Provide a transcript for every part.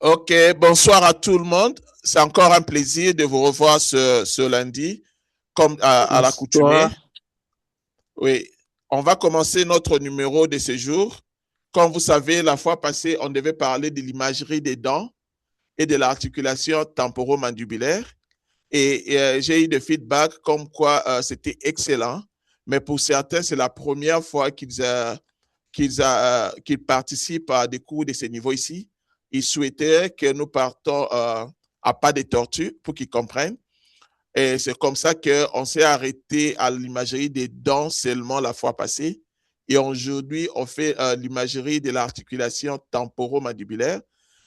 Ok, bonsoir à tout le monde. C'est encore un plaisir de vous revoir ce lundi, comme à l'accoutumée. Bonsoir. Oui, on va commencer notre numéro de ce jour. Comme vous savez, la fois passée, on devait parler de l'imagerie des dents et de l'articulation temporomandibulaire. Et j'ai eu des feedbacks comme quoi c'était excellent. Mais pour certains, c'est la première fois qu'ils participent à des cours de ce niveau ici. Ils souhaitaient que nous partons à pas de tortue pour qu'ils comprennent. Et c'est comme ça qu'on s'est arrêté à l'imagerie des dents seulement la fois passée. Et aujourd'hui, on fait l'imagerie de l'articulation temporomandibulaire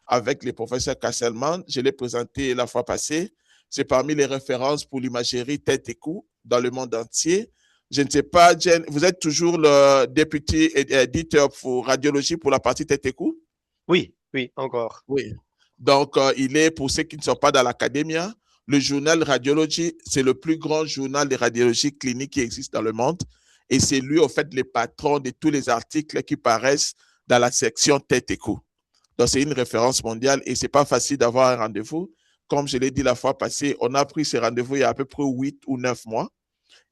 avec le professeur Kasselman. Je l'ai présenté la fois passée. C'est parmi les références pour l'imagerie tête et cou dans le monde entier. Je ne sais pas, Jen, vous êtes toujours le député éditeur pour radiologie pour la partie tête et cou? Oui, oui, encore. Oui. Donc, il est, pour ceux qui ne sont pas dans l'académia, le journal Radiology, c'est le plus grand journal de radiologie clinique qui existe dans le monde. Et c'est lui, au fait, le patron de tous les articles qui paraissent dans la section tête et cou. Donc, c'est une référence mondiale et c'est pas facile d'avoir un rendez-vous. Comme je l'ai dit la fois passée, on a pris ce rendez-vous il y a à peu près 8 ou 9 mois.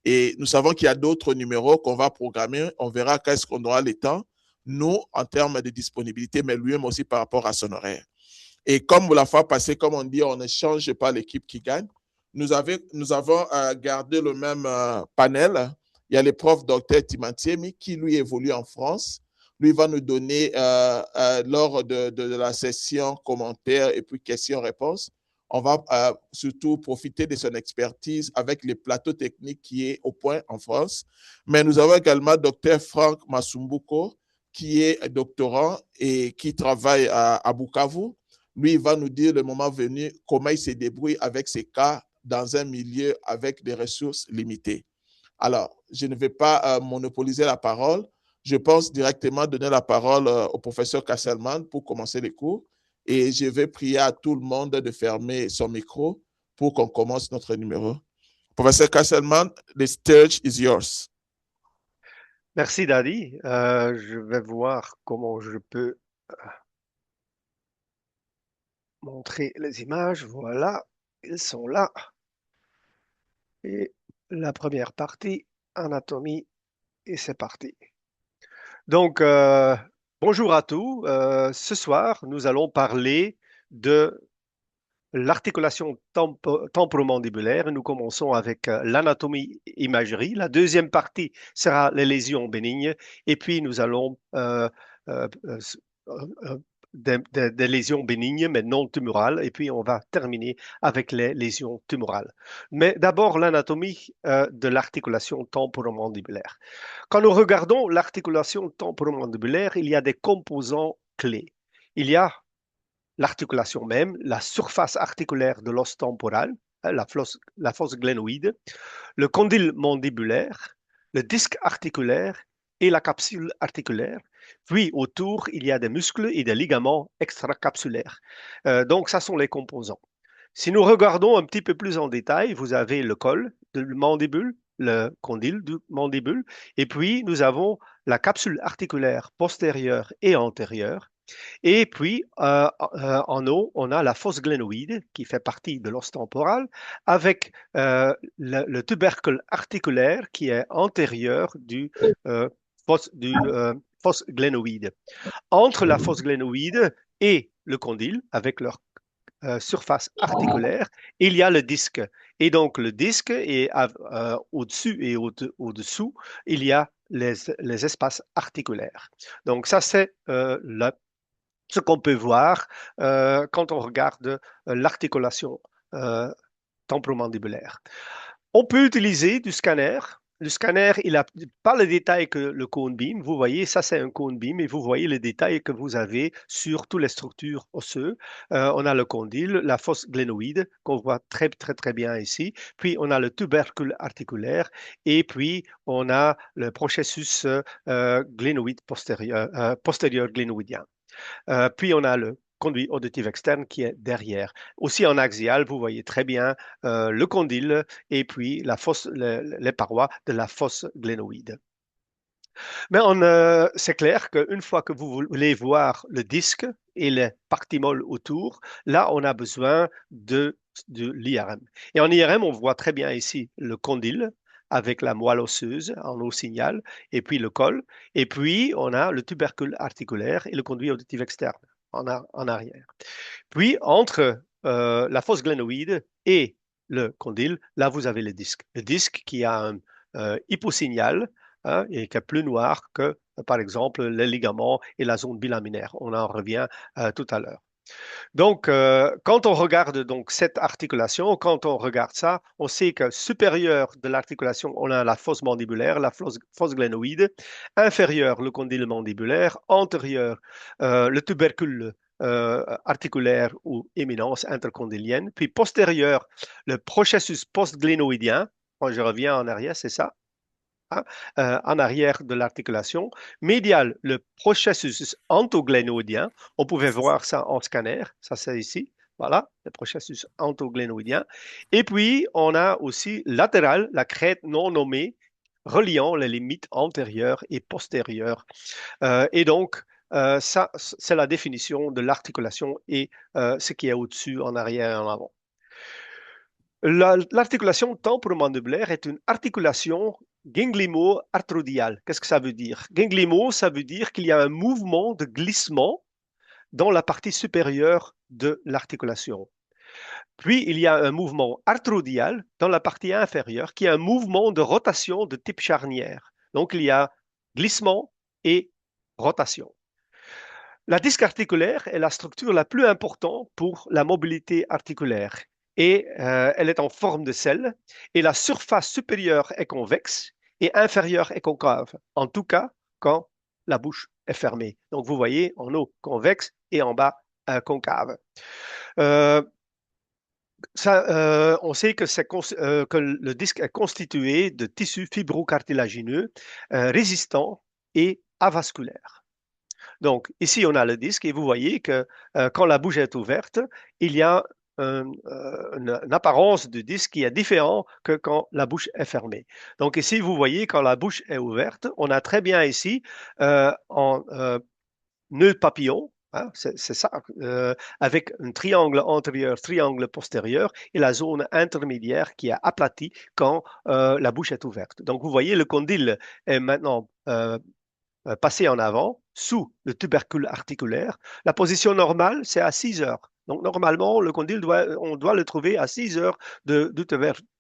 Et nous savons qu'il y a d'autres numéros qu'on va programmer. On verra qu'est-ce qu'on aura le temps, nous, en termes de disponibilité, mais lui-même aussi par rapport à son horaire. Et comme la fois passée, comme on dit, on ne change pas l'équipe qui gagne. Nous avons gardé le même panel. Il y a le prof Dr Timantiemi qui, lui, évolue en France. Lui va nous donner, lors de la session commentaires et puis questions-réponses, on va surtout profiter de son expertise avec les plateaux techniques qui est au point en France. Mais nous avons également Dr Franck Masumbuko, qui est doctorant et qui travaille à Bukavu. Lui, il va nous dire le moment venu comment il se débrouille avec ces cas dans un milieu avec des ressources limitées. Alors, je ne vais pas monopoliser la parole. Je pense directement donner la parole au professeur Kasselman pour commencer les cours. Et je vais prier à tout le monde de fermer son micro pour qu'on commence notre numéro. Professeur Kasselman, the stage is yours. Merci, Daddy. Je vais voir comment je peux montrer les images. Voilà, ils sont là. Et la première partie, anatomie, et c'est parti. Donc, bonjour à tous. Ce soir, nous allons parler de l'articulation temporomandibulaire. Nous commençons avec l'anatomie imagerie. La deuxième partie sera les lésions bénignes. Et puis, nous allons euh, euh, euh, des lésions bénignes, mais non tumorales. Et puis, on va terminer avec les lésions tumorales. Mais d'abord, l'anatomie de l'articulation temporomandibulaire. Quand nous regardons l'articulation temporomandibulaire, il y a des composants clés. Il y a l'articulation même, la surface articulaire de l'os temporal, la fosse glénoïde, le condyle mandibulaire, le disque articulaire et la capsule articulaire. Puis autour, il y a des muscles et des ligaments extracapsulaires. Donc, ça sont les composants. Si nous regardons un petit peu plus en détail, vous avez le col du mandibule, le condyle du mandibule, et puis nous avons la capsule articulaire postérieure et antérieure. Et puis, en haut, on a la fosse glénoïde qui fait partie de l'os temporal avec le tubercule articulaire qui est antérieur euh, fosse glénoïde. Entre la fosse glénoïde et le condyle, avec leur surface articulaire, il y a le disque. Et donc, le disque est au-dessus et au-dessous, il y a les espaces articulaires. Donc, ça, c'est ce qu'on peut voir quand on regarde l'articulation euh, temporomandibulaire. On peut utiliser du scanner. Le scanner, il n'a pas le détail que le cone beam. Vous voyez, ça c'est un cone beam et vous voyez les détails que vous avez sur toutes les structures osseuses. On a le condyle, la fosse glénoïde qu'on voit très très très bien ici. Puis on a le tubercule articulaire et puis on a le processus glénoïde postérieur glénoïdien. Puis on a le conduit auditif externe qui est derrière. Aussi en axial, vous voyez très bien le condyle et puis les parois de la fosse glénoïde. Mais c'est clair qu'une fois que vous voulez voir le disque, et les parties molles autour, là, on a besoin de l'IRM. Et en IRM, on voit très bien ici le condyle avec la moelle osseuse en haut signal, et puis le col, et puis on a le tubercule articulaire et le conduit auditif externe en arrière. Puis, entre la fosse glénoïde et le condyle, là, vous avez le disque. Le disque qui a un hyposignal, hein, et qui est plus noir que, par exemple, les ligaments et la zone bilaminaire. On en revient tout à l'heure. Donc, quand on regarde donc cette articulation, quand on regarde ça, on sait que supérieur de l'articulation, on a la fosse mandibulaire, la fosse glénoïde, inférieur, le condyle mandibulaire, antérieur, le tubercule articulaire ou éminence intercondylienne, puis postérieur, le processus postglénoïdien. Quand je reviens en arrière, c'est ça, hein, en arrière de l'articulation. Médial, le processus antoglénoïdien. On pouvait voir ça en scanner. Ça, c'est ici. Voilà, le processus antoglénoïdien. Et puis, on a aussi latéral, la crête non nommée, reliant les limites antérieures et postérieures. Et donc, ça, c'est la définition de l'articulation et ce qui est au-dessus, en arrière et en avant. L'articulation temporomandibulaire est une articulation ganglimo-arthrodiale. Qu'est-ce que ça veut dire? Ganglimo, ça veut dire qu'il y a un mouvement de glissement dans la partie supérieure de l'articulation. Puis, il y a un mouvement arthrodial dans la partie inférieure qui est un mouvement de rotation de type charnière. Donc, il y a glissement et rotation. La disque articulaire est la structure la plus importante pour la mobilité articulaire et elle est en forme de selle et la surface supérieure est convexe et inférieure est concave, en tout cas quand la bouche est fermée. Donc vous voyez en haut convexe et en bas concave. On sait que le disque est constitué de tissus fibrocartilagineux résistants et avasculaires. Donc, ici, on a le disque et vous voyez que quand la bouche est ouverte, il y a une apparence du disque qui est différente que quand la bouche est fermée. Donc, ici, vous voyez, quand la bouche est ouverte, on a très bien ici en nœud papillon, hein, c'est ça, avec un triangle antérieur, triangle postérieur et la zone intermédiaire qui est aplatie quand la bouche est ouverte. Donc, vous voyez, le condyle est maintenant passer en avant sous le tubercule articulaire. La position normale, c'est à 6 heures. Donc, normalement, le condyle, on doit le trouver à 6 heures du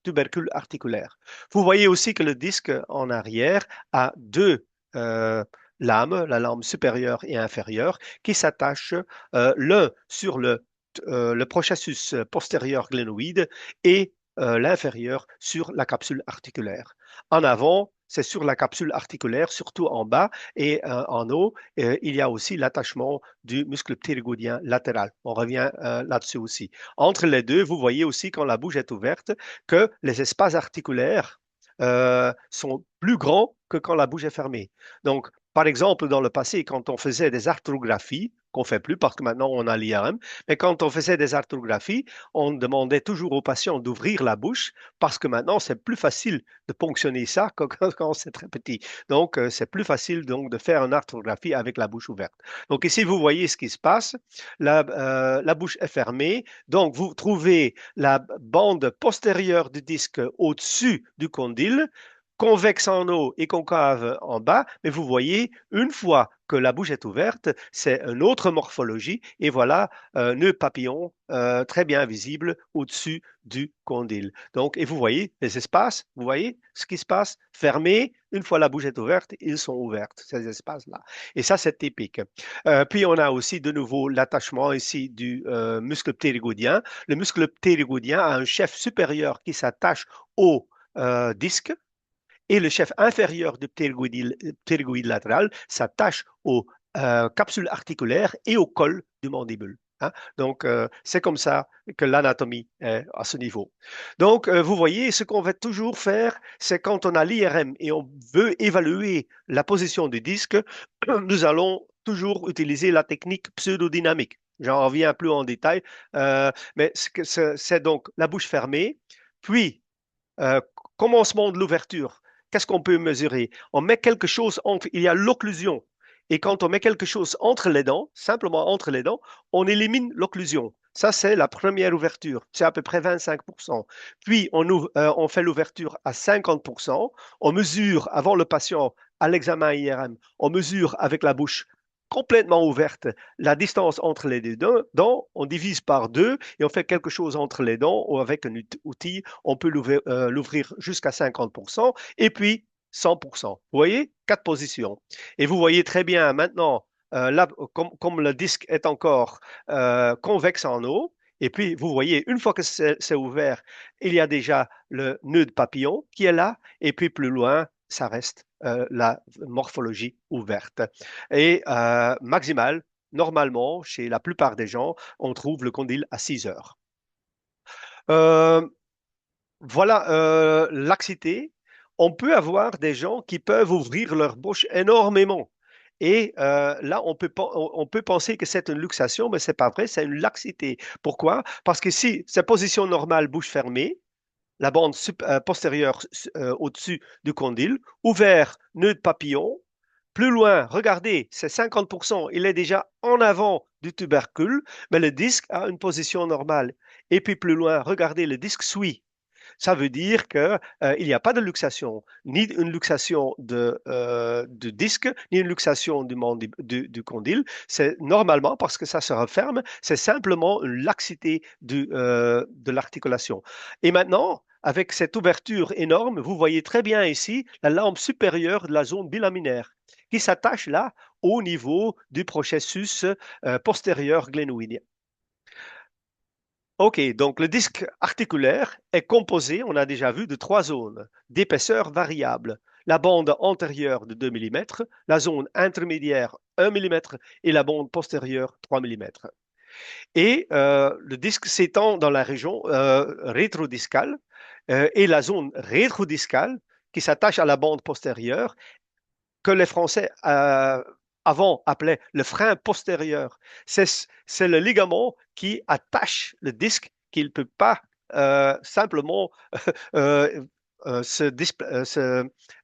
tubercule articulaire. Vous voyez aussi que le disque en arrière a deux lames, la lame supérieure et inférieure, qui s'attachent l'un sur le processus postérieur glénoïde et l'inférieur sur la capsule articulaire. En avant, c'est sur la capsule articulaire, surtout en bas, et en haut, il y a aussi l'attachement du muscle ptérygoïdien latéral. On revient là-dessus aussi. Entre les deux, vous voyez aussi quand la bouche est ouverte que les espaces articulaires sont plus grands que quand la bouche est fermée. Donc, par exemple, dans le passé, quand on faisait des arthrographies, qu'on ne fait plus parce que maintenant on a l'IRM, mais quand on faisait des arthrographies, on demandait toujours aux patients d'ouvrir la bouche parce que maintenant c'est plus facile de ponctionner ça que quand c'est très petit. Donc, c'est plus facile donc, de faire une arthrographie avec la bouche ouverte. Donc, ici, vous voyez ce qui se passe. La bouche est fermée. Donc, vous trouvez la bande postérieure du disque au-dessus du condyle, convexe en haut et concave en bas, mais vous voyez, une fois que la bouche est ouverte, c'est une autre morphologie, et voilà un nœud papillon très bien visible au-dessus du condyle. Donc, et vous voyez les espaces, vous voyez ce qui se passe, fermés, une fois la bouche est ouverte, ils sont ouverts, ces espaces-là. Et ça, c'est typique. Puis, on a aussi de nouveau l'attachement ici du muscle ptérygoïdien. Le muscle ptérygoïdien a un chef supérieur qui s'attache au disque, et le chef inférieur du ptérygoïde latéral s'attache aux capsules articulaires et au col du mandibule. Hein. Donc, c'est comme ça que l'anatomie est à ce niveau. Donc, vous voyez, ce qu'on va toujours faire, c'est quand on a l'IRM et on veut évaluer la position du disque, nous allons toujours utiliser la technique pseudodynamique. J'en reviens plus en détail, mais c'est donc la bouche fermée, puis commencement de l'ouverture. Qu'est-ce qu'on peut mesurer? On met quelque chose entre, il y a l'occlusion Et quand on met quelque chose entre les dents, simplement entre les dents, on élimine l'occlusion. Ça, c'est la première ouverture. C'est à peu près 25%. Puis, on fait l'ouverture à 50%. On mesure avant le patient à l'examen IRM, on mesure avec la bouche complètement ouverte la distance entre les deux dents, on divise par deux et on fait quelque chose entre les dents ou avec un outil, on peut l'ouvrir jusqu'à 50% et puis 100%. Vous voyez, quatre positions. Et vous voyez très bien maintenant, là, comme le disque est encore convexe en eau, et puis vous voyez, une fois que c'est ouvert, il y a déjà le nœud de papillon qui est là, et puis plus loin, ça reste la morphologie ouverte. Et maximale, normalement, chez la plupart des gens, on trouve le condyle à 6 heures. Euh, voilà, laxité. On peut avoir des gens qui peuvent ouvrir leur bouche énormément. Et là, on peut penser que c'est une luxation, mais c'est pas vrai, c'est une laxité. Pourquoi? Parce que si c'est position normale, bouche fermée, la bande postérieure au-dessus du condyle, ouvert, nœud de papillon. Plus loin, regardez, c'est 50%, il est déjà en avant du tubercule, mais le disque a une position normale. Et puis plus loin, regardez, le disque suit. Ça veut dire qu'il n'y a pas de luxation, ni une luxation de disque, ni une luxation du condyle. C'est normalement, parce que ça se referme, c'est simplement une laxité de l'articulation. Et maintenant, avec cette ouverture énorme, vous voyez très bien ici la lampe supérieure de la zone bilaminaire qui s'attache là au niveau du processus postérieur glénoïdien. OK, donc le disque articulaire est composé, on a déjà vu, de trois zones d'épaisseur variable. La bande antérieure de 2 mm, la zone intermédiaire 1 mm et la bande postérieure 3 mm. Et le disque s'étend dans la région rétrodiscale et la zone rétrodiscale qui s'attache à la bande postérieure que les Français avant appelaient le frein postérieur. C'est le ligament qui attache le disque, qu'il ne peut pas simplement euh,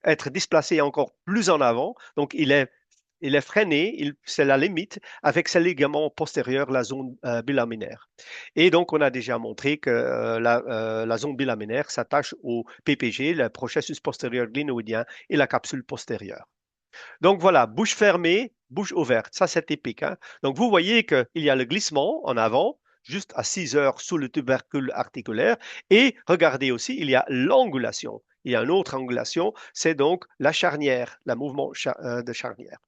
être displacé encore plus en avant. Donc, il est freiné, c'est la limite avec ce ligament postérieur, la zone bilaminaire. Et donc, on a déjà montré que la zone bilaminaire s'attache au PPG, le processus postérieur glénoïdien, et la capsule postérieure. Donc voilà, bouche fermée, bouche ouverte. Ça, c'est typique. Hein? Donc vous voyez qu'il y a le glissement en avant, juste à 6 heures sous le tubercule articulaire. Et regardez aussi, il y a l'angulation. Il y a une autre angulation, c'est donc la charnière, le mouvement de charnière.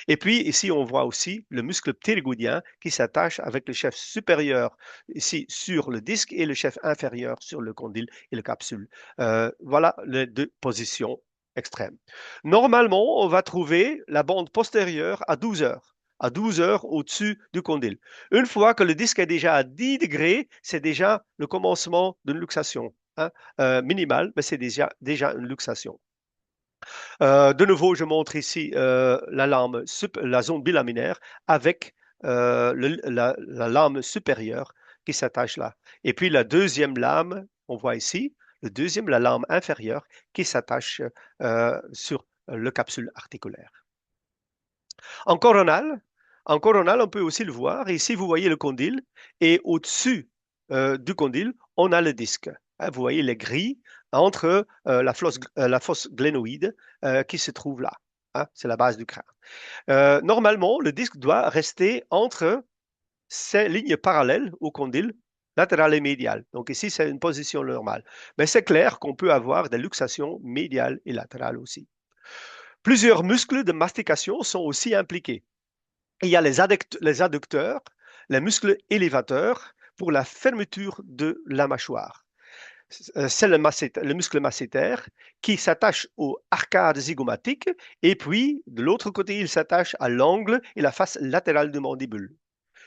Et puis ici, on voit aussi le muscle ptérygoïdien qui s'attache avec le chef supérieur ici sur le disque et le chef inférieur sur le condyle et le capsule. Voilà les deux positions extrêmes. Normalement, on va trouver la bande postérieure à 12 heures. À 12 heures au-dessus du condyle. Une fois que le disque est déjà à 10 degrés, c'est déjà le commencement d'une luxation. Hein, minimale, mais c'est déjà une luxation. De nouveau, je montre ici la zone bilaminaire avec la lame supérieure qui s'attache là. Et puis la deuxième lame, on voit ici, la lame inférieure qui s'attache sur le capsule articulaire. En coronal, on peut aussi le voir. Ici, vous voyez le condyle et au-dessus du condyle, on a le disque. Hein, vous voyez les grilles entre la fosse glénoïde qui se trouve là. Hein, c'est la base du crâne. Normalement, le disque doit rester entre ces lignes parallèles au condyle, latéral et médial. Donc ici, c'est une position normale. Mais c'est clair qu'on peut avoir des luxations médiales et latérales aussi. Plusieurs muscles de mastication sont aussi impliqués. Il y a les adducteurs, les muscles élévateurs pour la fermeture de la mâchoire. C'est le muscle masséter qui s'attache aux arcades zygomatiques et puis de l'autre côté, il s'attache à l'angle et la face latérale du mandibule.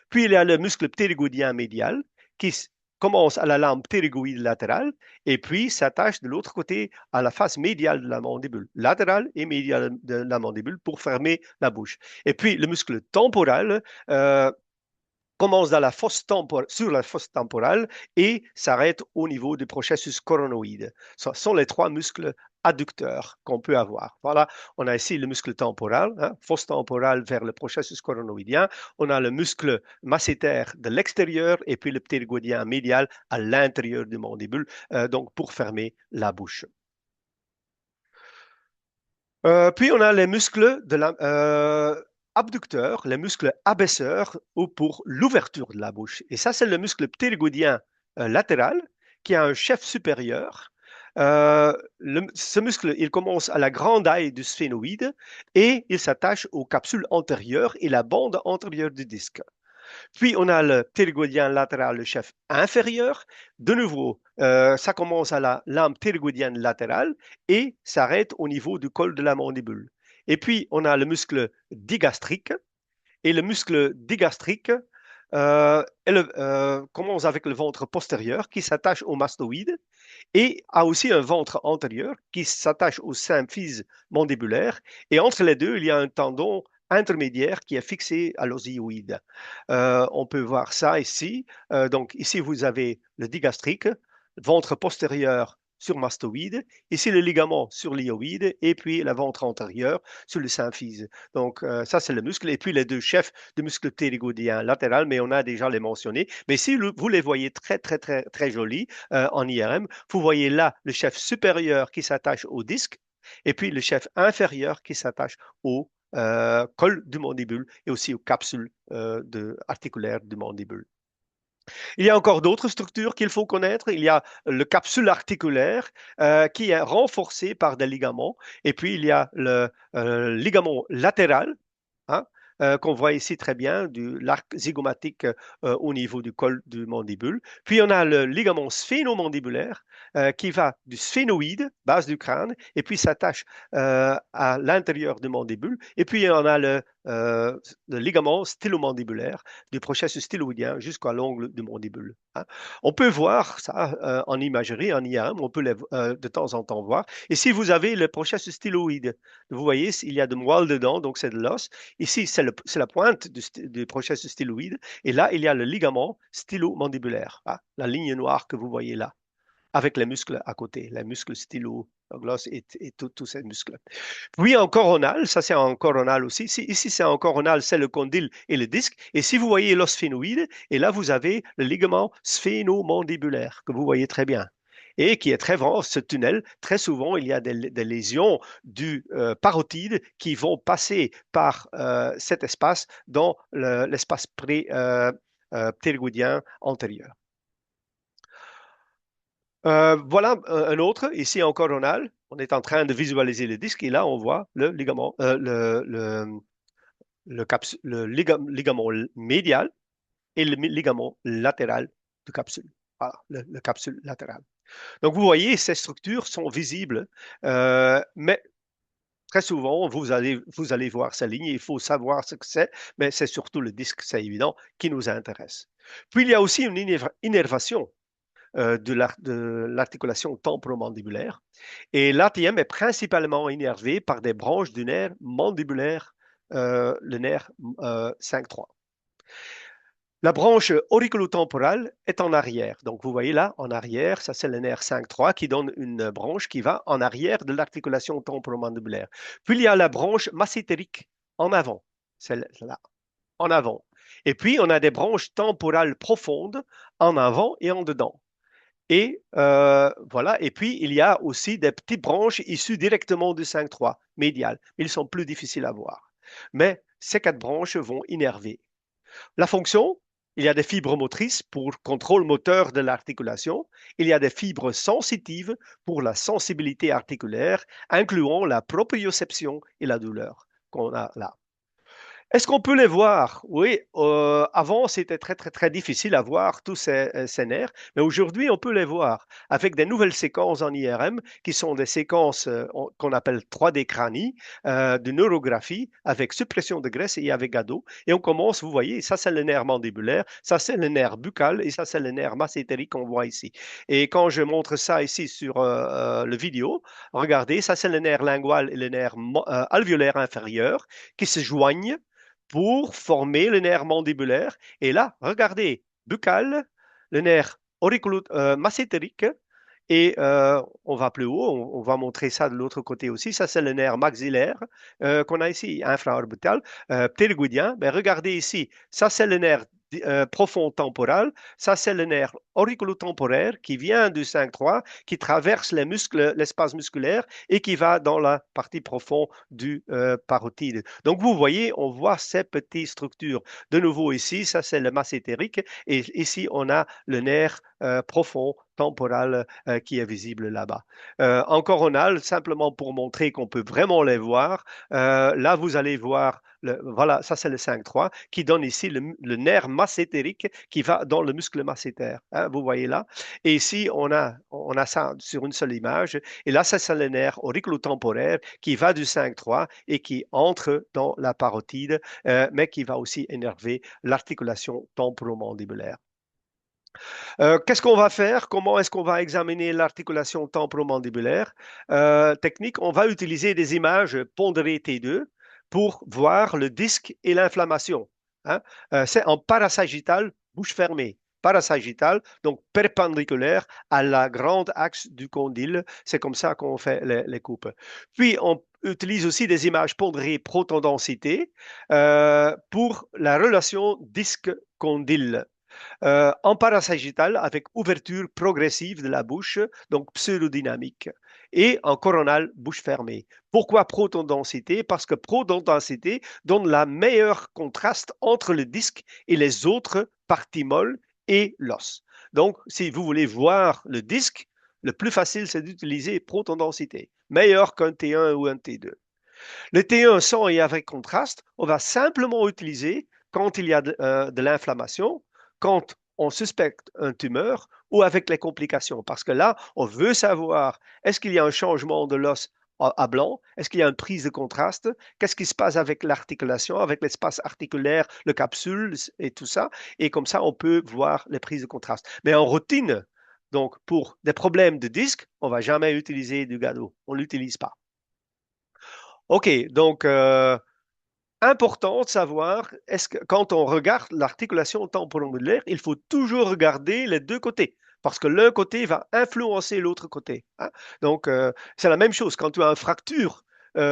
Puis il y a le muscle ptérygoïdien médial qui commence à la lame ptérygoïde latérale et puis s'attache de l'autre côté à la face médiale de la mandibule, latérale et médiale de la mandibule pour fermer la bouche. Et puis le muscle temporal commence dans sur la fosse temporale et s'arrête au niveau du processus coronoïde. Ce sont les trois muscles adducteur qu'on peut avoir. Voilà, on a ici le muscle temporal, hein, fosse temporale vers le processus coronoïdien. On a le muscle masséter de l'extérieur et puis le ptérygoïdien médial à l'intérieur du mandibule, donc pour fermer la bouche. Puis on a les muscles de abducteurs, les muscles abaisseurs ou pour l'ouverture de la bouche. Et ça, c'est le muscle ptérygoïdien latéral qui a un chef supérieur. Ce muscle, il commence à la grande aille du sphénoïde et il s'attache aux capsules antérieures et la bande antérieure du disque. Puis on a le ptérygoïdien latéral, le chef inférieur. De nouveau, ça commence à la lame ptérygoïdienne latérale et s'arrête au niveau du col de la mandibule. Et puis on a le muscle digastrique. Et le muscle digastrique commence avec le ventre postérieur qui s'attache au mastoïde et a aussi un ventre antérieur qui s'attache au symphyse mandibulaire. Et entre les deux, il y a un tendon intermédiaire qui est fixé à l'osioïde. On peut voir ça ici. Donc ici, vous avez le digastrique, ventre postérieur sur mastoïde, ici le ligament sur l'hyoïde et puis le ventre antérieur sur le symphyse. Donc ça, c'est le muscle. Et puis les deux chefs de muscle ptérygoïdien latéral, mais on a déjà les mentionnés. Mais si vous les voyez très, très, très, très jolis en IRM, vous voyez là le chef supérieur qui s'attache au disque et puis le chef inférieur qui s'attache au col du mandibule et aussi aux capsules articulaires du mandibule. Il y a encore d'autres structures qu'il faut connaître. Il y a le capsule articulaire qui est renforcé par des ligaments. Et puis, il y a le ligament latéral, hein, qu'on voit ici très bien, de l'arc zygomatique au niveau du col du mandibule. Puis on a le ligament sphénomandibulaire qui va du sphénoïde, base du crâne, et puis s'attache à l'intérieur du mandibule. Et puis on a le ligament stylomandibulaire du processus styloïdien jusqu'à l'ongle du mandibule. Hein. On peut voir ça en imagerie, en IRM, on peut de temps en temps voir. Et si vous avez le processus styloïde, vous voyez, il y a de moelle dedans, donc c'est de l'os. Ici, c'est la pointe du processus styloïde. Et là, il y a le ligament stylomandibulaire, hein, la ligne noire que vous voyez là, avec les muscles à côté, les muscles stylo-gloss et tous ces muscles. Puis en coronal, ça c'est en coronal aussi. Ici, c'est en coronal, c'est le condyle et le disque. Et si vous voyez l'os sphénoïde, et là, vous avez le ligament sphénomandibulaire, que vous voyez très bien et qui est très grand, ce tunnel. Très souvent, il y a des lésions du parotide qui vont passer par cet espace dans l'espace ptérygoïdien antérieur. Voilà un autre, ici en coronal. On est en train de visualiser le disque et là, on voit le ligament, ligament médial et le ligament latéral du capsule. Voilà, le capsule latéral. Donc, vous voyez, ces structures sont visibles, mais très souvent, vous allez voir ces lignes. Il faut savoir ce que c'est, mais c'est surtout le disque, c'est évident, qui nous intéresse. Puis, il y a aussi une innervation de l'articulation temporomandibulaire. Et l'ATM est principalement innervé par des branches du nerf mandibulaire, le nerf 5-3. La branche auriculotemporale est en arrière. Donc, vous voyez là, en arrière, ça c'est le nerf 5-3 qui donne une branche qui va en arrière de l'articulation temporomandibulaire. Puis, il y a la branche massétérique en avant, celle-là, en avant. Et puis, on a des branches temporales profondes en avant et en dedans. Et voilà. Et puis, il y a aussi des petites branches issues directement du 5-3 médial. Ils sont plus difficiles à voir. Mais ces 4 branches vont innerver. La fonction, il y a des fibres motrices pour contrôle moteur de l'articulation. Il y a des fibres sensitives pour la sensibilité articulaire, incluant la proprioception et la douleur qu'on a là. Est-ce qu'on peut les voir? Oui, avant, c'était très, très, très difficile à voir tous ces nerfs, mais aujourd'hui, on peut les voir avec des nouvelles séquences en IRM qui sont des séquences qu'on appelle 3D cranie, de neurographie avec suppression de graisse et avec GADO. Et on commence, vous voyez, ça, c'est le nerf mandibulaire, ça, c'est le nerf buccal et ça, c'est le nerf massétérique qu'on voit ici. Et quand je montre ça ici sur le vidéo, regardez, ça, c'est le nerf lingual et le nerf alvéolaire inférieur qui se joignent pour former le nerf mandibulaire. Et là, regardez, buccal, le nerf massétérique Et on va plus haut, on va montrer ça de l'autre côté aussi. Ça, c'est le nerf maxillaire qu'on a ici, infraorbital, ptérygoïdien. Ben, regardez ici, ça, c'est le nerf profond temporal. Ça, c'est le nerf auriculotemporaire qui vient du 5-3, qui traverse les muscles, l'espace musculaire et qui va dans la partie profonde du parotide. Donc, vous voyez, on voit ces petites structures. De nouveau ici, ça, c'est le massétérique. Et ici, on a le nerf profond temporal qui est visible là-bas. En coronal, simplement pour montrer qu'on peut vraiment les voir, là, vous allez voir, voilà, ça c'est le 5-3 qui donne ici le nerf massétérique qui va dans le muscle masséter. Hein, vous voyez là. Et ici, on a ça sur une seule image. Et là, ça c'est le nerf auriculotemporaire qui va du 5-3 et qui entre dans la parotide, mais qui va aussi énerver l'articulation temporomandibulaire. Qu'est-ce qu'on va faire? Comment est-ce qu'on va examiner l'articulation temporomandibulaire? Technique, on va utiliser des images pondérées T2 pour voir le disque et l'inflammation. Hein? C'est en parasagittal, bouche fermée. Parasagittal, donc perpendiculaire à la grande axe du condyle. C'est comme ça qu'on fait les coupes. Puis, on utilise aussi des images pondérées protondensité pour la relation disque-condyle en parasagittal avec ouverture progressive de la bouche, donc pseudodynamique, et en coronal, bouche fermée. Pourquoi protondensité? Parce que protondensité donne la meilleure contraste entre le disque et les autres parties molles et l'os. Donc, si vous voulez voir le disque, le plus facile, c'est d'utiliser protondensité, meilleur qu'un T1 ou un T2. Le T1 sans et avec contraste, on va simplement utiliser quand il y a de l'inflammation, quand on suspecte une tumeur ou avec les complications. Parce que là, on veut savoir, est-ce qu'il y a un changement de l'os à blanc? Est-ce qu'il y a une prise de contraste? Qu'est-ce qui se passe avec l'articulation, avec l'espace articulaire, le capsule et tout ça? Et comme ça, on peut voir les prises de contraste. Mais en routine, donc pour des problèmes de disque, on ne va jamais utiliser du gado. On ne l'utilise pas. OK, donc important de savoir, est-ce que quand on regarde l'articulation temporomodulaire, il faut toujours regarder les deux côtés, parce que l'un côté va influencer l'autre côté. Hein. Donc, c'est la même chose. Quand tu as une fracture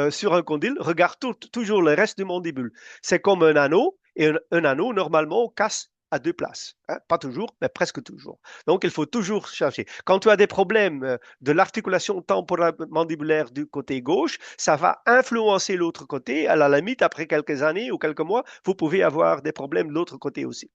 sur un condyle, regarde toujours le reste du mandibule. C'est comme un anneau, et un anneau, normalement, casse à deux places. Hein. Pas toujours, mais presque toujours. Donc, il faut toujours chercher. Quand tu as des problèmes de l'articulation temporomandibulaire du côté gauche, ça va influencer l'autre côté. À la limite, après quelques années ou quelques mois, vous pouvez avoir des problèmes de l'autre côté aussi.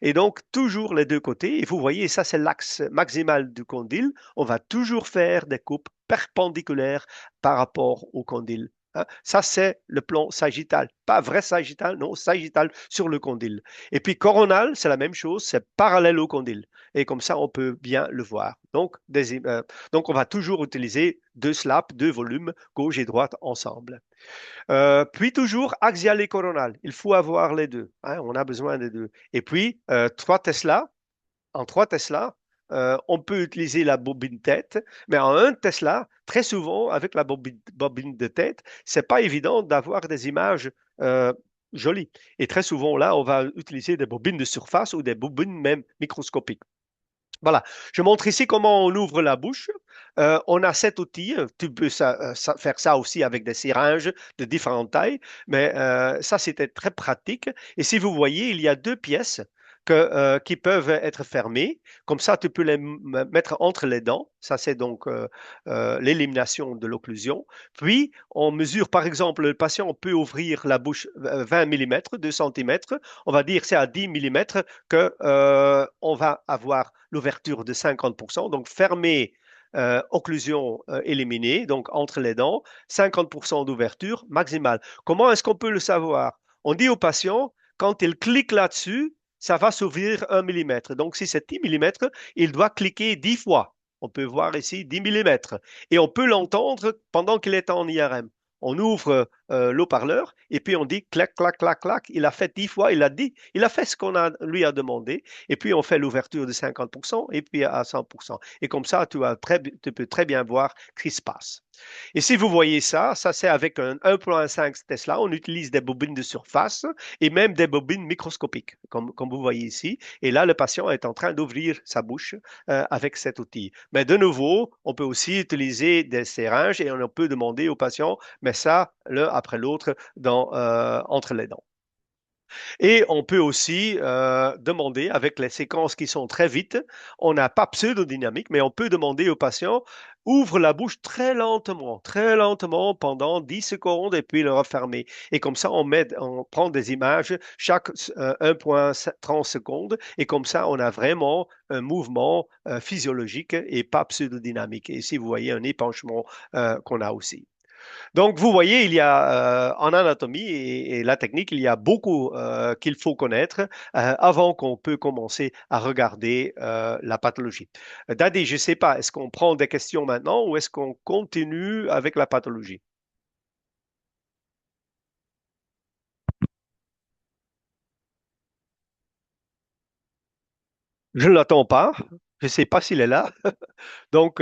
Et donc, toujours les deux côtés. Et vous voyez, ça, c'est l'axe maximal du condyle. On va toujours faire des coupes perpendiculaires par rapport au condyle. Hein. Ça, c'est le plan sagittal. Pas vrai sagittal, non, sagittal sur le condyle. Et puis coronal, c'est la même chose, c'est parallèle au condyle. Et comme ça, on peut bien le voir. Donc on va toujours utiliser deux slaps, deux volumes, gauche et droite ensemble. Puis toujours axial et coronal. Il faut avoir les deux. Hein, on a besoin des deux. Et puis, 3 Tesla. En 3 Tesla, on peut utiliser la bobine tête, mais en 1 Tesla, très souvent, avec la bobine de tête, c'est pas évident d'avoir des images jolies. Et très souvent, là, on va utiliser des bobines de surface ou des bobines même microscopiques. Voilà, je montre ici comment on ouvre la bouche. On a cet outil, tu peux faire ça aussi avec des syringes de différentes tailles, mais ça c'était très pratique. Et si vous voyez, il y a deux pièces qui peuvent être fermées. Comme ça, tu peux les mettre entre les dents. Ça c'est donc l'élimination de l'occlusion. Puis, on mesure, par exemple, le patient peut ouvrir la bouche 20 mm, 2 cm. On va dire c'est à 10 mm que on va avoir l'ouverture de 50%, donc fermé, occlusion éliminée, donc entre les dents, 50% d'ouverture maximale. Comment est-ce qu'on peut le savoir? On dit au patient, quand il clique là-dessus, ça va s'ouvrir 1 mm. Donc, si c'est 10 mm, il doit cliquer 10 fois. On peut voir ici 10 mm. Et on peut l'entendre pendant qu'il est en IRM. On ouvre l'haut-parleur et puis on dit clac, clac, clac, clac. Il a fait 10 fois, il a fait ce qu'on lui a demandé et puis on fait l'ouverture de 50% et puis à 100%. Et comme ça, tu peux très bien voir ce qui se passe. Et si vous voyez ça, ça c'est avec un 1.5 Tesla. On utilise des bobines de surface et même des bobines microscopiques, comme vous voyez ici. Et là, le patient est en train d'ouvrir sa bouche avec cet outil. Mais de nouveau, on peut aussi utiliser des seringes et on peut demander au patient, mais ça, l'un après l'autre, entre les dents. Et on peut aussi demander, avec les séquences qui sont très vite, on n'a pas pseudodynamique, mais on peut demander au patient, ouvre la bouche très lentement pendant 10 secondes et puis le refermer. Et comme ça, on prend des images chaque 1,30 secondes et comme ça, on a vraiment un mouvement physiologique et pas pseudodynamique. Et ici, vous voyez un épanchement qu'on a aussi. Donc, vous voyez, il y a en anatomie et la technique, il y a beaucoup qu'il faut connaître avant qu'on peut commencer à regarder la pathologie. Dadi, je ne sais pas, est-ce qu'on prend des questions maintenant ou est-ce qu'on continue avec la pathologie? Je ne l'attends pas. Je ne sais pas s'il est là. Donc,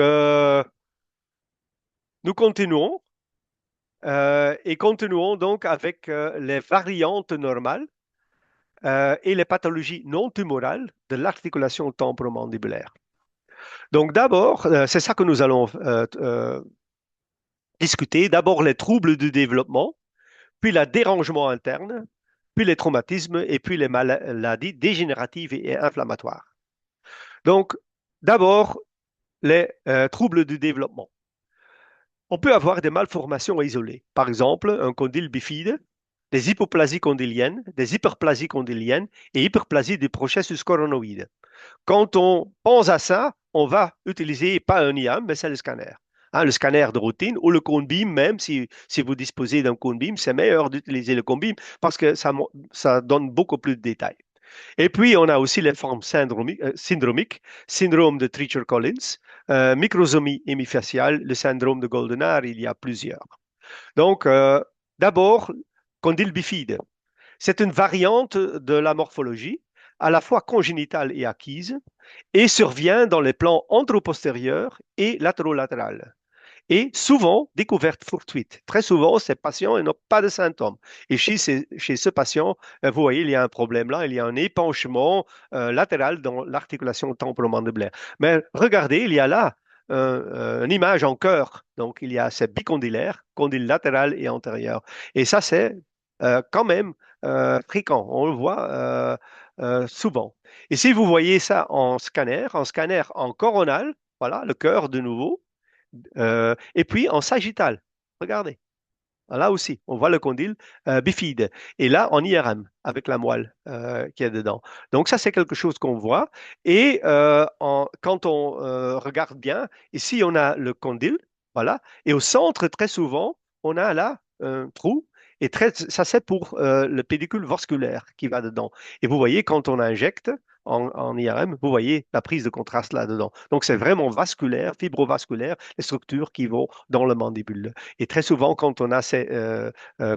nous continuons et continuons donc avec les variantes normales et les pathologies non tumorales de l'articulation temporomandibulaire. Donc d'abord, c'est ça que nous allons discuter. D'abord les troubles du développement, puis le dérangement interne, puis les traumatismes et puis les maladies dégénératives et inflammatoires. Donc d'abord, les troubles du développement. On peut avoir des malformations isolées, par exemple un condyle bifide, des hypoplasies condyliennes, des hyperplasies condyliennes et hyperplasie du processus coronoïde. Quand on pense à ça, on va utiliser pas un IAM, mais c'est le scanner. Hein, le scanner de routine ou le cone beam, même si vous disposez d'un cone beam, c'est meilleur d'utiliser le cone beam parce que ça donne beaucoup plus de détails. Et puis, on a aussi les formes syndromiques, syndrome de Treacher-Collins, microsomie hémifaciale, le syndrome de Goldenhar, il y a plusieurs. Donc, d'abord, condyle bifide. C'est une variante de la morphologie, à la fois congénitale et acquise, et survient dans les plans antero-postérieurs et latérolatéral. Et souvent découverte fortuite. Très souvent, ces patients n'ont pas de symptômes. Et chez ce patient, vous voyez, il y a un problème là, il y a un épanchement latéral dans l'articulation temporomandibulaire. Mais regardez, il y a là une image en cœur. Donc, il y a ces bicondylaires, condyle latéral et antérieur. Et ça, c'est quand même fréquent. On le voit souvent. Et si vous voyez ça en scanner en coronal, voilà, le cœur de nouveau, et puis en sagittal, regardez, là aussi, on voit le condyle bifide. Et là, en IRM, avec la moelle qui est dedans. Donc ça, c'est quelque chose qu'on voit. Et quand on regarde bien, ici, on a le condyle, voilà. Et au centre, très souvent, on a là un trou. Et ça, c'est pour le pédicule vasculaire qui va dedans. Et vous voyez, quand on injecte en IRM, vous voyez la prise de contraste là-dedans. Donc, c'est vraiment vasculaire, fibrovasculaire, les structures qui vont dans le mandibule. Et très souvent, quand on a ces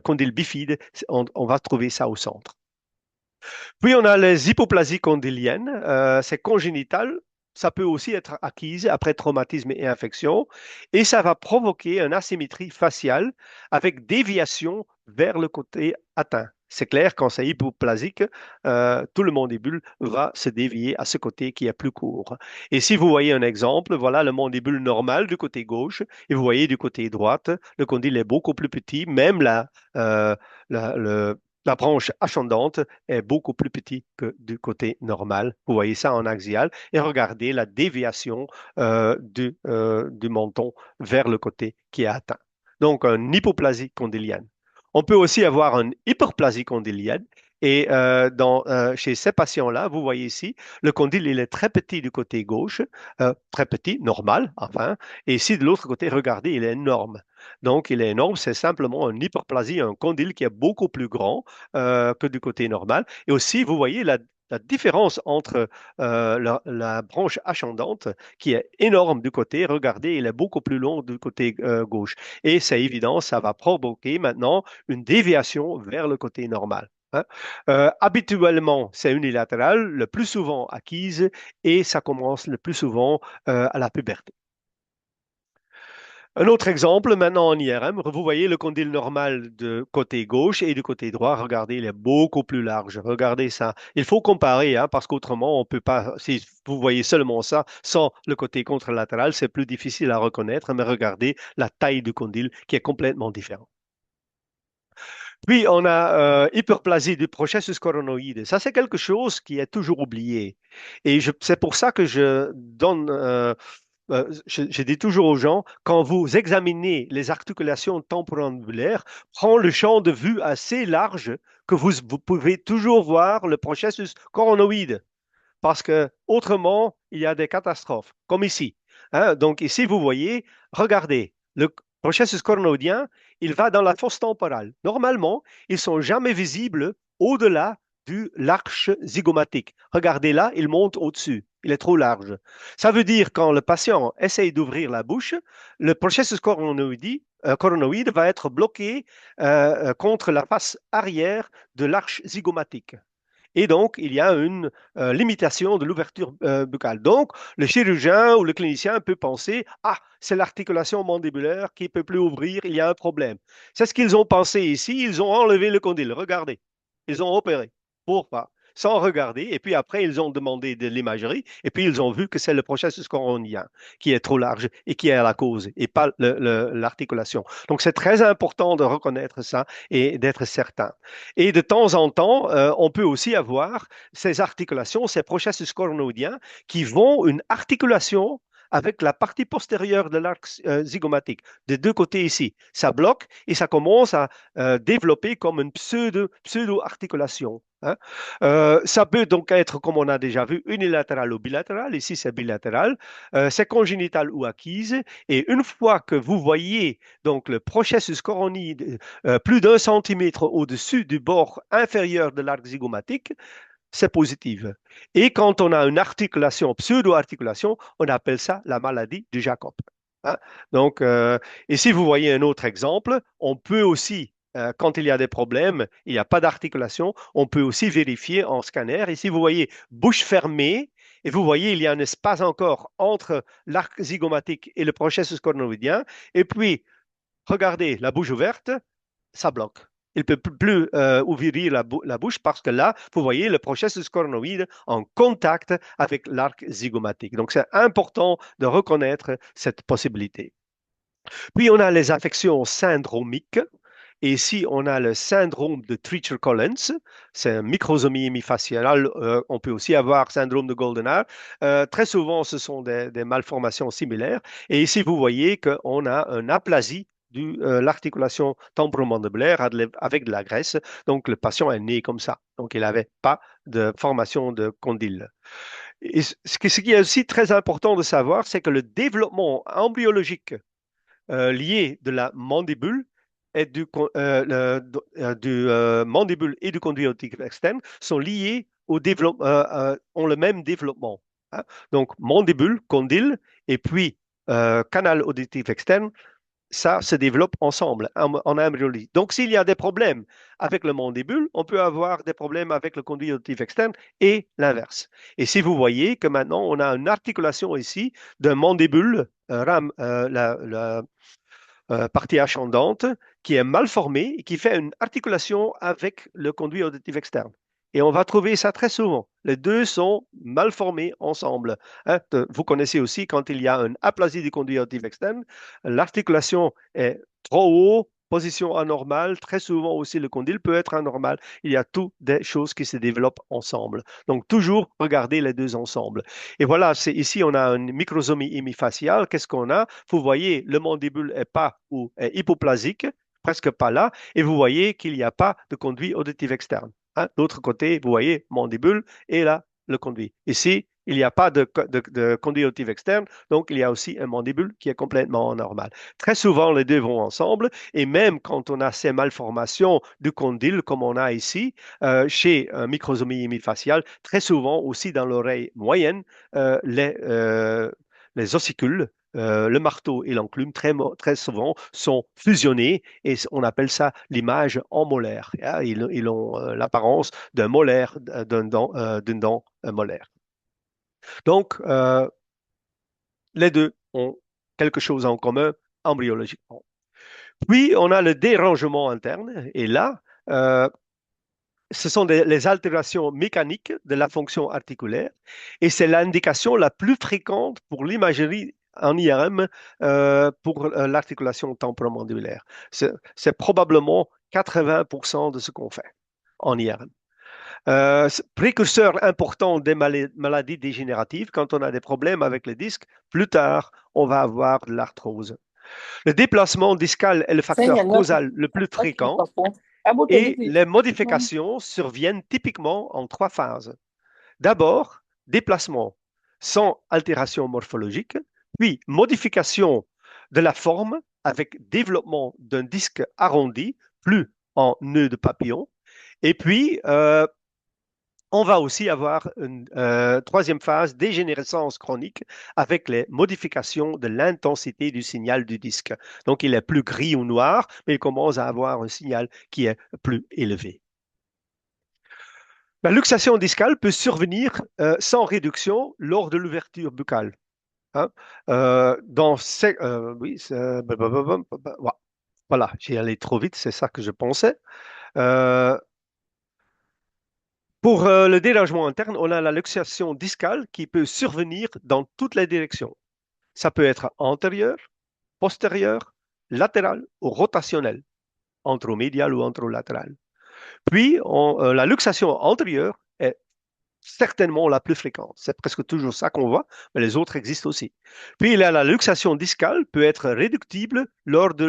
condyles bifides, on va trouver ça au centre. Puis, on a les hypoplasies condyliennes. C'est congénital. Ça peut aussi être acquise après traumatisme et infection. Et ça va provoquer une asymétrie faciale avec déviation vers le côté atteint. C'est clair, quand c'est hypoplasique, tout le mandibule va se dévier à ce côté qui est plus court. Et si vous voyez un exemple, voilà le mandibule normal du côté gauche, et vous voyez du côté droite, le condyle est beaucoup plus petit, même la branche ascendante est beaucoup plus petite que du côté normal. Vous voyez ça en axial, et regardez la déviation du menton vers le côté qui est atteint. Donc, une hypoplasie condylienne. On peut aussi avoir une hyperplasie condylienne. Et chez ces patients-là, vous voyez ici, le condyle, il est très petit du côté gauche, très petit, normal, enfin. Et ici, de l'autre côté, regardez, il est énorme. Donc, il est énorme, c'est simplement une hyperplasie, un condyle qui est beaucoup plus grand que du côté normal. Et aussi, vous voyez La différence entre la branche ascendante, qui est énorme du côté, regardez, elle est beaucoup plus longue du côté gauche. Et c'est évident, ça va provoquer maintenant une déviation vers le côté normal. Hein. Habituellement, c'est unilatéral, le plus souvent acquise, et ça commence le plus souvent à la puberté. Un autre exemple, maintenant en IRM, vous voyez le condyle normal de côté gauche et du côté droit. Regardez, il est beaucoup plus large. Regardez ça. Il faut comparer, hein, parce qu'autrement, on peut pas. Si vous voyez seulement ça, sans le côté contralatéral, c'est plus difficile à reconnaître. Mais regardez la taille du condyle qui est complètement différente. Puis, on a hyperplasie du processus coronoïde. Ça, c'est quelque chose qui est toujours oublié. Et c'est pour ça que je donne je dis toujours aux gens, quand vous examinez les articulations temporomandibulaires, prends le champ de vue assez large que vous pouvez toujours voir le processus coronoïde. Parce que autrement, il y a des catastrophes, comme ici. Hein. Donc ici, vous voyez, regardez, le processus coronoïdien, il va dans la fosse temporale. Normalement, ils ne sont jamais visibles au-delà de l'arche zygomatique. Regardez là, il monte au-dessus. Il est trop large. Ça veut dire quand le patient essaye d'ouvrir la bouche, le processus coronoïde va être bloqué contre la face arrière de l'arche zygomatique. Et donc, il y a une limitation de l'ouverture buccale. Donc, le chirurgien ou le clinicien peut penser, ah, c'est l'articulation mandibulaire qui ne peut plus ouvrir, il y a un problème. C'est ce qu'ils ont pensé ici, ils ont enlevé le condyle. Regardez, ils ont opéré. Pourquoi? Sans regarder, et puis après, ils ont demandé de l'imagerie, et puis ils ont vu que c'est le processus coronien qui est trop large et qui est à la cause, et pas l'articulation. Donc, c'est très important de reconnaître ça et d'être certain. Et de temps en temps, on peut aussi avoir ces articulations, ces processus coronoïdiens qui vont une articulation avec la partie postérieure de l'arc zygomatique, des deux côtés ici. Ça bloque et ça commence à développer comme une pseudo-articulation. Hein. Ça peut donc être, comme on a déjà vu, unilatéral ou bilatéral. Ici, c'est bilatéral. C'est congénital ou acquise. Et une fois que vous voyez donc le processus coronide plus d'un centimètre au-dessus du bord inférieur de l'arc zygomatique, c'est positif. Et quand on a une articulation, pseudo-articulation, on appelle ça la maladie de Jacob. Hein. Donc, ici, vous voyez un autre exemple. On peut aussi, quand il y a des problèmes, il n'y a pas d'articulation, on peut aussi vérifier en scanner. Ici, vous voyez bouche fermée. Et vous voyez, il y a un espace encore entre l'arc zygomatique et le processus cornoïdien. Et puis, regardez, la bouche ouverte, ça bloque. Il ne peut plus ouvrir la bouche parce que là, vous voyez le processus coronoïde en contact avec l'arc zygomatique. Donc, c'est important de reconnaître cette possibilité. Puis, on a les affections syndromiques. Et ici, on a le syndrome de Treacher-Collins. C'est un microsomie hémifaciale. On peut aussi avoir syndrome de Goldenhar. Très souvent, ce sont des malformations similaires. Et ici, vous voyez qu'on a une aplasie de l'articulation temporomandibulaire avec de la graisse. Donc, le patient est né comme ça. Donc, il n'avait pas de formation de condyle. Et ce qui est aussi très important de savoir, c'est que le développement embryologique lié de la mandibule et du mandibule et du conduit auditif externe sont liés au développement, ont le même développement. Hein. Donc, mandibule, condyle, et puis canal auditif externe, ça se développe ensemble en embryologie. Donc, s'il y a des problèmes avec le mandibule, on peut avoir des problèmes avec le conduit auditif externe et l'inverse. Et si vous voyez que maintenant, on a une articulation ici d'un mandibule, la partie ascendante, qui est mal formée et qui fait une articulation avec le conduit auditif externe. Et on va trouver ça très souvent. Les deux sont mal formés ensemble. Hein. Vous connaissez aussi quand il y a une aplasie du conduit auditif externe, l'articulation est trop haut, position anormale. Très souvent aussi, le condyle peut être anormal. Il y a toutes des choses qui se développent ensemble. Donc, toujours regarder les deux ensemble. Et voilà, ici, on a une microsomie hémifaciale. Qu'est-ce qu'on a? Vous voyez, le mandibule est pas ou est hypoplasique, presque pas là. Et vous voyez qu'il n'y a pas de conduit auditif externe. Hein. L'autre côté, vous voyez, mandibule et là, le conduit. Ici, Il n'y a pas de condylotive externe, donc il y a aussi un mandibule qui est complètement normal. Très souvent, les deux vont ensemble, et même quand on a ces malformations du condyle, comme on a ici, chez un microsomie hémifaciale, très souvent aussi dans l'oreille moyenne, les ossicules, le marteau et l'enclume, très souvent, sont fusionnés et on appelle ça l'image en molaire. Ils ont l'apparence d'un molaire, d'une dent molaire. Donc, les deux ont quelque chose en commun embryologiquement. Puis, on a le dérangement interne, et là, ce sont les altérations mécaniques de la fonction articulaire, et c'est l'indication la plus fréquente pour l'imagerie en IRM pour l'articulation temporomandibulaire. C'est probablement 80% de ce qu'on fait en IRM. Précurseur important des maladies dégénératives, quand on a des problèmes avec les disques, plus tard, on va avoir de l'arthrose. Le déplacement discal est le facteur causal le plus fréquent et les modifications surviennent typiquement en trois phases. D'abord, déplacement sans altération morphologique, puis modification de la forme avec développement d'un disque arrondi, plus en nœud de papillon, et puis on va aussi avoir une troisième phase, dégénérescence chronique, avec les modifications de l'intensité du signal du disque. Donc, il est plus gris ou noir, mais il commence à avoir un signal qui est plus élevé. La luxation discale peut survenir sans réduction lors de l'ouverture buccale. Hein? Oui, voilà, j'ai allé trop vite, c'est ça que je pensais. Pour le dérangement interne, on a la luxation discale qui peut survenir dans toutes les directions. Ça peut être antérieur, postérieur, latéral ou rotationnel, antromédial ou antrolatéral. Puis, la luxation antérieure est certainement la plus fréquente. C'est presque toujours ça qu'on voit, mais les autres existent aussi. Puis, la luxation discale peut être réductible lors de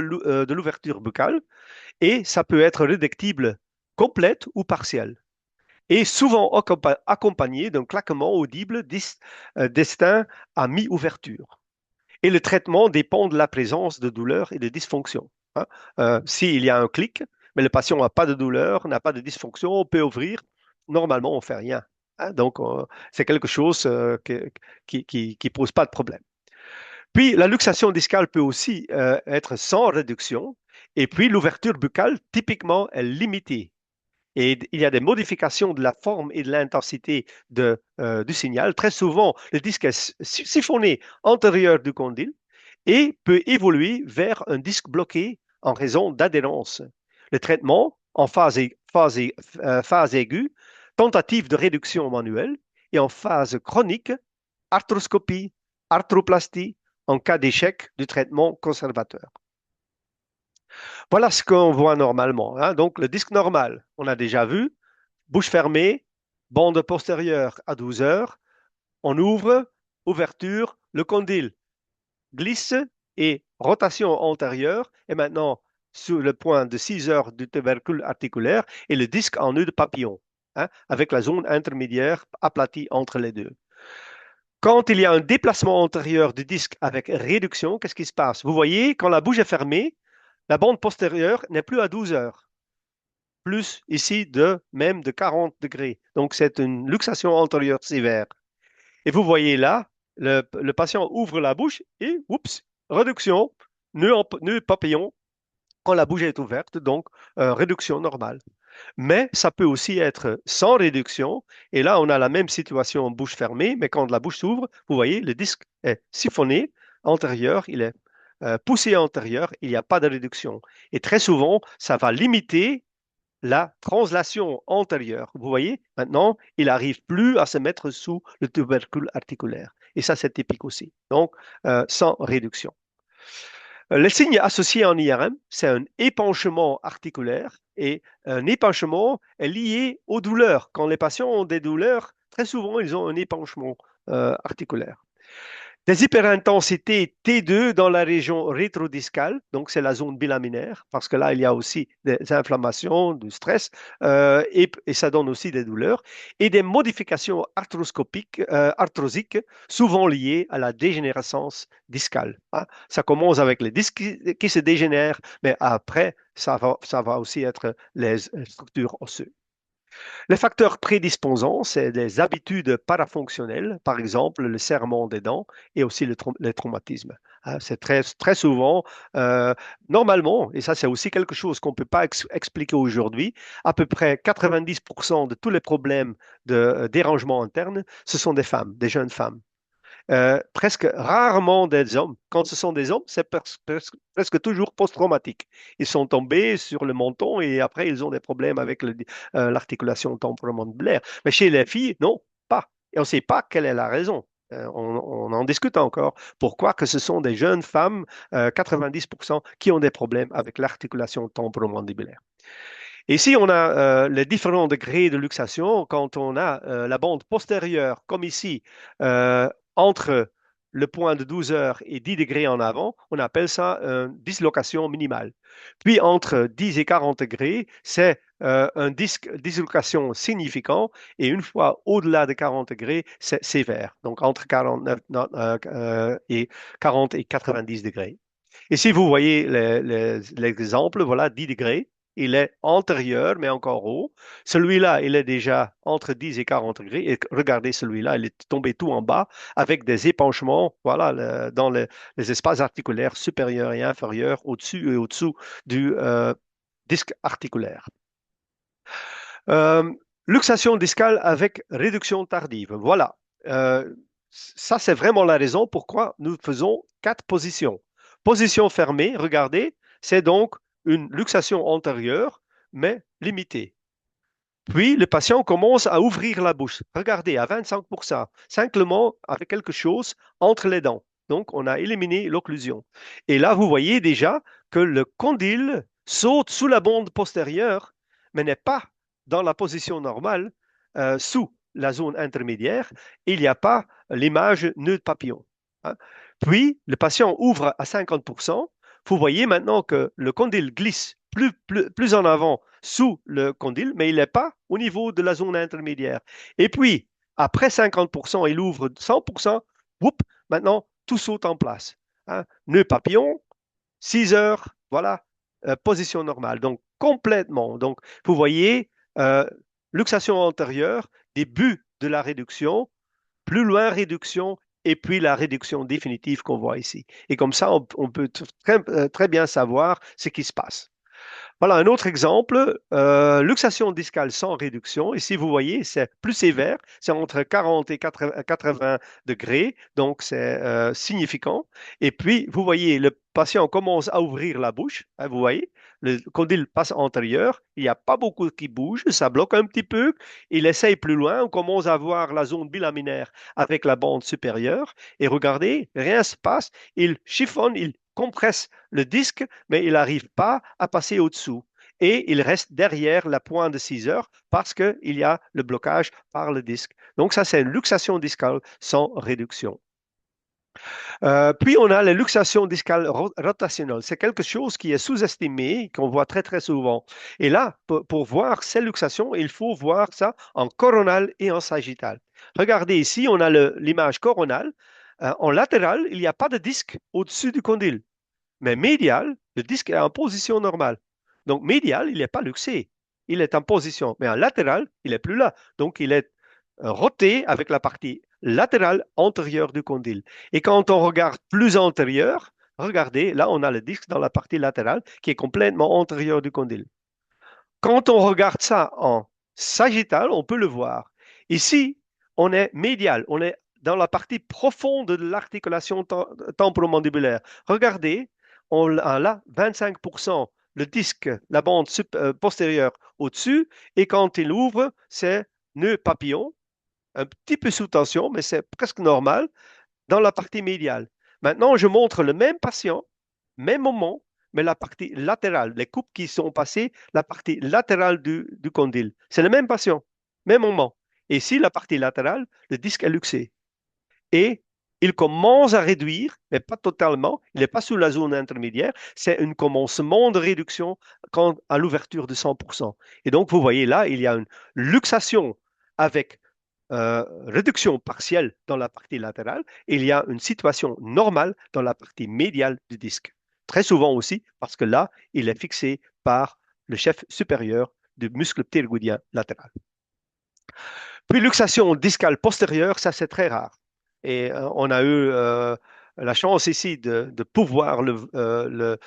l'ouverture buccale et ça peut être réductible complète ou partielle et souvent accompagné d'un claquement audible destin à mi-ouverture. Et le traitement dépend de la présence de douleur et de dysfonction. Hein. S'il y a un clic, mais le patient n'a pas de douleur, n'a pas de dysfonction, on peut ouvrir. Normalement, on ne fait rien. Hein. Donc, c'est quelque chose qui ne pose pas de problème. Puis, la luxation discale peut aussi être sans réduction. Et puis, l'ouverture buccale, typiquement, est limitée. Et il y a des modifications de la forme et de l'intensité du signal. Très souvent, le disque est siphonné antérieur du condyle et peut évoluer vers un disque bloqué en raison d'adhérence. Le traitement en phase aiguë, tentative de réduction manuelle, et en phase chronique, arthroscopie, arthroplastie en cas d'échec du traitement conservateur. Voilà ce qu'on voit normalement. Hein. Donc, le disque normal, on a déjà vu, bouche fermée, bande postérieure à 12 heures, on ouvre, ouverture, le condyle glisse et rotation antérieure, et maintenant sur le point de 6 heures du tubercule articulaire et le disque en nœud de papillon, hein, avec la zone intermédiaire aplatie entre les deux. Quand il y a un déplacement antérieur du disque avec réduction, qu'est-ce qui se passe? Vous voyez, quand la bouche est fermée, la bande postérieure n'est plus à 12 heures, plus ici même de 40 degrés. Donc, c'est une luxation antérieure sévère. Et vous voyez là, le patient ouvre la bouche et, oups, réduction, nœud papillon, quand la bouche est ouverte, donc réduction normale. Mais ça peut aussi être sans réduction. Et là, on a la même situation en bouche fermée, mais quand la bouche s'ouvre, vous voyez, le disque est siphonné antérieur, il est poussé antérieur, il n'y a pas de réduction. Et très souvent, ça va limiter la translation antérieure. Vous voyez, maintenant, il n'arrive plus à se mettre sous le tubercule articulaire. Et ça, c'est typique aussi. Donc, sans réduction. Le signe associé en IRM, c'est un épanchement articulaire et un épanchement est lié aux douleurs. Quand les patients ont des douleurs, très souvent, ils ont un épanchement articulaire. Des hyperintensités T2 dans la région rétrodiscale, donc c'est la zone bilaminaire, parce que là, il y a aussi des inflammations, du stress, et ça donne aussi des douleurs, et des modifications arthroscopiques, arthrosiques, souvent liées à la dégénérescence discale, hein. Ça commence avec les disques qui se dégénèrent, mais après, ça va aussi être les structures osseuses. Les facteurs prédisposants, c'est des habitudes parafonctionnelles, par exemple le serrement des dents et aussi les traumatismes. Hein, c'est très souvent, euh, normalement, et ça c'est aussi quelque chose qu'on ne peut pas expliquer aujourd'hui, à peu près 90% de tous les problèmes de dérangement interne, ce sont des femmes, des jeunes femmes. Presque rarement des hommes. Quand ce sont des hommes, c'est presque toujours post-traumatique. Ils sont tombés sur le menton et après, ils ont des problèmes avec l'articulation temporomandibulaire. Mais chez les filles, non, pas. Et on ne sait pas quelle est la raison. On en discute encore. Pourquoi que ce sont des jeunes femmes, 90%, qui ont des problèmes avec l'articulation temporomandibulaire. Ici, on a les différents degrés de luxation. Quand on a la bande postérieure, comme ici, entre le point de 12 heures et 10 degrés en avant, on appelle ça une dislocation minimale. Puis, entre 10 et 40 degrés, c'est un dislocation significant. Et une fois au-delà de 40 degrés, c'est sévère. Donc, entre 49, et 40 et 90 degrés. Ici, vous voyez l'exemple, voilà, 10 degrés. Il est antérieur, mais encore haut. Celui-là, il est déjà entre 10 et 40 degrés. Et regardez celui-là, il est tombé tout en bas avec des épanchements, voilà, dans les espaces articulaires supérieurs et inférieurs, au-dessus et au-dessous du disque articulaire. Euh, Luxation discale avec réduction tardive. Voilà. Ça, c'est vraiment la raison pourquoi nous faisons 4 positions. Position fermée, regardez, c'est donc une luxation antérieure, mais limitée. Puis, le patient commence à ouvrir la bouche. Regardez, à 25%, simplement avec quelque chose entre les dents. Donc, on a éliminé l'occlusion. Et là, vous voyez déjà que le condyle saute sous la bande postérieure, mais n'est pas dans la position normale, sous la zone intermédiaire. Il n'y a pas l'image nœud de papillon, hein. Puis, le patient ouvre à 50%. Vous voyez maintenant que le condyle glisse plus en avant sous le condyle, mais il n'est pas au niveau de la zone intermédiaire. Et puis, après 50%, il ouvre 100%, whoop, maintenant, tout saute en place, hein. Nœud papillon, 6 heures, voilà, position normale. Donc, complètement. Donc, vous voyez, luxation antérieure, début de la réduction, plus loin réduction, et puis la réduction définitive qu'on voit ici. Et comme ça, on peut très bien savoir ce qui se passe. Voilà un autre exemple, luxation discale sans réduction. Ici, vous voyez, c'est plus sévère, c'est entre 40 et 80 degrés, donc c'est significant. Et puis, vous voyez, le patient commence à ouvrir la bouche, hein, vous voyez, le condyle passe antérieur, il n'y a pas beaucoup qui bouge, ça bloque un petit peu, il essaye plus loin, on commence à voir la zone bilaminaire avec la bande supérieure, et regardez, rien ne se passe, il chiffonne, il compresse le disque, mais il n'arrive pas à passer au-dessous. Et il reste derrière la pointe de 6 heures parce qu'il y a le blocage par le disque. Donc ça, c'est une luxation discale sans réduction. Puis on a la luxation discale rotationnelle. C'est quelque chose qui est sous-estimé, qu'on voit très souvent. Et là, pour voir ces luxations, il faut voir ça en coronal et en sagittal. Regardez ici, on a l'image coronale. En latéral, il n'y a pas de disque au-dessus du condyle. Mais médial, le disque est en position normale. Donc médial, il n'est pas luxé. Il est en position. Mais en latéral, il n'est plus là. Donc il est roté avec la partie latérale antérieure du condyle. Et quand on regarde plus antérieur, regardez, là on a le disque dans la partie latérale qui est complètement antérieure du condyle. Quand on regarde ça en sagittal, on peut le voir. Ici, on est médial, on est dans la partie profonde de l'articulation temporomandibulaire. Regardez, on a là 25%, le disque, la bande postérieure au-dessus, et quand il ouvre, c'est nœud papillon, un petit peu sous tension, mais c'est presque normal, dans la partie médiale. Maintenant, je montre le même patient, même moment, mais la partie latérale, les coupes qui sont passées, la partie latérale du condyle. C'est le même patient, même moment. Et ici, la partie latérale, le disque est luxé. Et il commence à réduire, mais pas totalement. Il n'est pas sous la zone intermédiaire. C'est un commencement de réduction à l'ouverture de 100%. Et donc, vous voyez là, il y a une luxation avec réduction partielle dans la partie latérale. Et il y a une situation normale dans la partie médiale du disque. Très souvent aussi, parce que là, il est fixé par le chef supérieur du muscle ptérygoïdien latéral. Puis luxation discale postérieure, ça c'est très rare. Et on a eu la chance ici de pouvoir le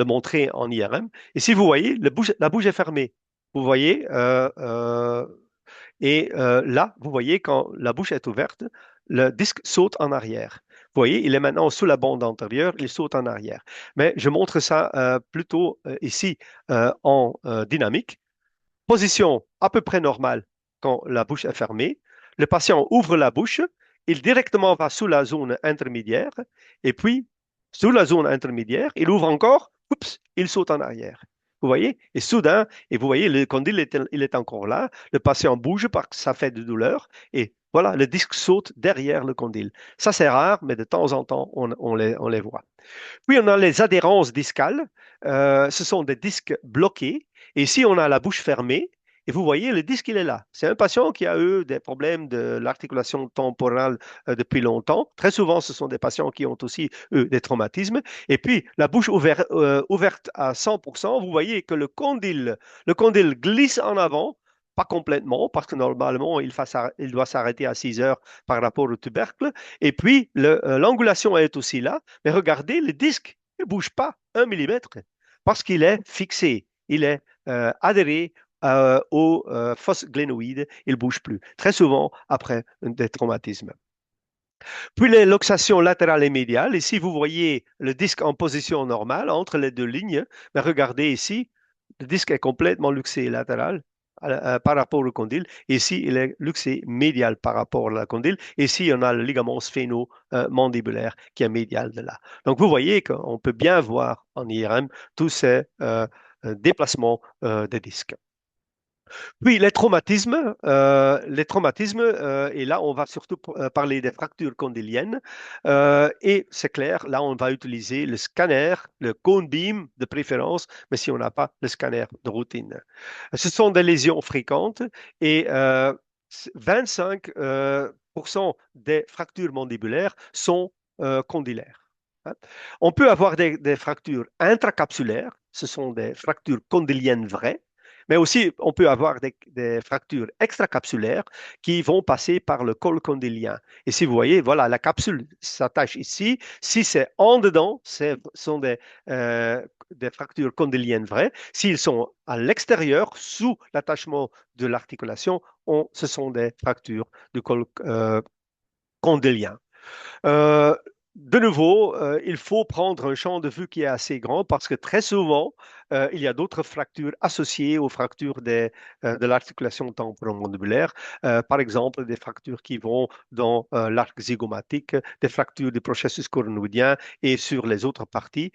montrer en IRM. Et si vous voyez, la bouche est fermée. Vous voyez, là, vous voyez, quand la bouche est ouverte, le disque saute en arrière. Vous voyez, il est maintenant sous la bande antérieure, il saute en arrière. Mais je montre ça plutôt ici en dynamique. Position à peu près normale quand la bouche est fermée. Le patient ouvre la bouche, il directement va sous la zone intermédiaire, et puis, sous la zone intermédiaire, il ouvre encore, oups, il saute en arrière. Vous voyez? Et soudain, et vous voyez, le condyle il est encore là, le patient bouge parce que ça fait de douleur, et voilà, le disque saute derrière le condyle. Ça, c'est rare, mais de temps en temps, on les voit. Puis, on a les adhérences discales. Ce sont des disques bloqués. Et ici, on a la bouche fermée. Et vous voyez, le disque, il est là. C'est un patient qui a eu des problèmes de l'articulation temporale depuis longtemps. Très souvent, ce sont des patients qui ont aussi eu des traumatismes. Et puis, la bouche ouverte à 100%, vous voyez que le condyle glisse en avant, pas complètement, parce que normalement, il doit s'arrêter à 6 heures par rapport au tubercle. Et puis, l'angulation est aussi là. Mais regardez, le disque ne bouge pas 1 millimètre parce qu'il est fixé. Il est adhéré aux fosses glénoïdes. Il ne bouge plus. Très souvent après des traumatismes. Puis les luxations latérales et médiales. Ici, vous voyez le disque en position normale entre les deux lignes. Mais regardez ici, le disque est complètement luxé latéral par rapport au condyle. Ici, il est luxé médial par rapport à la condyle. Ici, on a le ligament sphéno-mandibulaire qui est médial de là. Donc, vous voyez qu'on peut bien voir en IRM tous ces déplacements des disques. Oui, les traumatismes et là, on va surtout parler des fractures condyliennes. Et c'est clair, là, on va utiliser le scanner, le cone beam de préférence, mais si on n'a pas le scanner de routine. Ce sont des lésions fréquentes et 25% des fractures mandibulaires sont condylaires. Hein. On peut avoir des fractures intracapsulaires, ce sont des fractures condyliennes vraies. Mais aussi, on peut avoir des fractures extracapsulaires qui vont passer par le col condylien. Et si vous voyez, voilà, la capsule s'attache ici. Si c'est en dedans, ce sont des fractures condyliennes vraies. S'ils sont à l'extérieur, sous l'attachement de l'articulation, ce sont des fractures du col condylien. Euh, de nouveau, il faut prendre un champ de vue qui est assez grand parce que très souvent, il y a d'autres fractures associées aux fractures de l'articulation temporomandibulaire. Par exemple, des fractures qui vont dans l'arc zygomatique, des fractures du processus coronoïdien et sur les autres parties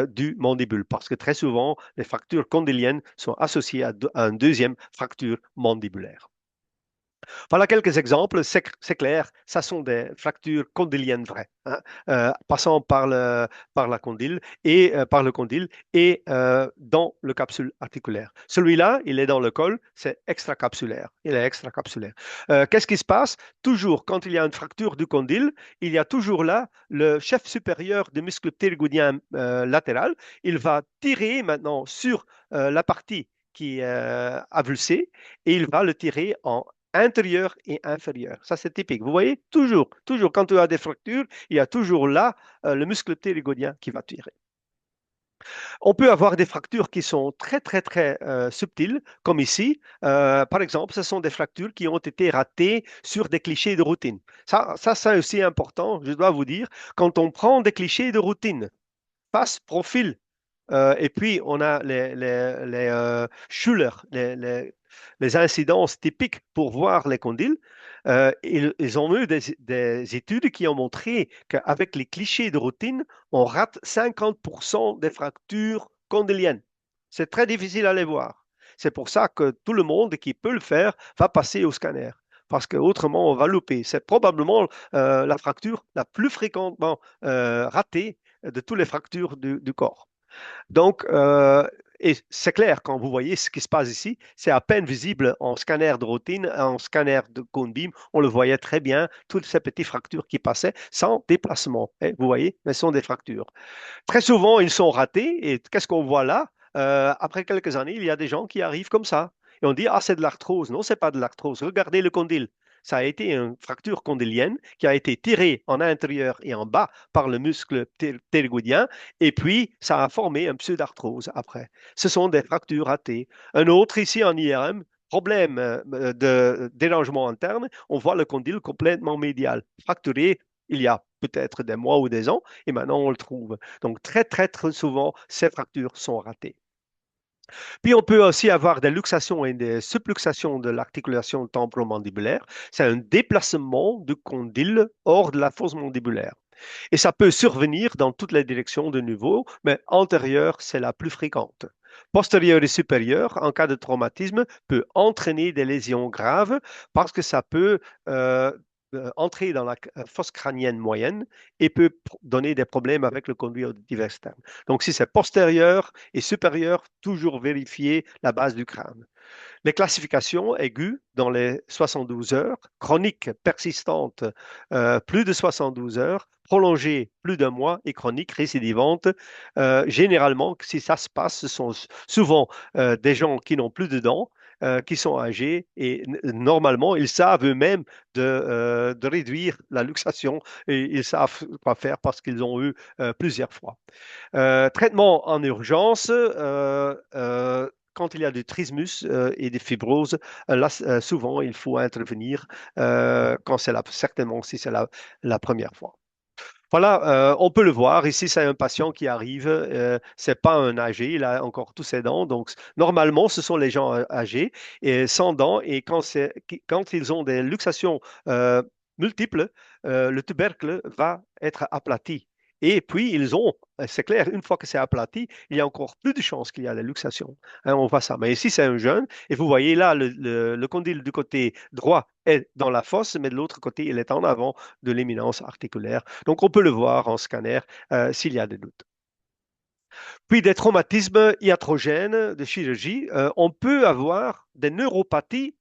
du mandibule. Parce que très souvent, les fractures condyliennes sont associées à une deuxième fracture mandibulaire. Voilà quelques exemples. C'est clair, ça sont des fractures condyliennes vraies, hein, passant par la condyle et par le condyle et dans le capsule articulaire. Celui-là, il est dans le col, c'est extracapsulaire. Il est extracapsulaire. Qu'est-ce qui se passe? Toujours, quand il y a une fracture du condyle, il y a toujours là le chef supérieur du muscle ptérygoïdien latéral. Il va tirer maintenant sur la partie qui est avulsée et il va le tirer en intérieur et inférieur. Ça, c'est typique. Vous voyez, toujours, quand tu as des fractures, il y a toujours là le muscle ptérygoïdien qui va tirer. On peut avoir des fractures qui sont très, très, très subtiles, comme ici. Par exemple, ce sont des fractures qui ont été ratées sur des clichés de routine. Ça c'est aussi important, je dois vous dire, quand on prend des clichés de routine, face, profil, et puis on a les Schuller, les incidences typiques pour voir les condyles. Ils ont eu des études qui ont montré qu'avec les clichés de routine, on rate 50% des fractures condyliennes. C'est très difficile à les voir. C'est pour ça que tout le monde qui peut le faire va passer au scanner parce qu'autrement, on va louper. C'est probablement la fracture la plus fréquemment ratée de toutes les fractures du corps. Donc, et c'est clair, quand vous voyez ce qui se passe ici, c'est à peine visible en scanner de routine, en scanner de cone beam, on le voyait très bien, toutes ces petites fractures qui passaient sans déplacement. Hein, vous voyez, mais ce sont des fractures. Très souvent, ils sont ratés, et qu'est-ce qu'on voit là? Après quelques années, il y a des gens qui arrivent comme ça. Et on dit, ah, c'est de l'arthrose. Non, c'est pas de l'arthrose. Regardez le condyle. Ça a été une fracture condylienne qui a été tirée en intérieur et en bas par le muscle ptérygoïdien, et puis ça a formé un pseudarthrose après. Ce sont des fractures ratées. Un autre ici en IRM, problème de dérangement interne, on voit le condyle complètement médial, fracturé il y a peut-être des mois ou des ans, et maintenant on le trouve. Donc très, très, très souvent, ces fractures sont ratées. Puis on peut aussi avoir des luxations et des subluxations de l'articulation temporomandibulaire. C'est un déplacement du condyle hors de la fosse mandibulaire. Et ça peut survenir dans toutes les directions de nouveau, mais antérieure, c'est la plus fréquente. Postérieure et supérieure, en cas de traumatisme, peut entraîner des lésions graves parce que ça peut entrer dans la fosse crânienne moyenne et peut donner des problèmes avec le conduit auditif externe. Donc, si c'est postérieur et supérieur, toujours vérifier la base du crâne. Les classifications aiguës dans les 72 heures, chroniques persistantes plus de 72 heures, prolongées plus d'un mois et chroniques récidivantes. Généralement, si ça se passe, ce sont souvent des gens qui n'ont plus de dents, qui sont âgés et normalement, ils savent eux-mêmes de réduire la luxation et ils savent quoi faire parce qu'ils ont eu plusieurs fois. Traitement en urgence, quand il y a du trismus et des fibroses, là, souvent, il faut intervenir quand c'est certainement si c'est la première fois. Voilà, on peut le voir. Ici, c'est un patient qui arrive. C'est pas un âgé. Il a encore tous ses dents. Donc, normalement, ce sont les gens âgés et sans dents. Et quand ils ont des luxations multiples, le tubercle va être aplati. Et puis, c'est clair, une fois que c'est aplati, il y a encore plus de chances qu'il y a des luxations. Hein, on voit ça. Mais ici, c'est un jeune. Et vous voyez là, le condyle du côté droit est dans la fosse, mais de l'autre côté, il est en avant de l'éminence articulaire. Donc, on peut le voir en scanner s'il y a des doutes. Puis, des traumatismes iatrogènes de chirurgie, on peut avoir des neuropathies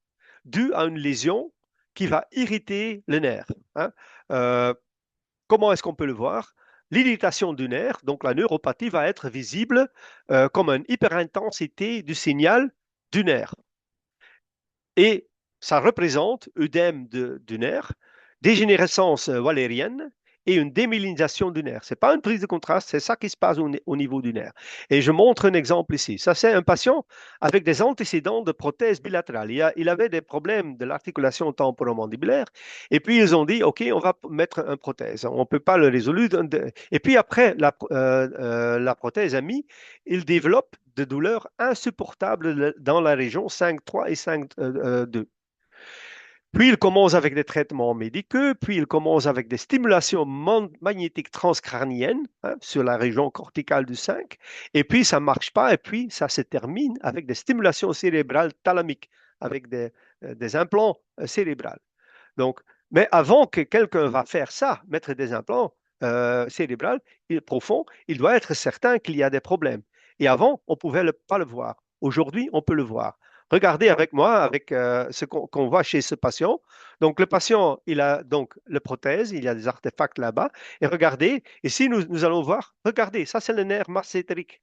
dues à une lésion qui va irriter le nerf. Hein. Euh, Comment est-ce qu'on peut le voir? L'irritation du nerf, donc la neuropathie, va être visible comme une hyperintensité du signal du nerf. Et ça représente œdème du nerf, dégénérescence walérienne et une démyélinisation du nerf. Ce n'est pas une prise de contraste, c'est ça qui se passe au niveau du nerf. Et je montre un exemple ici. Ça, c'est un patient avec des antécédents de prothèse bilatérale. Il avait des problèmes de l'articulation temporomandibulaire. Et puis, ils ont dit, OK, on va mettre une prothèse. On ne peut pas le résoudre. Et puis, après la prothèse a mis, il développe de douleurs insupportables dans la région 5.3 et 5.2. Puis il commence avec des traitements médicaux, puis il commence avec des stimulations magnétiques transcrâniennes hein, sur la région corticale du 5, et puis ça ne marche pas, et puis ça se termine avec des stimulations cérébrales thalamiques, avec des implants cérébraux. Donc, mais avant que quelqu'un va faire ça, mettre des implants cérébraux profonds, il doit être certain qu'il y a des problèmes. Et avant, on ne pouvait pas le voir. Aujourd'hui, on peut le voir. Regardez avec moi, avec ce qu'on voit chez ce patient. Donc, le patient, il a donc le prothèse, il y a des artefacts là-bas. Et regardez, ici, nous allons voir, regardez, ça c'est le nerf masséterique.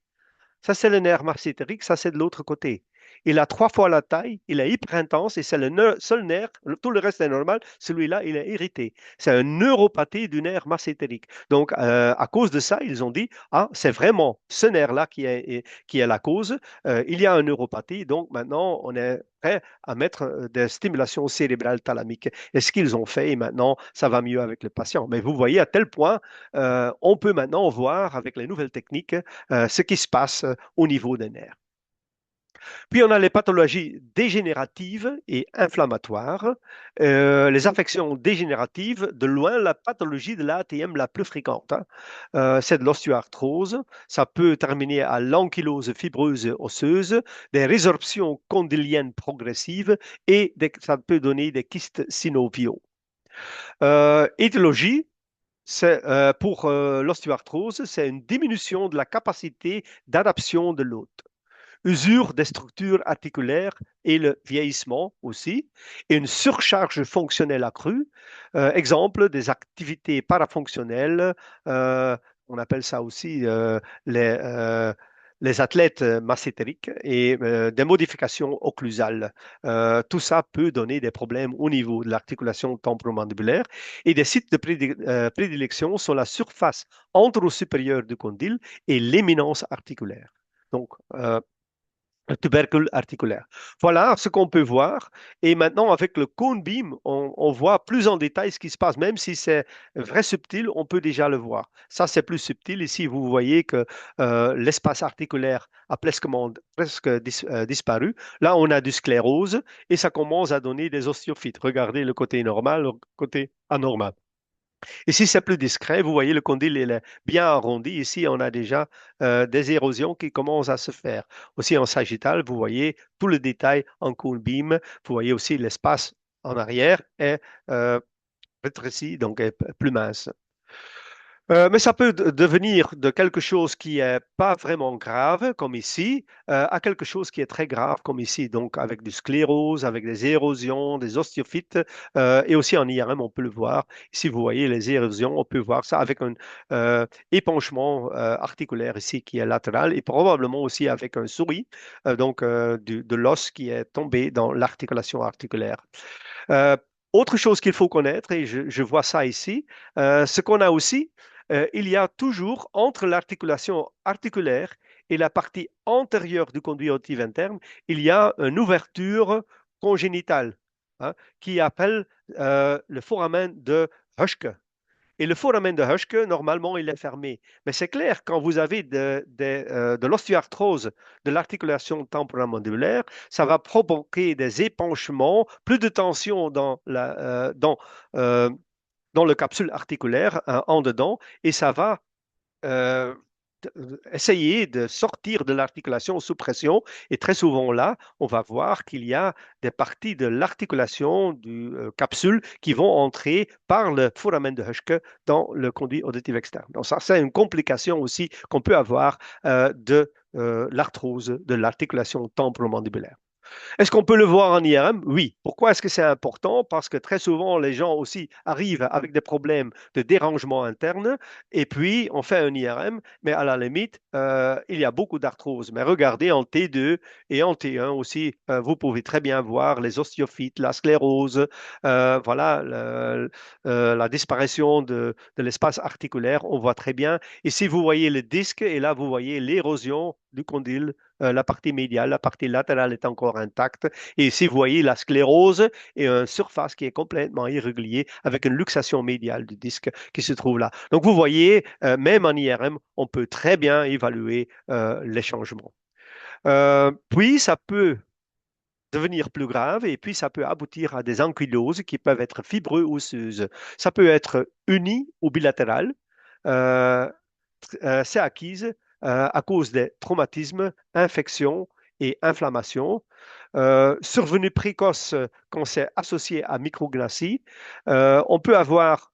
Ça, c'est le nerf masséterique, ça, c'est de l'autre côté. Il a 3 fois la taille, il est hyper intense et c'est le seul nerf, tout le reste est normal, celui-là, il est irrité. C'est une neuropathie du nerf masséterique. Donc, à cause de ça, ils ont dit, ah, c'est vraiment ce nerf-là qui est la cause. Il y a une neuropathie, donc maintenant, on est prêt à mettre des stimulations cérébrales thalamiques. Et ce qu'ils ont fait, et maintenant, ça va mieux avec le patient. Mais vous voyez à tel point, on peut maintenant voir avec les nouvelles techniques ce qui se passe au niveau des nerfs. Puis on a les pathologies dégénératives et inflammatoires. Les affections dégénératives, de loin, la pathologie de l'ATM la plus fréquente, hein. C'est de l'osteoarthrose. Ça peut terminer à l'ankylose fibreuse osseuse, des résorptions condyliennes progressives et ça peut donner des kystes synoviaux. Étiologie, pour l'osteoarthrose, c'est une diminution de la capacité d'adaptation de l'hôte, usure des structures articulaires et le vieillissement aussi, et une surcharge fonctionnelle accrue. Exemple, des activités parafonctionnelles, on appelle ça aussi les athlètes masséteriques et des modifications occlusales. Tout ça peut donner des problèmes au niveau de l'articulation temporomandibulaire et des sites de prédilection sont la surface antero-supérieure du condyle et l'éminence articulaire. Donc, le tubercule articulaire. Voilà ce qu'on peut voir. Et maintenant, avec le cone beam, on voit plus en détail ce qui se passe. Même si c'est vrai subtil, on peut déjà le voir. Ça, c'est plus subtil. Ici, vous voyez que l'espace articulaire a presque disparu. Là, on a du sclérose et ça commence à donner des osteophytes. Regardez le côté normal, le côté anormal. Ici, c'est plus discret. Vous voyez, le condyle il est bien arrondi. Ici, on a déjà des érosions qui commencent à se faire. Aussi en sagittal, vous voyez tout le détail en cone beam. Vous voyez aussi l'espace en arrière est rétréci, donc est plus mince. Mais ça peut devenir de quelque chose qui est pas vraiment grave, comme ici, à quelque chose qui est très grave, comme ici, donc avec du sclérose, avec des érosions, des osteophytes, et aussi en IRM, on peut le voir. Ici, vous voyez les érosions, on peut voir ça avec un épanchement articulaire ici qui est latéral, et probablement aussi avec un souris, donc de l'os qui est tombé dans l'articulation articulaire. Euh, Autre chose qu'il faut connaître, et je vois ça ici, ce qu'on a aussi, il y a toujours entre l'articulation articulaire et la partie antérieure du conduit auditif interne, il y a une ouverture congénitale, hein, qui appelle le foramen de Höschke. Et le foramen de Höschke, normalement, il est fermé. Mais c'est clair, quand vous avez de l'osteoarthrose de l'articulation temporomandibulaire, ça va provoquer des épanchements, plus de tension dans le capsule articulaire, hein, en dedans, et ça va euh, essayer de sortir de l'articulation sous pression. Et très souvent là, on va voir qu'il y a des parties de l'articulation du capsule qui vont entrer par le foramen de Höschke dans le conduit auditif externe. Donc ça, c'est une complication aussi qu'on peut avoir de l'arthrose de l'articulation temporomandibulaire. Est-ce qu'on peut le voir en IRM? Oui. Pourquoi est-ce que c'est important? Parce que très souvent, les gens aussi arrivent avec des problèmes de dérangement interne et puis on fait un IRM, mais à la limite, il y a beaucoup d'arthrose. Mais regardez en T2 et en T1 aussi, vous pouvez très bien voir les osteophytes, la sclérose, voilà, la disparition de l'espace articulaire, on voit très bien. Ici, vous voyez le disque et là, vous voyez l'érosion du condyle, la partie médiale, la partie latérale est encore intacte. Et ici, vous voyez la sclérose et une surface qui est complètement irrégulière avec une luxation médiale du disque qui se trouve là. Donc, vous voyez, même en IRM, on peut très bien évaluer les changements. Puis, ça peut devenir plus grave et puis ça peut aboutir à des ankyloses qui peuvent être fibreux osseuses. Ça peut être uni ou bilatéral. Euh, c'est acquise à cause des traumatismes, infections et inflammations. Survenue précoce quand c'est associé à microglacie. On peut avoir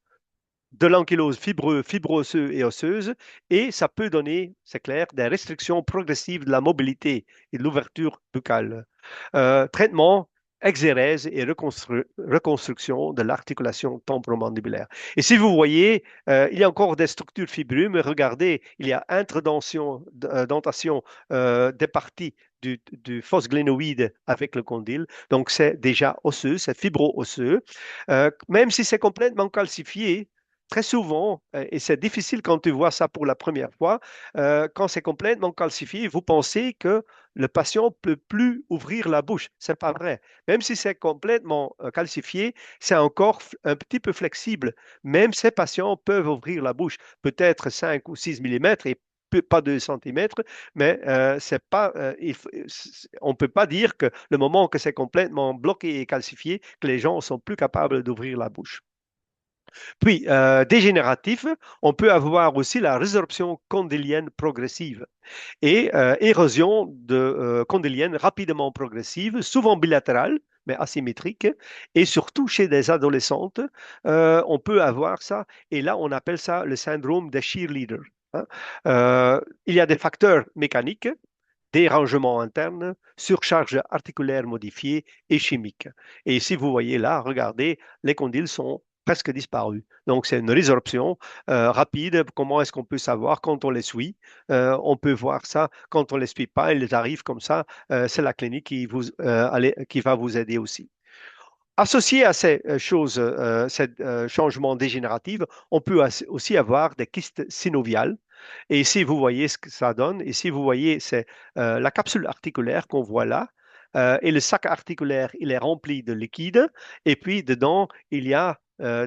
de l'ankylose fibro-osseuse et osseuse, et ça peut donner, c'est clair, des restrictions progressives de la mobilité et de l'ouverture buccale. Traitement, exérèse et reconstruction de l'articulation temporomandibulaire. Et si vous voyez, il y a encore des structures fibreuses, mais regardez, il y a introdentation des parties du fosse glénoïde avec le condyle. Donc, c'est déjà osseux, c'est fibro-osseux. Même si c'est complètement calcifié, très souvent, et c'est difficile quand tu vois ça pour la première fois, quand c'est complètement calcifié, vous pensez que le patient ne peut plus ouvrir la bouche. Ce n'est pas vrai. Même si c'est complètement calcifié, c'est encore un petit peu flexible. Même ces patients peuvent ouvrir la bouche, peut-être 5 ou 6 millimètres, et pas 2 centimètres, mais c'est pas, on ne peut pas dire que le moment que c'est complètement bloqué et calcifié, que les gens sont plus capables d'ouvrir la bouche. Puis, dégénératif, on peut avoir aussi la résorption condylienne progressive et érosion condylienne rapidement progressive, souvent bilatérale, mais asymétrique, et surtout chez des adolescentes, on peut avoir ça, et là, on appelle ça le syndrome des cheerleaders. Hein. Il y a des facteurs mécaniques, dérangements internes, surcharge articulaire modifiée et chimique. Et si vous voyez là, regardez, les condyles sont presque disparus. Donc, c'est une résorption rapide. Comment est-ce qu'on peut savoir quand on les suit? On peut voir ça quand on ne les suit pas. Ils arrivent comme ça. C'est la clinique qui va vous aider aussi. Associé à ces choses, ces changements dégénératifs, on peut aussi avoir des kystes synoviales. Et ici, vous voyez ce que ça donne. Ici, vous voyez, c'est la capsule articulaire qu'on voit là. Et le sac articulaire, il est rempli de liquide. Et puis, dedans, il y a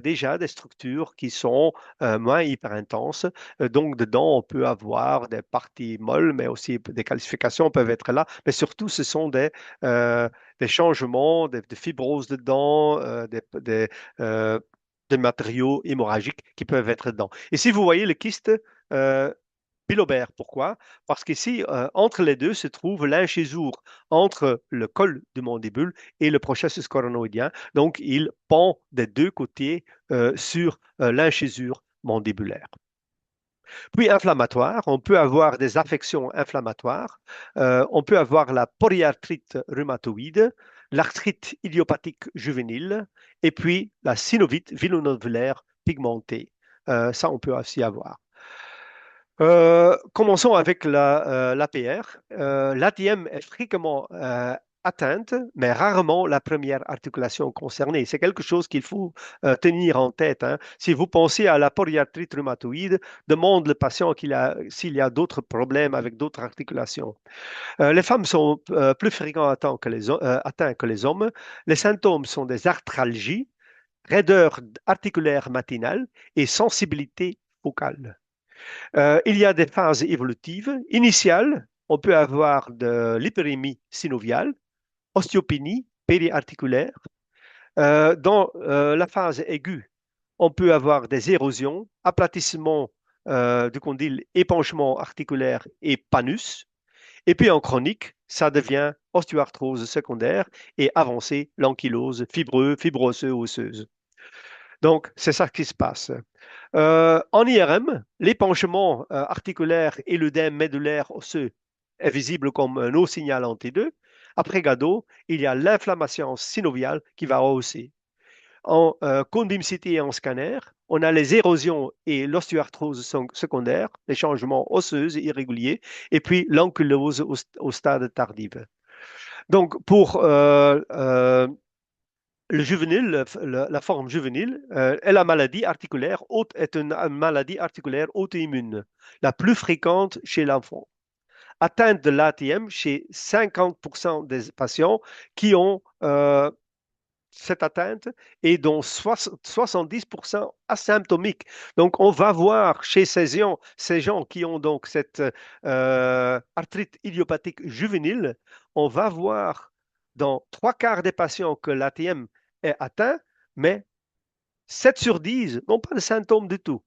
déjà des structures qui sont moins hyper intenses. Donc, dedans, on peut avoir des parties molles, mais aussi des calcifications peuvent être là. Mais surtout, ce sont des changements, de fibrose dedans, des matériaux hémorragiques qui peuvent être dedans. Et si vous voyez le kyste euh, bilobère, pourquoi? Parce qu'ici, entre les deux se trouve l'incisure entre le col du mandibule et le processus coronoïdien. Donc, il pend des deux côtés sur l'incisure mandibulaire. Puis inflammatoire, on peut avoir des affections inflammatoires, on peut avoir la polyarthrite rhumatoïde, l'arthrite idiopathique juvénile et puis la synovite villonovulaire pigmentée. Ça, on peut aussi avoir. Commençons avec l'APR. L'ATM est fréquemment atteinte, mais rarement la première articulation concernée. C'est quelque chose qu'il faut tenir en tête. Hein. Si vous pensez à la polyarthrite rhumatoïde, demande le patient s'il y a d'autres problèmes avec d'autres articulations. Les femmes sont plus fréquemment atteintes que les hommes. Les symptômes sont des arthralgies, raideur articulaire matinale et sensibilité focale. Il y a des phases évolutives. Initiales, on peut avoir de l'hyperémie synoviale, ostéopénie périarticulaire. Dans la phase aiguë, on peut avoir des érosions, aplatissement du condyle, épanchement articulaire et panus. Et puis en chronique, ça devient ostéoarthrose secondaire et avancée, l'ankylose, fibreux, osseuse. Donc, c'est ça qui se passe. En IRM, l'épanchement articulaire et l'œdème médulaire osseux est visible comme un haut signal en T2. Après GADO, il y a l'inflammation synoviale qui va hausser. En condymicité et en scanner, on a les érosions et l'ostéoarthrose secondaire, les changements osseux irréguliers, et puis l'ankylose au stade tardif. Donc, pour le juvénile, la forme juvénile est la maladie articulaire est une maladie articulaire auto-immune, la plus fréquente chez l'enfant. Atteinte de l'ATM chez 50% des patients qui ont cette atteinte et dont 70% asymptomiques. Donc, on va voir chez ces gens qui ont donc cette arthrite idiopathique juvénile, on va voir dans 3 quarts des patients que l'ATM est atteint, mais 7 sur 10 n'ont pas de symptômes du tout.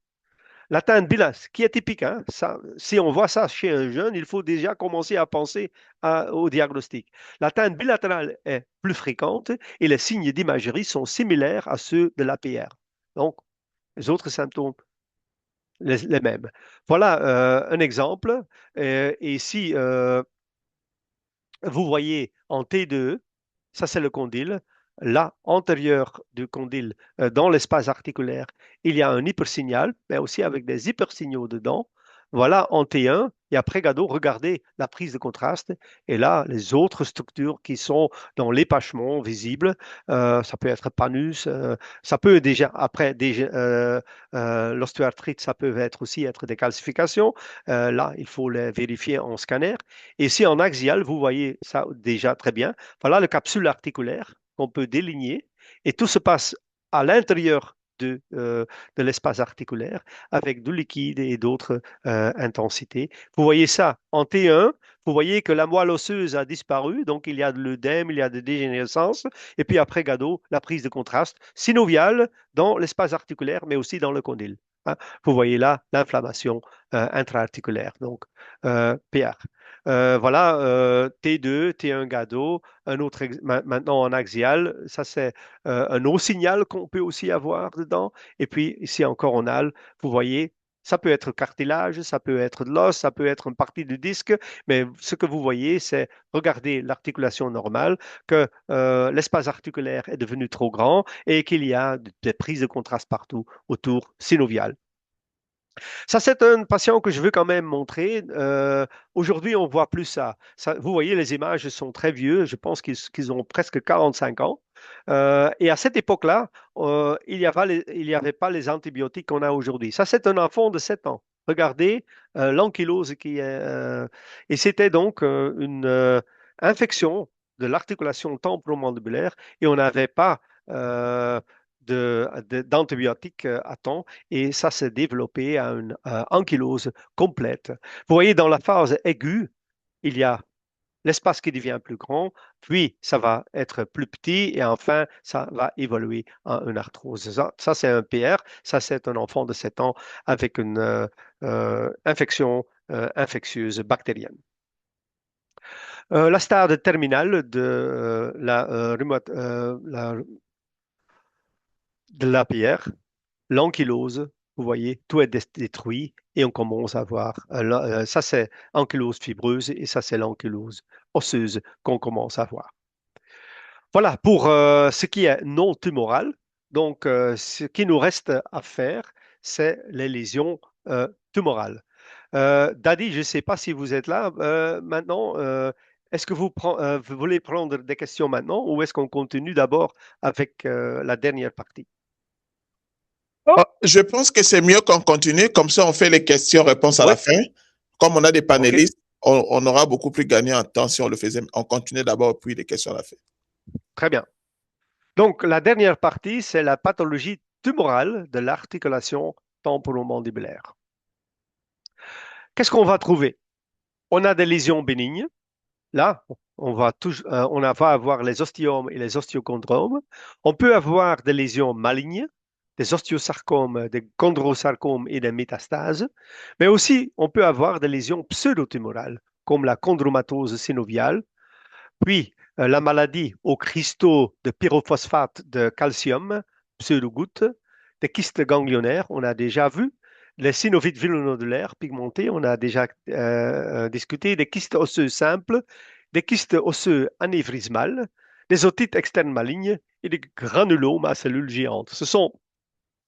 L'atteinte bilace, qui est typique, hein, ça, si on voit ça chez un jeune, il faut déjà commencer à penser au diagnostic. L'atteinte bilatérale est plus fréquente et les signes d'imagerie sont similaires à ceux de l'APR. Donc, les autres symptômes, les mêmes. Voilà un exemple. Et si vous voyez en T2, ça c'est le condyle. Là, antérieur du condyle, dans l'espace articulaire, il y a un hypersignal, mais aussi avec des hypersignaux dedans. Voilà en T1, et après GADO, regardez la prise de contraste. Et là, les autres structures qui sont dans l'épachement visible, ça peut être panus, ça peut déjà, après l'ostéoarthrite, ça peut être des calcifications. Là, il faut les vérifier en scanner. Et si en axial, vous voyez ça déjà très bien. Voilà le capsule articulaire qu'on peut déligner et tout se passe à l'intérieur de l'espace articulaire avec du liquide et d'autres intensités. Vous voyez ça en T1, vous voyez que la moelle osseuse a disparu, donc il y a de l'œdème, il y a de dégénérescence, et puis après Gado, la prise de contraste synoviale dans l'espace articulaire, mais aussi dans le condyle. Hein. Vous voyez là l'inflammation intra-articulaire, donc PR. Voilà, T2, T1 Gado, un autre maintenant en axial, ça c'est un haut signal qu'on peut aussi avoir dedans. Et puis ici encore en al, vous voyez, ça peut être cartilage, ça peut être de l'os, ça peut être une partie du disque, mais ce que vous voyez, c'est regardez l'articulation normale, que l'espace articulaire est devenu trop grand et qu'il y a des prises de contraste partout autour synovial. Ça, c'est un patient que je veux quand même montrer. Aujourd'hui, on ne voit plus ça. Vous voyez, les images sont très vieux. Je pense qu'ils ont presque 45 ans. Et à cette époque-là, il y avait pas les antibiotiques qu'on a aujourd'hui. Ça, c'est un enfant de 7 ans. Regardez l'ankylose qui est. Et c'était donc une infection de l'articulation temporomandibulaire et on n'avait pas d'antibiotiques à temps et ça s'est développé à une ankylose complète. Vous voyez, dans la phase aiguë, il y a l'espace qui devient plus grand, puis ça va être plus petit et enfin, ça va évoluer en une arthrose. Ça c'est un PR, ça c'est un enfant de 7 ans avec une infection infectieuse bactérienne. La stade terminale de la PR, l'ankylose, vous voyez, tout est détruit et on commence à voir, ça c'est ankylose fibreuse et ça c'est l'ankylose osseuse qu'on commence à voir. Voilà pour ce qui est non tumoral. Donc, ce qui nous reste à faire, c'est les lésions tumorales. Dadi, je ne sais pas si vous êtes là maintenant. Est-ce que vous voulez prendre des questions maintenant ou est-ce qu'on continue d'abord avec la dernière partie? Je pense que c'est mieux qu'on continue, comme ça on fait les questions-réponses à Oui, la fin. Comme on a des OK, panélistes, on aura beaucoup plus gagné en temps si on le faisait. On continuait d'abord, puis les questions à la fin. très bien. Donc, la dernière partie, c'est la pathologie tumorale de l'articulation temporomandibulaire. Qu'est-ce qu'on va trouver? On a des lésions bénignes. Là, va avoir les ostiomes et les osteochondromes. On peut avoir des lésions malignes, des osteosarcomes, des chondrosarcomes et des métastases. Mais aussi, on peut avoir des lésions pseudotumorales, comme la chondromatose synoviale, puis la maladie aux cristaux de pyrophosphate de calcium, pseudogouttes, des kystes ganglionnaires, on a déjà vu, les synovites vilonodulaires pigmentés, on a déjà discuté, des kystes osseux simples, des kystes osseux anévrismales, des otites externes malignes et des granulomes à cellules géantes.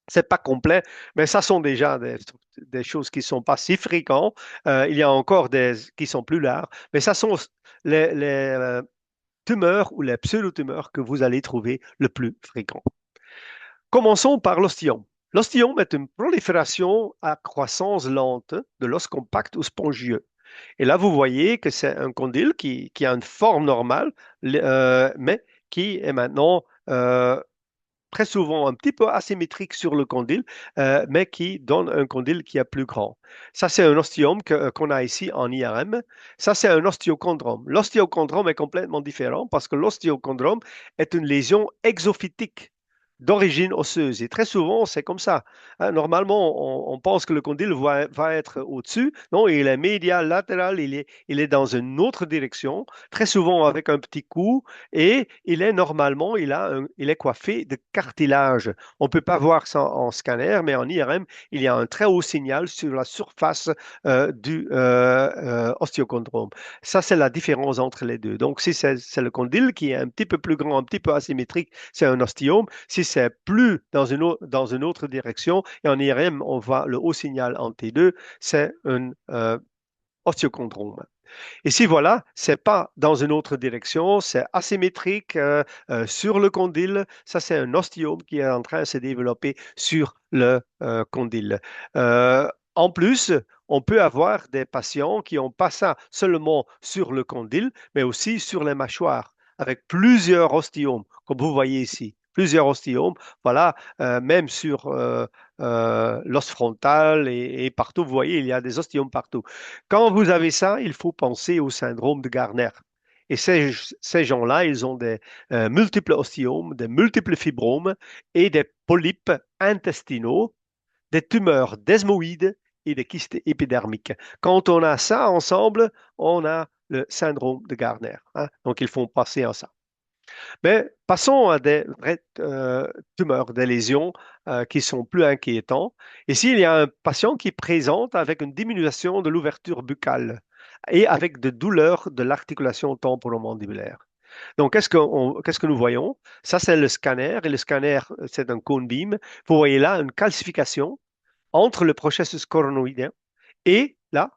C'est pas complet, mais ça sont déjà des choses qui sont pas si fréquentes. Il y a encore des qui sont plus rares, mais ça sont les tumeurs ou les pseudotumeurs que vous allez trouver le plus fréquent. Commençons par l'ostiome. L'ostiome est une prolifération à croissance lente de l'os compact ou spongieux. Et là, vous voyez que c'est un condyle qui a une forme normale, mais qui est maintenant très souvent un petit peu asymétrique sur le condyle, mais qui donne un condyle qui est plus grand. Ça, c'est un ostiome qu'on a ici en IRM. Ça, c'est un ostéochondrome. L'ostéochondrome est complètement différent parce que l'ostéochondrome est une lésion exophytique d'origine osseuse. Et très souvent, c'est comme ça. Hein, normalement, on pense que le condyle va être au-dessus. Non, il est médial, latéral, il est dans une autre direction, très souvent avec un petit coup, et il est normalement, il est coiffé de cartilage. On ne peut pas voir ça en scanner, mais en IRM, il y a un très haut signal sur la surface du ostéochondrome. Ça, c'est la différence entre les deux. Donc, si c'est le condyle qui est un petit peu plus grand, un petit peu asymétrique, c'est un ostéome. Si c'est plus dans une autre direction, et en IRM, on voit le haut signal en T2, c'est un ostéochondrome. Ici, voilà, c'est pas dans une autre direction, c'est asymétrique sur le condyle. Ça, c'est un ostéome qui est en train de se développer sur le condyle. En plus, on peut avoir des patients qui ont pas ça seulement sur le condyle, mais aussi sur les mâchoires, avec plusieurs ostéomes, comme vous voyez ici. plusieurs ostiomes, voilà, même sur l'os frontal et partout, vous voyez, il y a des ostiomes partout. Quand vous avez ça, il faut penser au syndrome de Garner. Et ces gens-là, ils ont des multiples ostiomes, des multiples fibromes et des polypes intestinaux, des tumeurs desmoïdes et des kystes épidermiques. Quand on a ça ensemble, on a le syndrome de Garner, hein. Donc, il faut passer à ça. Mais passons à des vraies tumeurs, des lésions qui sont plus inquiétantes. Ici, il y a un patient qui présente avec une diminution de l'ouverture buccale et avec des douleurs de l'articulation temporomandibulaire. Donc, qu'est-ce que nous voyons? Ça, c'est le scanner, et le scanner, c'est un cone beam. Vous voyez là une calcification entre le processus coronoïdien et là,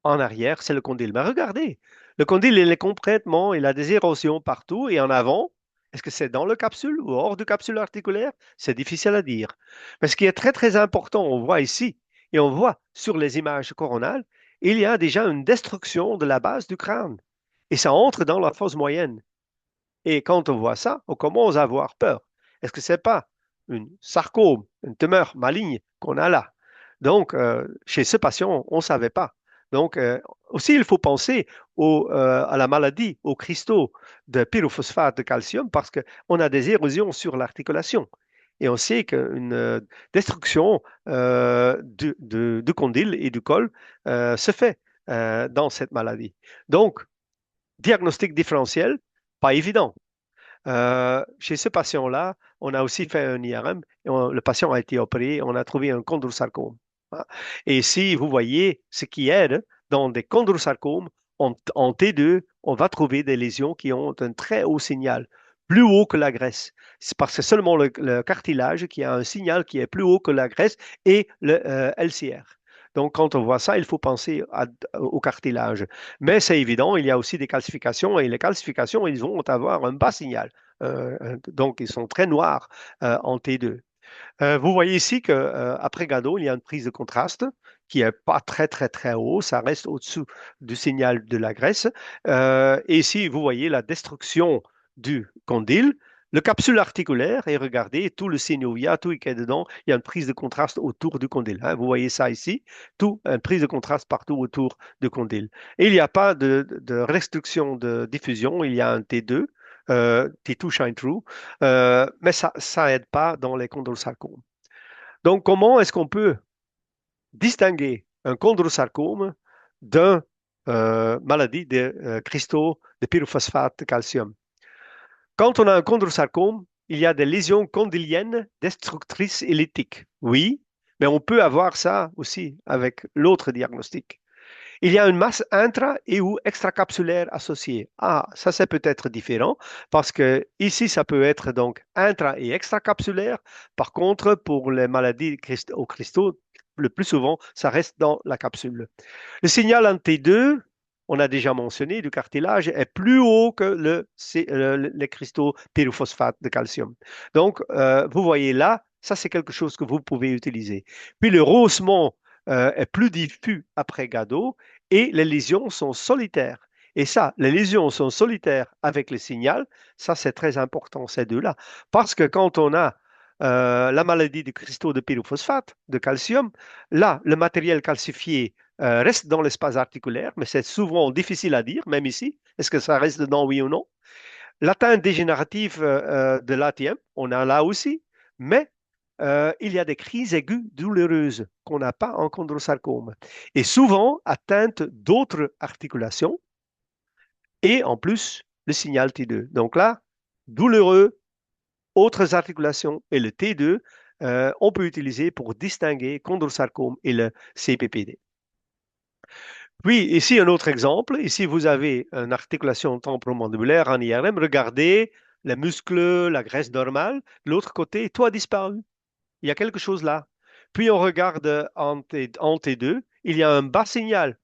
en arrière, c'est le condyle. Mais regardez, le condyle, il est complètement, il a des érosions partout et en avant. Est-ce que c'est dans le capsule ou hors du capsule articulaire? C'est difficile à dire. Mais ce qui est très, très important, on voit ici et on voit sur les images coronales, il y a déjà une destruction de la base du crâne et ça entre dans la fosse moyenne. Et quand on voit ça, on commence à avoir peur. Est-ce que c'est pas une sarcome, une tumeur maligne qu'on a là? Donc, chez ce patient, on ne savait pas. Donc, aussi, il faut penser à la maladie, aux cristaux de pyrophosphate de calcium, parce qu'on a des érosions sur l'articulation. Et on sait qu'une destruction du condyle et du col se fait dans cette maladie. Donc, diagnostic différentiel, pas évident. Chez ce patient-là, on a aussi fait un IRM, et le patient a été opéré, on a trouvé un chondrosarcome, hein. Et si vous voyez ce qui aide dans des chondrosarcomes, en T2, on va trouver des lésions qui ont un très haut signal, plus haut que la graisse. C'est parce que c'est seulement le cartilage qui a un signal qui est plus haut que la graisse et le LCR. Donc, quand on voit ça, il faut penser au cartilage. Mais c'est évident, il y a aussi des calcifications et les calcifications, ils vont avoir un bas signal. Donc, ils sont très noirs en T2. Vous voyez ici qu'après Gado, il y a une prise de contraste qui n'est pas très, très, très haut. Ça reste au-dessous du signal de la graisse. Et ici, vous voyez la destruction du condyle. Le capsule articulaire, et regardez, tout le synovia, tout qui est dedans, il y a une prise de contraste autour du condyle, hein. Vous voyez ça ici, tout, une prise de contraste partout autour du condyle. Et il n'y a pas de restriction de diffusion, il y a un T2, T2 shine through, mais ça aide pas dans les chondrosarcomes. Donc, comment est-ce qu'on peut distinguer un chondrosarcome d'une maladie de cristaux de pyrophosphate de calcium? Quand on a un chondrosarcome, il y a des lésions condyliennes destructrices et lytiques. Oui, mais on peut avoir ça aussi avec l'autre diagnostic. Il y a une masse intra- et ou extracapsulaire associée. Ah, ça c'est peut-être différent parce que ici ça peut être donc intra- et extracapsulaire. Par contre, pour les maladies aux cristaux, le plus souvent, ça reste dans la capsule. Le signal en T2, on a déjà mentionné, du cartilage, est plus haut que les cristaux pyrophosphate de calcium. Donc, vous voyez là, ça c'est quelque chose que vous pouvez utiliser. Puis le rehaussement est plus diffus après Gado et les lésions sont solitaires. Et ça, les lésions sont solitaires avec le signal, ça c'est très important, ces deux-là. Parce que quand on a la maladie du cristaux de pyrophosphate, de calcium, là, le matériel calcifié reste dans l'espace articulaire, mais c'est souvent difficile à dire, même ici. Est-ce que ça reste dedans, oui ou non? L'atteinte dégénérative de l'ATM, on a là aussi, mais il y a des crises aiguës douloureuses qu'on n'a pas en chondrosarcome. Et souvent, atteinte d'autres articulations et en plus, le signal T2. Donc là, douloureux, autres articulations et le T2, on peut utiliser pour distinguer chondrosarcome et le CPPD. Oui, ici un autre exemple. Ici, vous avez une articulation temporomandibulaire en IRM. Regardez les muscles, la graisse normale. De l'autre côté, tout a disparu. Il y a quelque chose là. Puis on regarde en T2, il y a un bas signal.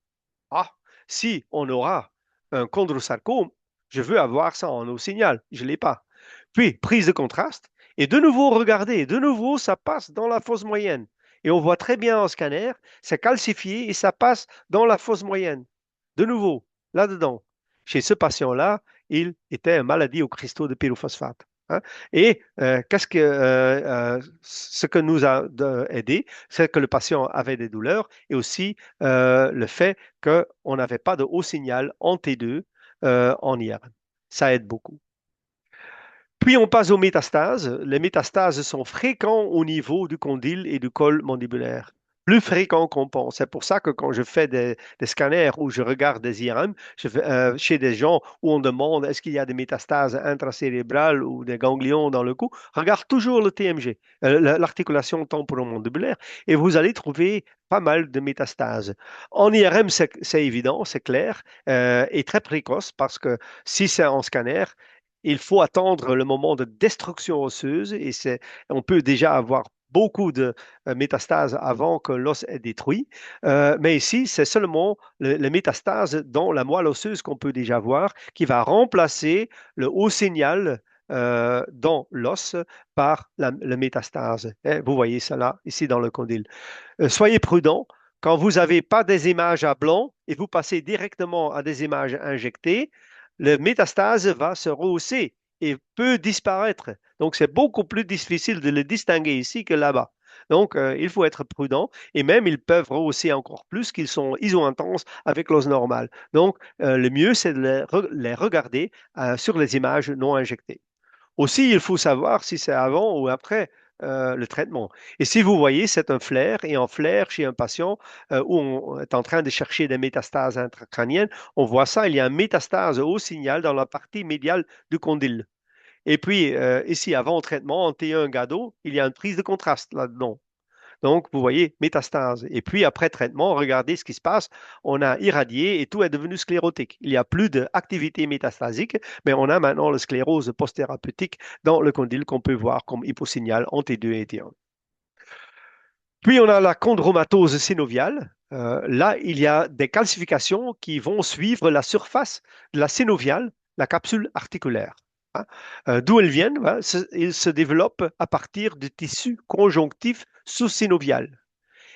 Ah, si on aura un chondrosarcome, je veux avoir ça en haut signal. Je ne l'ai pas. Puis, prise de contraste. Et de nouveau, regardez, de nouveau, ça passe dans la fosse moyenne. Et on voit très bien en scanner, c'est calcifié et ça passe dans la fosse moyenne. De nouveau, là-dedans. Chez ce patient-là, il était une maladie aux cristaux de pyrophosphate. hein. Et ce que nous a aidé, c'est que le patient avait des douleurs et aussi le fait qu'on n'avait pas de haut signal en T2 en IRM. Ça aide beaucoup. Puis on passe aux métastases. Les métastases sont fréquents au niveau du condyle et du col mandibulaire. Plus fréquents qu'on pense. C'est pour ça que quand je fais des scanners ou je regarde des IRM chez des gens où on demande est-ce qu'il y a des métastases intracérébrales ou des ganglions dans le cou, regarde toujours le TMG, l'articulation temporomandibulaire, et vous allez trouver pas mal de métastases. En IRM, c'est évident, c'est clair, et très précoce parce que si c'est en scanner, il faut attendre le moment de destruction osseuse et on peut déjà avoir beaucoup de métastases avant que l'os est détruit. Mais ici, c'est seulement les métastases dans la moelle osseuse qu'on peut déjà voir qui va remplacer le haut signal dans l'os par la métastase. Et vous voyez ça là, ici dans le condyle. Soyez prudents. Quand vous n'avez pas des images à blanc et vous passez directement à des images injectées, le métastase va se rehausser et peut disparaître. Donc, c'est beaucoup plus difficile de le distinguer ici que là-bas. Donc, il faut être prudent et même ils peuvent rehausser encore plus qu'ils sont iso-intenses avec l'os normal. Donc, le mieux, c'est de les regarder sur les images non injectées. Aussi, il faut savoir si c'est avant ou après le traitement. Et si vous voyez, c'est un flair, et en flair chez un patient où on est en train de chercher des métastases intracrâniennes, on voit ça, il y a une métastase au signal dans la partie médiale du condyle. Et puis, ici, avant traitement, en T1 GADO, il y a une prise de contraste là-dedans. Donc, vous voyez, métastase. Et puis, après traitement, regardez ce qui se passe. On a irradié et tout est devenu sclérotique. Il n'y a plus d'activité métastasique, mais on a maintenant la sclérose post-thérapeutique dans le condyle qu'on peut voir comme hyposignal en T2 et T1. Puis, on a la chondromatose synoviale. Là, il y a des calcifications qui vont suivre la surface de la synoviale, la capsule articulaire. Hein. D'où elles viennent, hein, ils se développent à partir du tissu conjonctif sous-synovial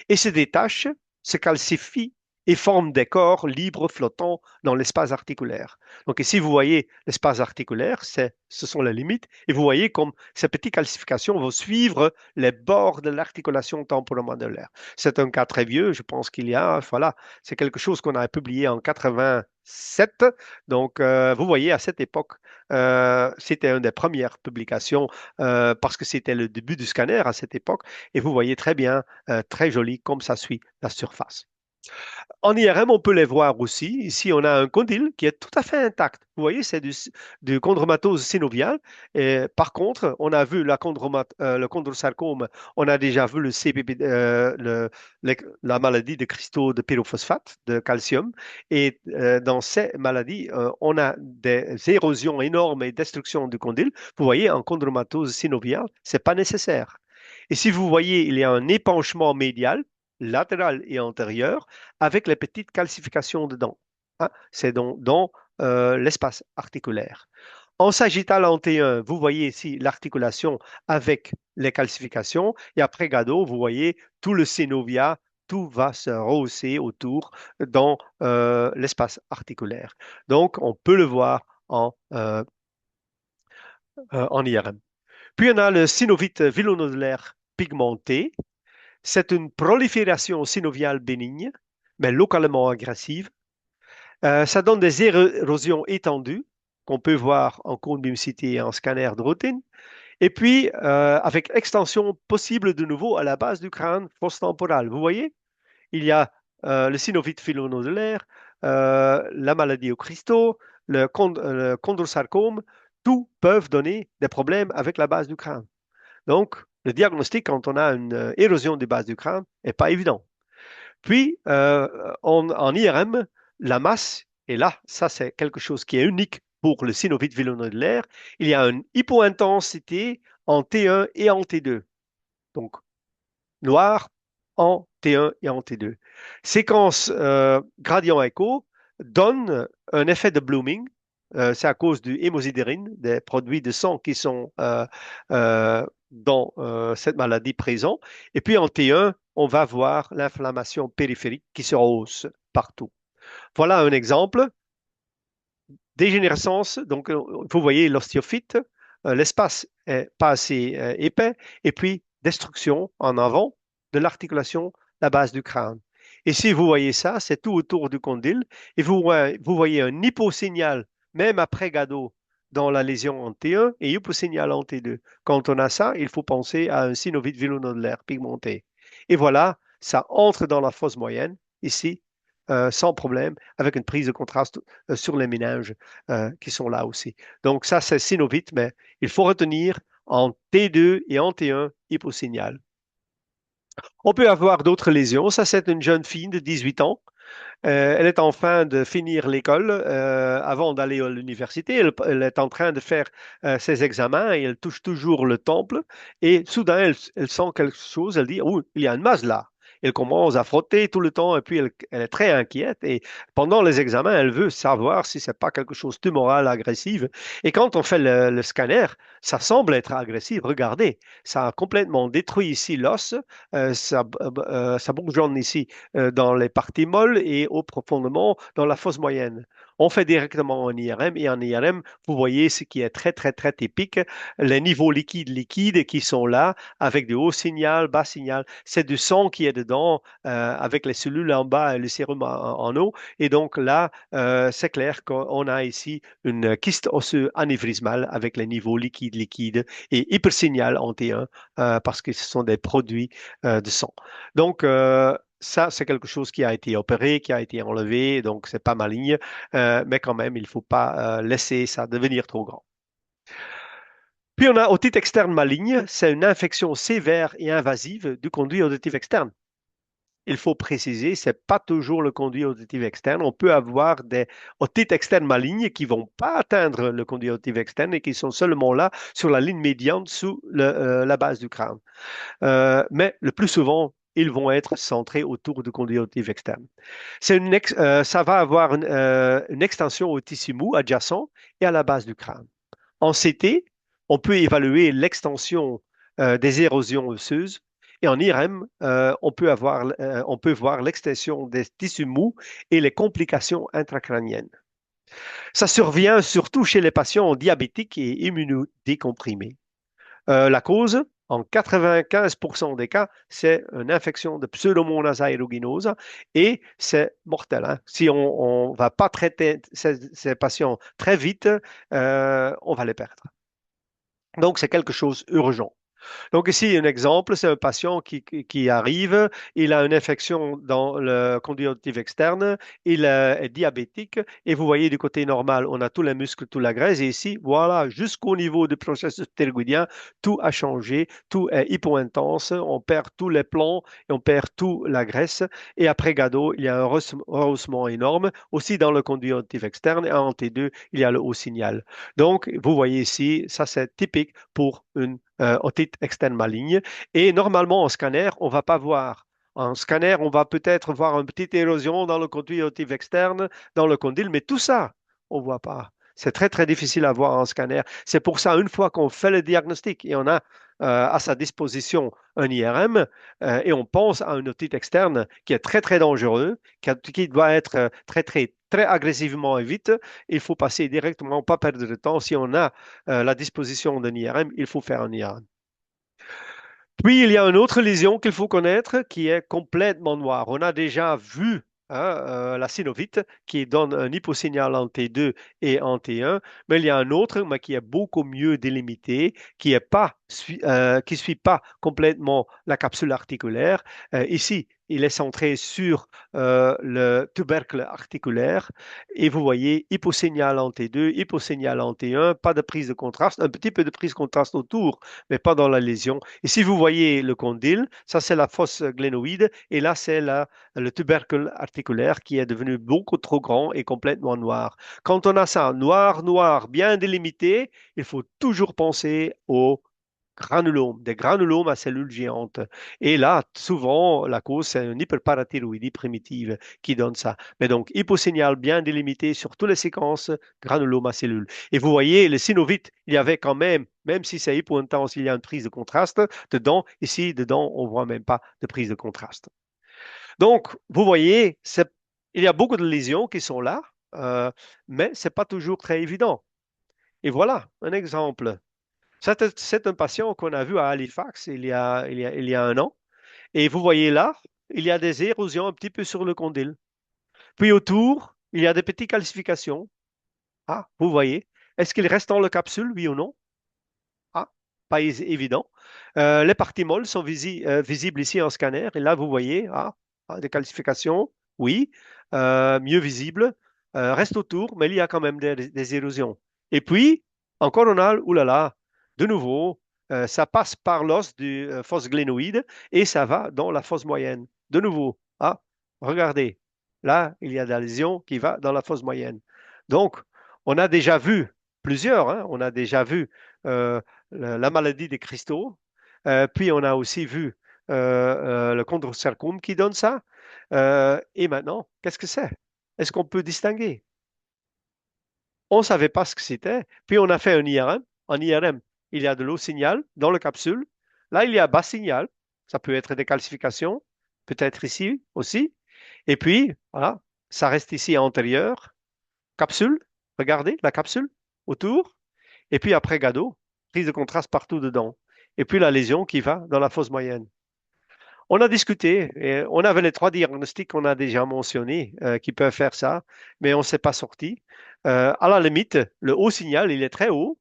et se détachent, se calcifient et forment des corps libres flottants dans l'espace articulaire. Donc ici, vous voyez l'espace articulaire, ce sont les limites, et vous voyez comme ces petites calcifications vont suivre les bords de l'articulation temporomandibulaire. C'est un cas très vieux, je pense qu'il y a, voilà, c'est quelque chose qu'on a publié en 87. Donc, vous voyez, à cette époque, c'était une des premières publications parce que c'était le début du scanner à cette époque. Et vous voyez très bien, très joli, comme ça suit la surface. En IRM, on peut les voir aussi. Ici, on a un condyle qui est tout à fait intact. Vous voyez, c'est du chondromatose synoviale. Et par contre, on a vu le chondrosarcome, on a déjà vu le CPP, la maladie de cristaux de pyrophosphate, de calcium. Et dans ces maladies, on a des érosions énormes et destruction du condyle. Vous voyez, en chondromatose synoviale, c'est pas nécessaire. Et si vous voyez, il y a un épanchement médial, latéral et antérieur, avec les petites calcifications dedans. Hein. C'est dans l'espace articulaire. En sagittal en T1, vous voyez ici l'articulation avec les calcifications. Et après Gado, vous voyez tout le synovia, tout va se rehausser autour dans l'espace articulaire. Donc, on peut le voir en IRM. Puis, on a le synovite vilonodulaire pigmenté. C'est une prolifération synoviale bénigne, mais localement agressive. Ça donne des érosions étendues qu'on peut voir en cône bimicité et en scanner de routine. Et puis, avec extension possible de nouveau à la base du crâne post-temporal. Vous voyez, il y a le synovite filonodulaire, la maladie aux cristaux, le chondrosarcome, tout peuvent donner des problèmes avec la base du crâne. Donc, le diagnostic quand on a une érosion des bases du crâne n'est pas évident. Puis, en IRM, la masse, et là, ça c'est quelque chose qui est unique pour le synovite vilonodulaire, il y a une hypointensité en T1 et en T2. Donc, noir en T1 et en T2. Séquence gradient écho donne un effet de blooming. C'est à cause du hémosidérine, des produits de sang qui sont dans cette maladie présents. Et puis en T1, on va voir l'inflammation périphérique qui se rehausse partout. Voilà un exemple. Dégénérescence, donc vous voyez l'ostéophyte, l'espace est pas assez épais, et puis destruction en avant de l'articulation, la base du crâne. Et si vous voyez ça, c'est tout autour du condyle, et vous voyez un hyposignal, même après Gado, dans la lésion en T1 et hyposignal en T2. Quand on a ça, il faut penser à un synovite vilonodulaire pigmenté. Et voilà, ça entre dans la fosse moyenne, ici, sans problème, avec une prise de contraste sur les méninges qui sont là aussi. Donc ça, c'est synovite, mais il faut retenir en T2 et en T1 hyposignal. On peut avoir d'autres lésions. Ça, c'est une jeune fille de 18 ans. Elle est en train de finir l'école avant d'aller à l'université. Elle est en train de faire ses examens et elle touche toujours le temple. Et soudain, elle sent quelque chose. Elle dit, oh, il y a une masse là. Elle commence à frotter tout le temps et puis elle est très inquiète. Et pendant les examens, elle veut savoir si c'est pas quelque chose de tumoral, agressif. Et quand on fait le scanner, ça semble être agressif. Regardez, ça a complètement détruit ici l'os. Ça bourgeonne ici dans les parties molles et au profondément dans la fosse moyenne. On fait directement un IRM et en IRM, vous voyez ce qui est très, très, très typique, les niveaux liquides qui sont là avec du haut signal, bas signal. C'est du sang qui est dedans avec les cellules en bas et le sérum en haut. Et donc là, c'est clair qu'on a ici une kyste osseuse anévrismale avec les niveaux liquides et hypersignal en T1 parce que ce sont des produits de sang. Donc, ça, c'est quelque chose qui a été opéré, qui a été enlevé, donc c'est pas maligne, mais quand même, il ne faut pas laisser ça devenir trop grand. Puis on a otite externe maligne, c'est une infection sévère et invasive du conduit auditif externe. Il faut préciser, c'est pas toujours le conduit auditif externe. On peut avoir des otites externes malignes qui vont pas atteindre le conduit auditif externe et qui sont seulement là sur la ligne médiane sous la base du crâne. Mais le plus souvent, ils vont être centrés autour du conduit auditif externe. Ça va avoir une extension au tissu mou adjacent et à la base du crâne. En CT, on peut évaluer l'extension des érosions osseuses et en IRM, on peut voir l'extension des tissus mous et les complications intracrâniennes. Ça survient surtout chez les patients diabétiques et immunodécomprimés. La cause, en 95% des cas, c'est une infection de Pseudomonas aeruginosa et c'est mortel. Hein. Si on ne va pas traiter ces patients très vite, on va les perdre. Donc, c'est quelque chose d'urgent. Donc ici, un exemple, c'est un patient qui arrive, il a une infection dans le conduit auditif externe, il est diabétique, et vous voyez du côté normal, on a tous les muscles, toute la graisse, et ici, voilà, jusqu'au niveau du processus ptérygoïdien, tout a changé, tout est hypo-intense, on perd tous les plans, et on perd toute la graisse, et après Gado, il y a un rehaussement énorme, aussi dans le conduit auditif externe, et en T2, il y a le haut signal. Donc, vous voyez ici, ça c'est typique pour une otite externe maligne. Et normalement, en scanner, on ne va pas voir. En scanner, on va peut-être voir une petite érosion dans le conduit auditif externe, dans le condyle, mais tout ça, on ne voit pas. C'est très, très difficile à voir en scanner. C'est pour ça, une fois qu'on fait le diagnostic et on a à sa disposition un IRM et on pense à une otite externe qui est très, très dangereux, qui doit être très, très, très agressivement évite, il faut passer directement, pas perdre de temps. Si on a la disposition d'un IRM, il faut faire un IRM. Puis, il y a une autre lésion qu'il faut connaître qui est complètement noire. On a déjà vu hein, la synovite qui donne un hyposignal en T2 et en T1, mais il y a un autre mais qui est beaucoup mieux délimité, qui suit pas complètement la capsule articulaire. Ici, il est centré sur le tubercle articulaire et vous voyez hyposignal en T2, hyposignal en T1, pas de prise de contraste, un petit peu de prise de contraste autour, mais pas dans la lésion. Ici, vous voyez le condyle, ça c'est la fosse glénoïde, et là c'est le tubercle articulaire qui est devenu beaucoup trop grand et complètement noir. Quand on a ça, noir, noir, bien délimité, il faut toujours penser au granulomes, des granulomes à cellules géantes. Et là, souvent, la cause, c'est une hyperparathyroïdie primitive qui donne ça. Mais donc, hyposignal bien délimité sur toutes les séquences, granulome à cellules. Et vous voyez, le synovite, il y avait quand même si c'est hypo-intense, il y a une prise de contraste dedans. Ici, dedans, on ne voit même pas de prise de contraste. Donc, vous voyez, il y a beaucoup de lésions qui sont là, mais ce n'est pas toujours très évident. Et voilà un exemple C'est un patient qu'on a vu à Halifax il y a un an. Et vous voyez là, il y a des érosions un petit peu sur le condyle. Puis autour, il y a des petites calcifications. Ah, vous voyez. Est-ce qu'il reste dans la capsule, oui ou non? Ah, pas évident. Les parties molles sont visibles ici en scanner. Et là, vous voyez, des calcifications, oui, mieux visibles. Reste autour, mais il y a quand même des érosions. Et puis, encore on a, oulala, de nouveau, ça passe par l'os du fosse glénoïde et ça va dans la fosse moyenne. De nouveau, regardez, là, il y a de la lésion qui va dans la fosse moyenne. Donc, on a déjà vu plusieurs, hein, on a déjà vu euh, la maladie des cristaux. Puis on a aussi vu le chondrosarcome qui donne ça. Et maintenant, qu'est-ce que c'est? Est-ce qu'on peut distinguer? On ne savait pas ce que c'était. Puis on a fait un IRM. En IRM, il y a de l'eau signal dans la capsule. Là, il y a bas signal. Ça peut être des calcifications, peut-être ici aussi. Et puis, voilà, ça reste ici à antérieur. Capsule, regardez la capsule autour. Et puis après Gado, prise de contraste partout dedans. Et puis la lésion qui va dans la fosse moyenne. On a discuté et on avait les trois diagnostics qu'on a déjà mentionnés qui peuvent faire ça, mais on ne s'est pas sorti. À la limite, le haut signal, il est très haut,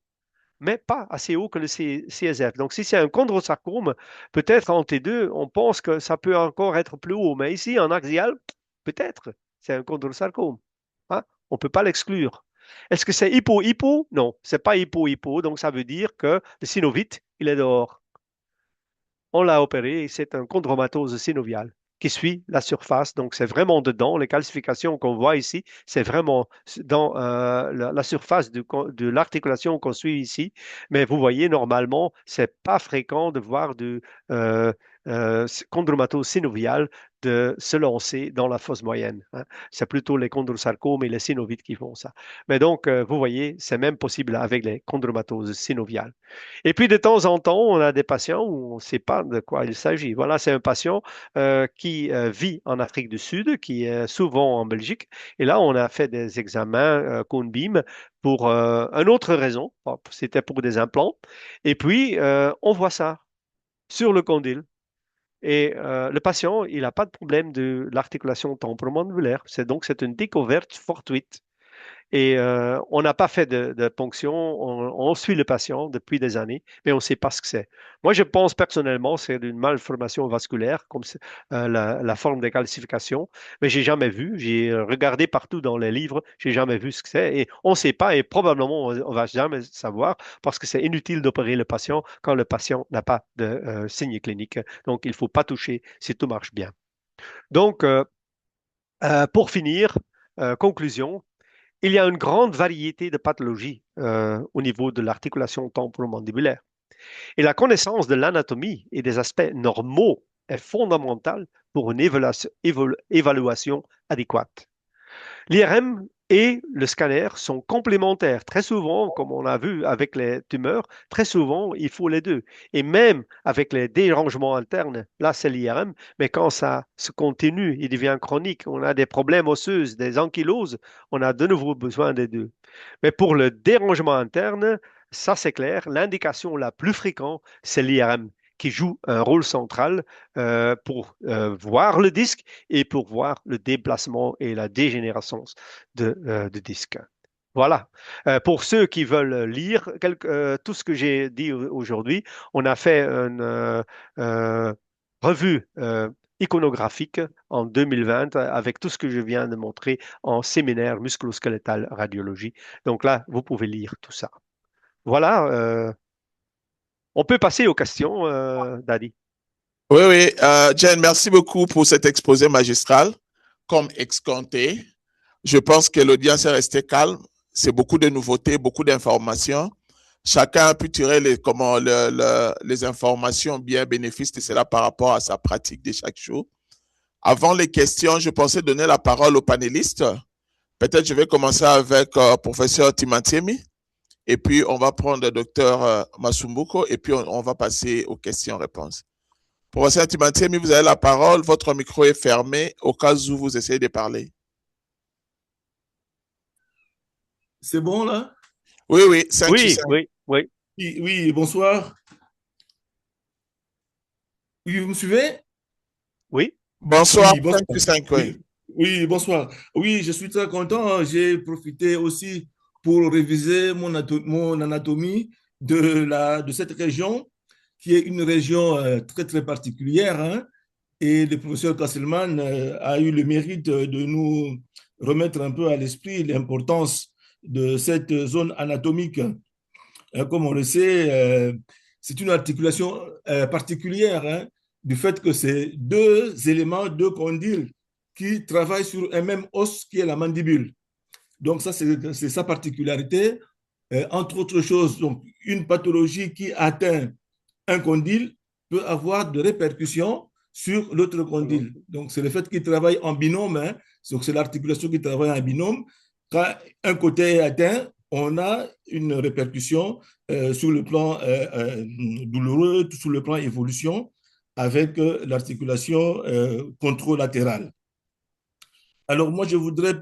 mais pas assez haut que le CSF. Donc, si c'est un chondrosarcome, peut-être en T2, on pense que ça peut encore être plus haut, mais ici, en axial, peut-être, c'est un chondrosarcome. Hein? On ne peut pas l'exclure. Est-ce que c'est hypo-hypo? Non, c'est pas hypo-hypo, donc ça veut dire que le synovite, il est dehors. On l'a opéré, c'est un chondromatose synoviale qui suit la surface. Donc, c'est vraiment dedans. Les calcifications qu'on voit ici, c'est vraiment dans la surface de l'articulation qu'on suit ici. Mais vous voyez, normalement, c'est pas fréquent de voir du euh, chondromatose synovial de se lancer dans la fosse moyenne. Hein. C'est plutôt les chondrosarcomes et les synovites qui font ça. Mais donc, vous voyez, c'est même possible avec les chondromatoses synoviales. Et puis, de temps en temps, on a des patients où on ne sait pas de quoi il s'agit. Voilà, c'est un patient qui vit en Afrique du Sud, qui est souvent en Belgique. Et là, on a fait des examens Cone-Beam pour une autre raison. Bon, c'était pour des implants. Et puis, on voit ça sur le condyle. Et le patient, il n'a pas de problème de l'articulation temporomandibulaire. C'est une découverte fortuite. Et on n'a pas fait de ponction, on suit le patient depuis des années, mais on ne sait pas ce que c'est. Moi, je pense personnellement que c'est une malformation vasculaire, comme la forme de calcification, mais j'ai jamais vu. J'ai regardé partout dans les livres, j'ai jamais vu ce que c'est. Et on ne sait pas, et probablement on va jamais savoir, parce que c'est inutile d'opérer le patient quand le patient n'a pas de signe clinique. Donc, il ne faut pas toucher si tout marche bien. Donc, pour finir, conclusion. Il y a une grande variété de pathologies au niveau de l'articulation temporomandibulaire. Et la connaissance de l'anatomie et des aspects normaux est fondamentale pour une évaluation adéquate. L'IRM et le scanner sont complémentaires. Très souvent, comme on a vu avec les tumeurs, très souvent, il faut les deux. Et même avec les dérangements internes, là, c'est l'IRM, mais quand ça se continue, il devient chronique, on a des problèmes osseux, des ankyloses, on a de nouveau besoin des deux. Mais pour le dérangement interne, ça c'est clair, l'indication la plus fréquente, c'est l'IRM qui joue un rôle central pour voir le disque et pour voir le déplacement et la dégénérescence de disque. Voilà. Pour ceux qui veulent lire tout ce que j'ai dit aujourd'hui, on a fait une revue iconographique en 2020 avec tout ce que je viens de montrer en séminaire musculo-squelettal radiologie. Donc là, vous pouvez lire tout ça. Voilà. On peut passer aux questions, Dadi. Oui, oui. Jen, merci beaucoup pour cet exposé magistral. Comme escompté, je pense que l'audience est restée calme. C'est beaucoup de nouveautés, beaucoup d'informations. Chacun a pu tirer les informations bien bénéfices de cela par rapport à sa pratique de chaque jour. Avant les questions, je pensais donner la parole aux panélistes. Peut-être je vais commencer avec professeur Timatiemi et puis on va prendre le docteur Masumbuko et puis on va passer aux questions-réponses. Professeur Timatiemi, vous avez la parole. Votre micro est fermé au cas où vous essayez de parler. C'est bon là? Oui, oui, 5 sur Oui, 5. oui, oui. Oui, oui, bonsoir. Oui, vous me suivez? Oui, Bonsoir, Oui, 5 bonsoir. plus 5, oui. Oui, oui, bonsoir. Oui, je suis très content. J'ai profité aussi pour réviser mon anatomie de cette région, qui est une région très, très particulière, hein. Et le professeur Kasselman a eu le mérite de nous remettre un peu à l'esprit l'importance de cette zone anatomique. Comme on le sait, c'est une articulation particulière, hein, du fait que c'est deux éléments, deux condyles qui travaillent sur un même os qui est la mandibule. Donc ça, c'est sa particularité. Entre autres choses, donc, une pathologie qui atteint un condyle peut avoir des répercussions sur l'autre condyle. mhm, Donc c'est le fait qu'ils travaillent en binôme, hein, c'est l'articulation qui travaille en binôme. Quand un côté est atteint, on a une répercussion sur le plan douloureux, sur le plan évolution, avec l'articulation contralatérale. Alors moi, je voudrais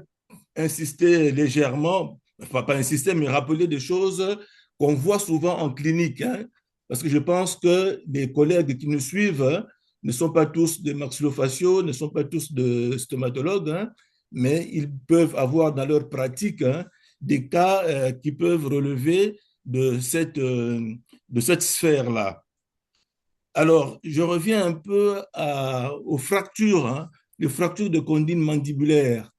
insister légèrement, enfin pas insister, mais rappeler des choses qu'on voit souvent en clinique, hein, parce que je pense que les collègues qui nous suivent ne sont pas tous des maxillofaciaux, ne sont pas tous des stomatologues, hein, mais ils peuvent avoir dans leur pratique, hein, des cas qui peuvent relever de cette sphère-là. Alors, je reviens un peu aux fractures, hein, les fractures de condyles mandibulaires.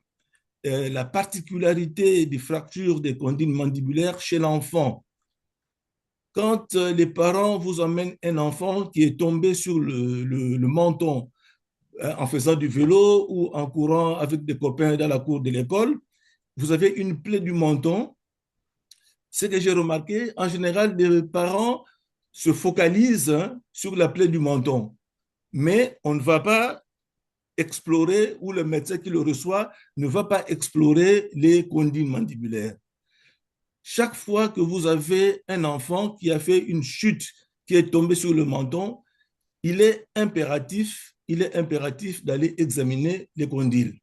La particularité des fractures des condyles mandibulaires chez l'enfant. Quand les parents vous emmènent un enfant qui est tombé sur le menton en faisant du vélo ou en courant avec des copains dans la cour de l'école, vous avez une plaie du menton. Ce que j'ai remarqué, en général, les parents se focalisent, hein, sur la plaie du menton, mais on ne va pas explorer, ou le médecin qui le reçoit ne va pas explorer les condyles mandibulaires. Chaque fois que vous avez un enfant qui a fait une chute, qui est tombé sur le menton, il est impératif d'aller examiner les condyles.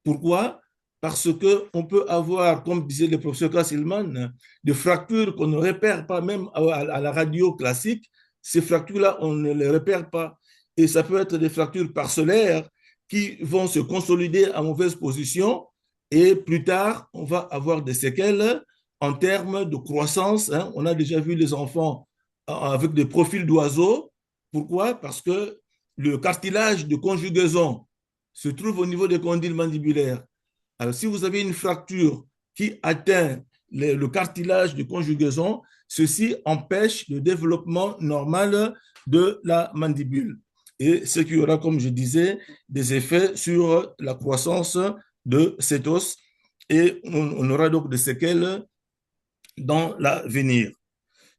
Pourquoi? Parce qu'on peut avoir, comme disait le professeur Kasselman, des fractures qu'on ne repère pas même à la radio classique. Ces fractures-là, on ne les repère pas. Et ça peut être des fractures parcellaires qui vont se consolider à mauvaise position. Et plus tard, on va avoir des séquelles en termes de croissance, hein. On a déjà vu les enfants avec des profils d'oiseaux. Pourquoi? Parce que le cartilage de conjugaison se trouve au niveau des condyles mandibulaires. Alors, si vous avez une fracture qui atteint le cartilage de conjugaison, ceci empêche le développement normal de la mandibule. Et ce qui aura, comme je disais, des effets sur la croissance de cet os. Et on aura donc des séquelles dans l'avenir.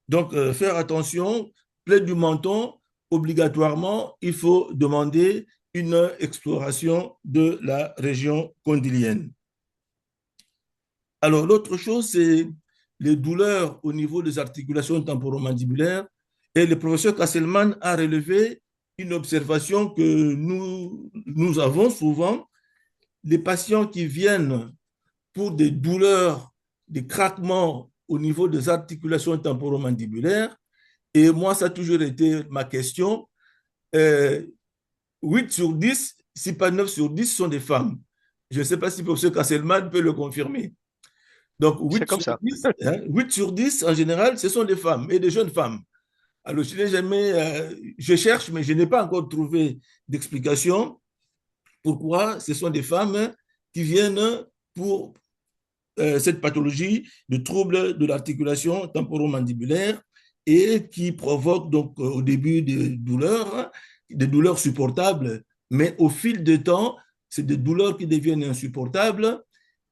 Donc, faire attention, plaie du menton, obligatoirement, il faut demander une exploration de la région condylienne. Alors, l'autre chose, c'est les douleurs au niveau des articulations temporomandibulaires. Et le professeur Kasselman a relevé une observation que nous avons souvent. Les patients qui viennent pour des douleurs, des craquements au niveau des articulations temporomandibulaires, et moi, ça a toujours été ma question, euh, 8 sur 10, si pas 9 sur 10, sont des femmes. Je ne sais pas si le professeur Kasselman peut le confirmer. Donc, c'est 8 comme sur ça. 10, hein, 8 sur 10, en général, ce sont des femmes et des jeunes femmes. Alors, je n'ai jamais, je cherche, mais je n'ai pas encore trouvé d'explication pourquoi ce sont des femmes qui viennent pour cette pathologie de trouble de l'articulation temporomandibulaire et qui provoque donc au début des douleurs supportables, mais au fil du temps, c'est des douleurs qui deviennent insupportables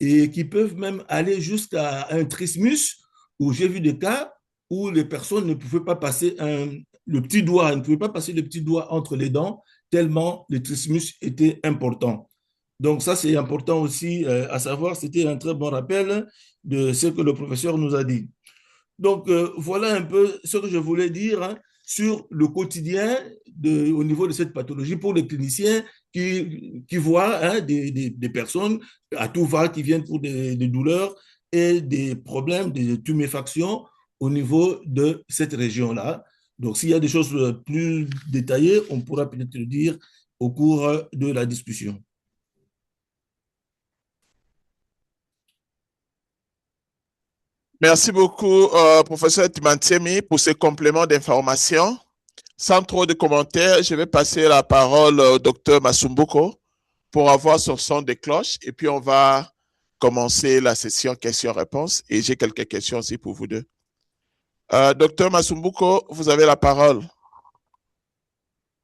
et qui peuvent même aller jusqu'à un trismus, où j'ai vu des cas où les personnes ne pouvaient pas passer le petit doigt, ne pouvaient pas passer le petit doigt entre les dents, tellement le trismus était important. Donc ça, c'est important aussi à savoir, c'était un très bon rappel de ce que le professeur nous a dit. Donc voilà un peu ce que je voulais dire, hein, sur le quotidien au niveau de cette pathologie pour les cliniciens qui voient, hein, des personnes à tout va qui viennent pour des douleurs et des problèmes de tuméfaction au niveau de cette région-là. Donc, s'il y a des choses plus détaillées, on pourra peut-être le dire au cours de la discussion. Merci beaucoup, professeur Timantiemi, pour ces compléments d'information. Sans trop de commentaires, je vais passer la parole au docteur Masumbuko pour avoir son son de cloche et puis on va commencer la session questions-réponses et j'ai quelques questions aussi pour vous deux. Docteur Masumbuko, vous avez la parole.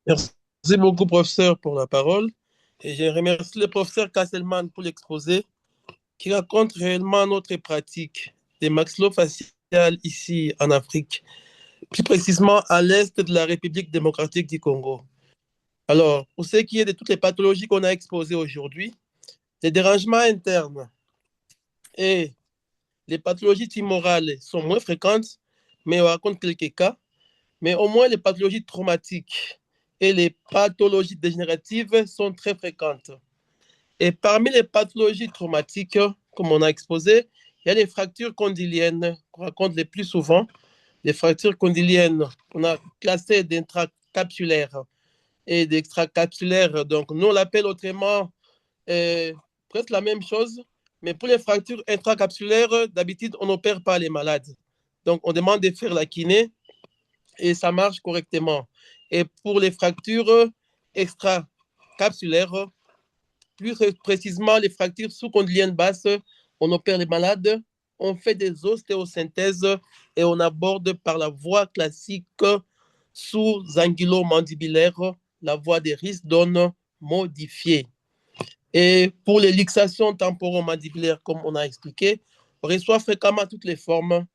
Merci beaucoup, professeur, pour la parole. Et je remercie le professeur Kasselman pour l'exposé qui raconte réellement notre pratique des maxillofaciales ici en Afrique, plus précisément à l'est de la République démocratique du Congo. Alors, pour ce qui est de toutes les pathologies qu'on a exposées aujourd'hui, les dérangements internes et les pathologies tumorales sont moins fréquentes, mais on raconte quelques cas. Mais au moins, les pathologies traumatiques et les pathologies dégénératives sont très fréquentes. Et parmi les pathologies traumatiques, comme on a exposé, il y a les fractures condyliennes qu'on raconte les plus souvent. Les fractures condyliennes, on a classé d'intracapsulaires et d'extracapsulaires. Donc, nous, on l'appelle autrement presque la même chose. Mais pour les fractures intracapsulaires, d'habitude, on n'opère pas les malades. Donc, on demande de faire la kiné et ça marche correctement. Et pour les fractures extracapsulaires, plus précisément les fractures sous-condyliennes basses, on opère les malades, on fait des ostéosynthèses et on aborde par la voie classique sous-angulo-mandibulaire, la voie des Risdon modifiée. Et pour les luxations temporomandibulaires, comme on a expliqué, on reçoit fréquemment toutes les formes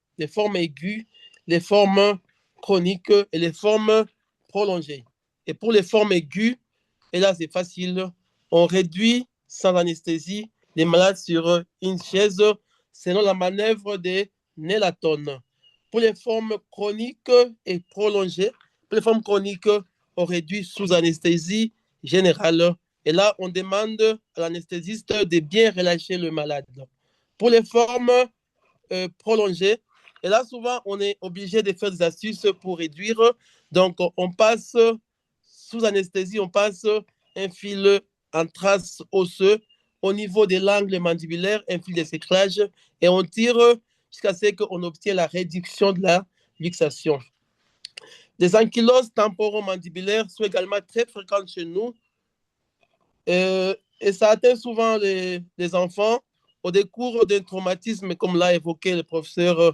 aiguës, les formes chroniques et les formes prolongées. Et pour les formes aiguës, et là c'est facile, on réduit sans anesthésie les malades sur une chaise selon la manœuvre des Nélatone. Pour les formes chroniques et prolongées, pour les formes chroniques, on réduit sous anesthésie générale. Et là, on demande à l'anesthésiste de bien relâcher le malade. Pour les formes prolongées, et là, souvent, on est obligé de faire des astuces pour réduire. Donc, on passe sous anesthésie, on passe un fil en trace osseux au niveau de l'angle mandibulaire, un fil de séclage, et on tire jusqu'à ce qu'on obtienne la réduction de la luxation. Les ankyloses temporomandibulaires sont également très fréquentes chez nous. Et ça atteint souvent les enfants au décours d'un traumatisme, comme l'a évoqué le professeur,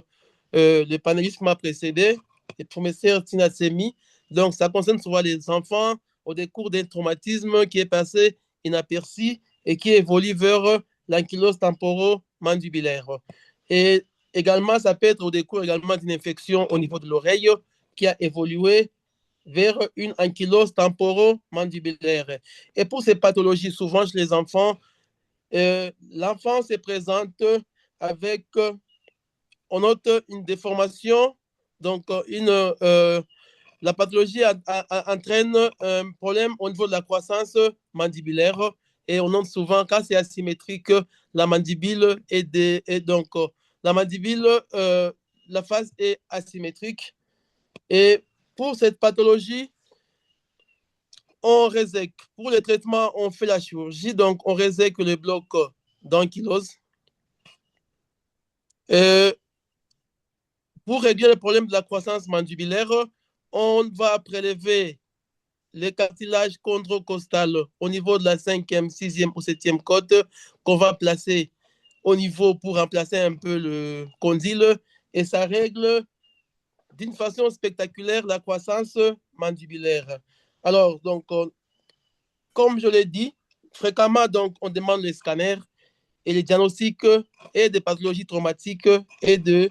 le panéliste qui m'a précédé, le professeur Tinatsemi. Donc, ça concerne souvent les enfants au décours d'un traumatisme qui est passé inaperçu et qui évolue vers l'ankylose temporomandibulaire. Et également, ça peut être au décours également d'une infection au niveau de l'oreille qui a évolué vers une ankylose temporomandibulaire. Et pour ces pathologies, souvent chez les enfants, l'enfant se présente avec, on note une déformation, donc la pathologie entraîne un problème au niveau de la croissance mandibulaire et on note souvent quand c'est asymétrique, la mandibule est donc la mandibule, la face est asymétrique. Et pour cette pathologie, on résèque. Pour le traitement, on fait la chirurgie, donc on résèque le bloc d'ankylose. Pour réduire le problème de la croissance mandibulaire, on va prélever les cartilages chondrocostal au niveau de la 5e, 6e ou 7e côte qu'on va placer au niveau pour remplacer un peu le condyle et ça règle d'une façon spectaculaire la croissance mandibulaire. Alors, donc, comme je l'ai dit, fréquemment, donc, on demande les scanners et les diagnostics et des pathologies traumatiques et de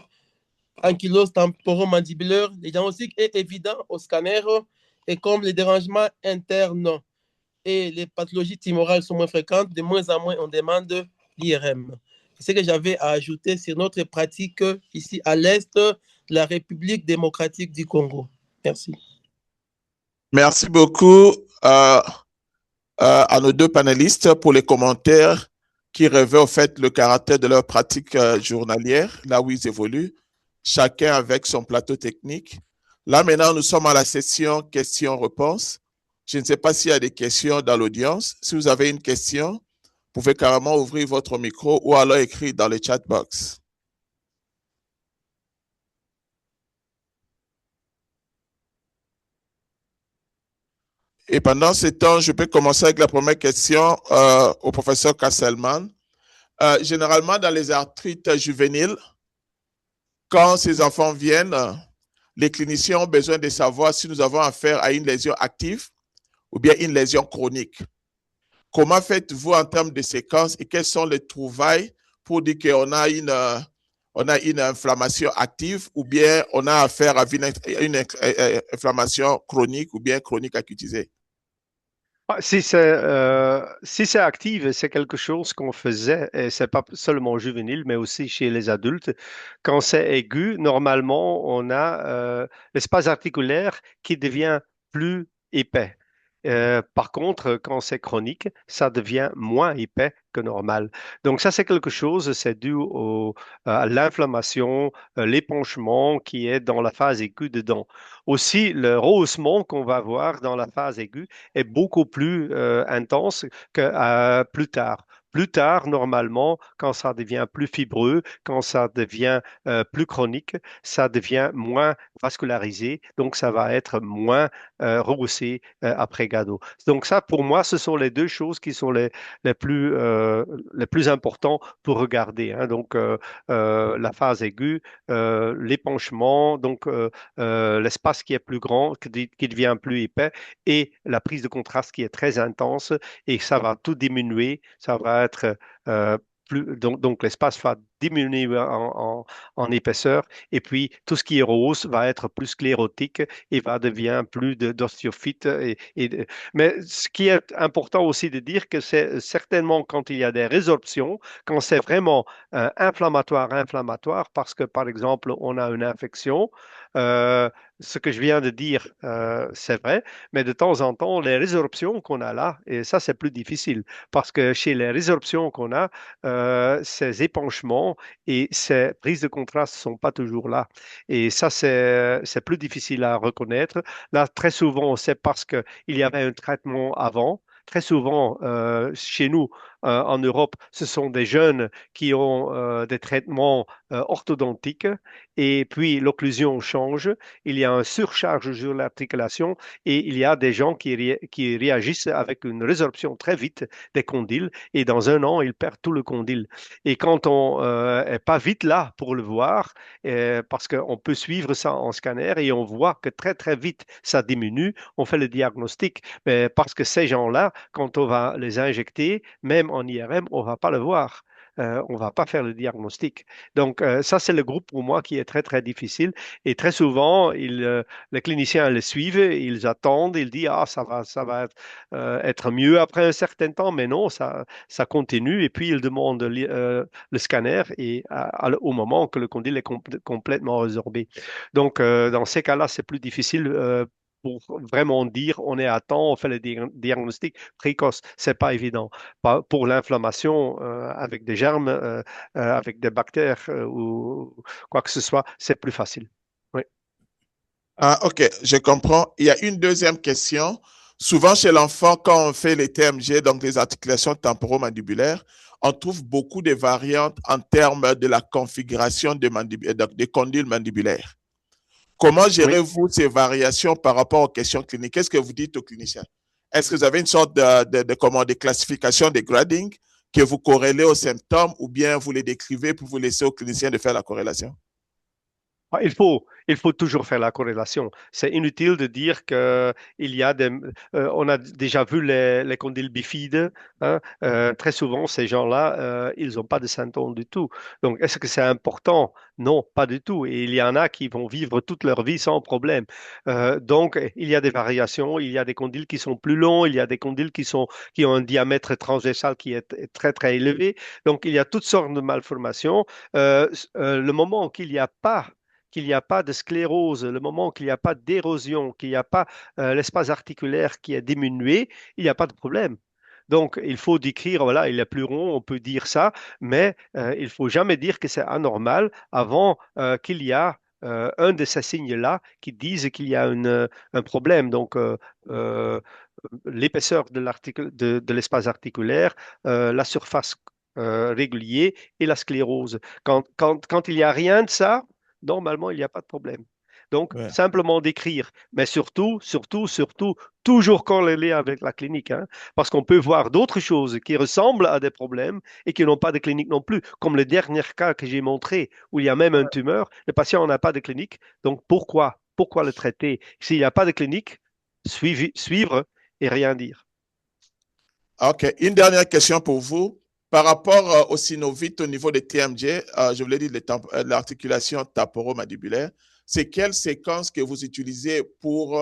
ankylose temporomandibulaire. Le diagnostic est évident au scanner et comme les dérangements internes et les pathologies tumorales sont moins fréquentes, de moins en moins, on demande l'IRM. C'est ce que j'avais à ajouter sur notre pratique ici à l'Est de la République démocratique du Congo. Merci. Merci beaucoup à nos deux panélistes pour les commentaires qui révèlent au fait le caractère de leur pratique journalière, là où ils évoluent. chacun avec son plateau technique. Là, maintenant, nous sommes à la session questions-réponses. Je ne sais pas s'il y a des questions dans l'audience. Si vous avez une question, vous pouvez carrément ouvrir votre micro ou alors écrire dans le chat box. Et pendant ce temps, je peux commencer avec la première question au professeur Casselman. Généralement, dans les arthrites juvéniles, quand ces enfants viennent, les cliniciens ont besoin de savoir si nous avons affaire à une lésion active ou bien une lésion chronique. Comment faites-vous en termes de séquence et quelles sont les trouvailles pour dire qu'on a une inflammation active ou bien on a affaire à une inflammation chronique ou bien chronique acutisée? Si c'est actif, c'est quelque chose qu'on faisait, et c'est pas seulement juvénile, mais aussi chez les adultes. Quand c'est aigu, normalement, on a l'espace articulaire qui devient plus épais. Par contre, quand c'est chronique, ça devient moins épais que normal. Donc ça, c'est quelque chose, c'est dû à l'inflammation, l'épanchement qui est dans la phase aiguë dedans. Aussi, le rehaussement qu'on va voir dans la phase aiguë est beaucoup plus intense que plus tard. Plus tard, normalement, quand ça devient plus fibreux, quand ça devient plus chronique, ça devient moins vascularisé, donc ça va être moins rehaussé après Gado. Donc ça, pour moi, ce sont les deux choses qui sont les plus importantes pour regarder, hein. Donc la phase aiguë, l'épanchement, donc l'espace qui est plus grand, qui devient plus épais, et la prise de contraste qui est très intense, et ça va tout diminuer, ça va être donc l'espace va diminuer en épaisseur, et puis tout ce qui est rose va être plus sclérotique et va devenir plus d'ostéophyte. Mais ce qui est important aussi de dire que c'est certainement quand il y a des résorptions, quand c'est vraiment inflammatoire, parce que par exemple on a une infection, euh, ce que je viens de dire, c'est vrai, mais de temps en temps, les résorptions qu'on a là, et ça c'est plus difficile, parce que chez les résorptions qu'on a, ces épanchements et ces prises de contraste ne sont pas toujours là. Et ça, c'est plus difficile à reconnaître. Là, très souvent, c'est parce qu'il y avait un traitement avant. Très souvent, chez nous, en Europe, ce sont des jeunes qui ont des traitements orthodontiques, et puis l'occlusion change, il y a une surcharge sur l'articulation, et il y a des gens qui réagissent avec une résorption très vite des condyles, et dans un an, ils perdent tout le condyle. Et quand on n'est pas vite là pour le voir, parce qu'on peut suivre ça en scanner et on voit que très très vite ça diminue, on fait le diagnostic. Mais parce que ces gens-là, quand on va les injecter, même en IRM, on va pas le voir. On va pas faire le diagnostic. Donc ça, c'est le groupe pour moi qui est très très difficile. Et très souvent, les cliniciens le suivent, ils attendent, ils disent ah ça va être mieux après un certain temps, mais non, ça continue. Et puis ils demandent le scanner et au moment que le condyle est complètement résorbé. Donc dans ces cas-là, c'est plus difficile. Pour vraiment dire on est à temps, on fait le diagnostic précoce, c'est pas évident. Pour l'inflammation avec des germes, avec des bactères ou quoi que ce soit, c'est plus facile. Oui. Ah, ok, je comprends. Il y a une deuxième question. Souvent chez l'enfant, quand on fait les TMG, donc les articulations temporomandibulaires, on trouve beaucoup de variantes en termes de la configuration des condyles mandibulaires. Comment Oui. gérez-vous ces variations par rapport aux questions cliniques? Qu'est-ce que vous dites aux cliniciens? Est-ce que vous avez une sorte de classification, de grading que vous corrélez aux symptômes ou bien vous les décrivez pour vous laisser aux cliniciens de faire la corrélation? Il faut toujours faire la corrélation. C'est inutile de dire que il y a on a déjà vu les condyles bifides, hein. Très souvent, ces gens-là, ils n'ont pas de symptômes du tout. Donc, est-ce que c'est important? Non, pas du tout. Et il y en a qui vont vivre toute leur vie sans problème. Donc, il y a des variations. Il y a des condyles qui sont plus longs. Il y a des condyles qui ont un diamètre transversal qui est très, très élevé. Donc, il y a toutes sortes de malformations. Le moment qu'il n'y a pas de sclérose, le moment qu'il n'y a pas d'érosion, qu'il n'y a pas l'espace articulaire qui est diminué, il n'y a pas de problème. Donc, il faut décrire, voilà, il est plus rond, on peut dire ça, mais il faut jamais dire que c'est anormal avant qu'il y a un de ces signes-là qui disent qu'il y a un problème. Donc, l'épaisseur de l'espace articulaire, la surface régulier et la sclérose. Quand il n'y a rien de ça, normalement, il n'y a pas de problème. Donc, Ouais. simplement d'écrire, mais surtout, toujours corrélé avec la clinique, hein, parce qu'on peut voir d'autres choses qui ressemblent à des problèmes et qui n'ont pas de clinique non plus, comme le dernier cas que j'ai montré, où il y a même une tumeur, le patient n'a pas de clinique, donc pourquoi le traiter? S'il n'y a pas de clinique, suivre et rien dire. OK. Une dernière question pour vous. Par rapport au synovite au niveau des TMJ, je voulais dire l'articulation temporomandibulaire, c'est quelle séquence que vous utilisez pour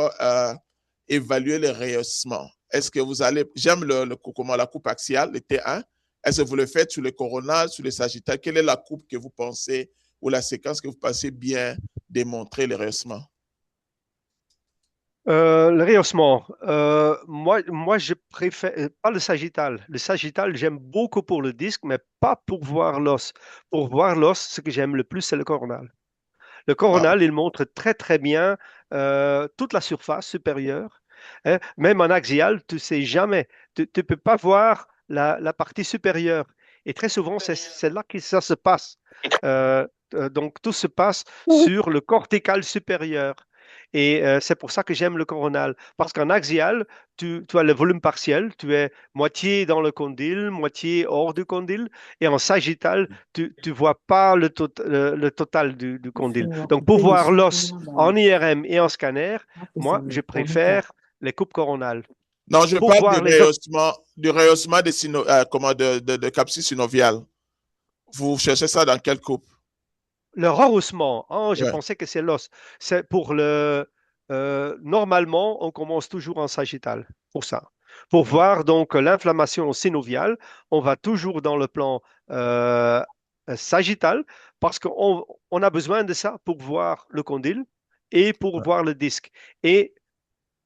évaluer le rehaussement? Est-ce que vous allez, j'aime comment la coupe axiale, le T1, est-ce que vous le faites sur le coronal, sur le sagittal? Quelle est la coupe que vous pensez ou la séquence que vous pensez bien démontrer le rehaussement? Le rehaussement, moi, je préfère pas le sagittal. Le sagittal, j'aime beaucoup pour le disque, mais pas pour voir l'os. Pour voir l'os, ce que j'aime le plus, c'est le coronal. Le Ah, coronal, il montre très très bien toute la surface supérieure, hein. Même en axial, tu sais jamais, tu ne peux pas voir la partie supérieure. Et très souvent, c'est là que ça se passe. Donc, tout se passe sur le cortical supérieur. Et c'est pour ça que j'aime le coronal. Parce qu'en axial, tu as le volume partiel, tu es moitié dans le condyle, moitié hors du condyle. Et en sagittal, tu ne vois pas le total du condyle. Donc, pour voir l'os en IRM et en scanner, moi, je préfère les coupes coronales. non, je Pour parle voir les autres, du rehaussement de capsule synoviale. Vous cherchez ça dans quelle coupe? le rehaussement, oh, je Ouais. pensais que c'est l'os. C'est pour le. Normalement, on commence toujours en sagittal pour ça. Pour voir donc l'inflammation synoviale, on va toujours dans le plan euh, sagittal parce qu'on a besoin de ça pour voir le condyle et pour voir le disque. Et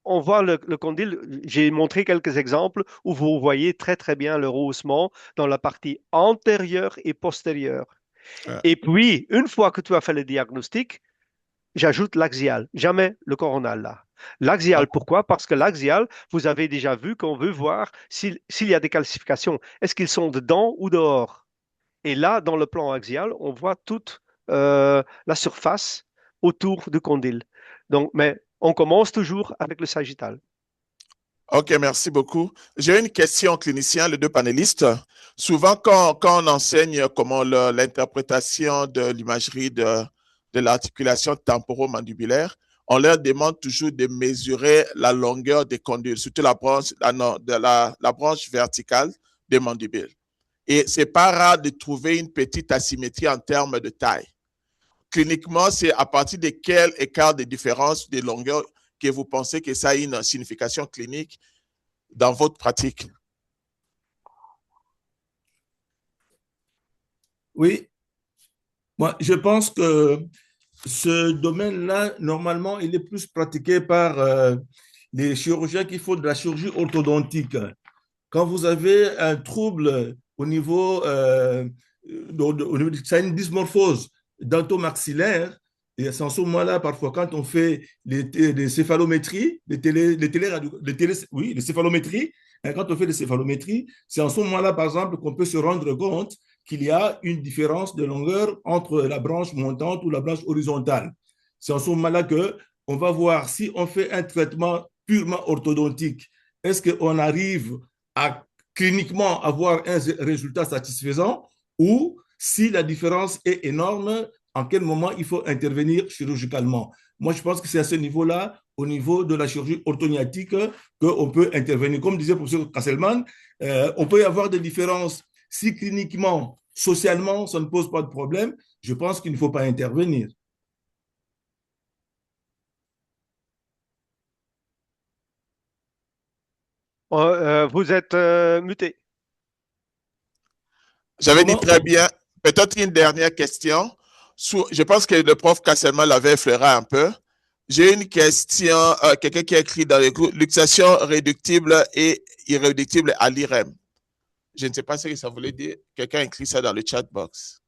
on voit le condyle, j'ai montré quelques exemples où vous voyez très très bien le rehaussement dans la partie antérieure et postérieure. Ouais. Et puis, une fois que tu as fait le diagnostic, j'ajoute l'axial, jamais le coronal là. L'axial, pourquoi? Parce que l'axial, vous avez déjà vu qu'on veut voir s'il y a des calcifications. Est-ce qu'ils sont dedans ou dehors? Et là, dans le plan axial, on voit toute la surface autour du condyle. Donc, mais on commence toujours avec le sagittal. OK, merci beaucoup. J'ai une question clinicien, les deux panélistes. Souvent, quand on enseigne comment l'interprétation de l'imagerie de l'articulation temporomandibulaire, on leur demande toujours de mesurer la longueur des condyles, surtout la branche, la branche verticale des mandibules. Et c'est pas rare de trouver une petite asymétrie en termes de taille. Cliniquement, c'est à partir de quel écart de différence de longueur que vous pensez que ça a une signification clinique dans votre pratique? Oui, moi, je pense que ce domaine-là, normalement, il est plus pratiqué par les chirurgiens qui font de la chirurgie orthodontique. Quand vous avez un trouble au niveau, ça a une dysmorphose dentomaxillaire, et c'est en ce moment-là, parfois, quand on fait les céphalométries, oui, les céphalométries, hein, quand on fait les céphalométries, c'est en ce moment-là, par exemple, qu'on peut se rendre compte qu'il y a une différence de longueur entre la branche montante ou la branche horizontale. C'est en ce moment-là qu'on va voir si on fait un traitement purement orthodontique, est-ce qu'on arrive à cliniquement avoir un résultat satisfaisant ou si la différence est énorme, en quel moment il faut intervenir chirurgicalement. Moi, je pense que c'est à ce niveau-là, au niveau de la chirurgie orthodontique, qu'on peut intervenir. Comme disait le professeur Kasselman, on peut y avoir des différences. Si cliniquement, socialement, ça ne pose pas de problème, je pense qu'il ne faut pas intervenir. Vous êtes muté. J'avais dit Comment? très bien. Peut-être une dernière question. Je pense que le prof Kasselman l'avait effleuré un peu. J'ai une question, quelqu'un qui a écrit dans le groupe, luxation réductible et irréductible à l'IRM. Je ne sais pas ce que ça voulait dire. Quelqu'un a écrit ça dans le chat box.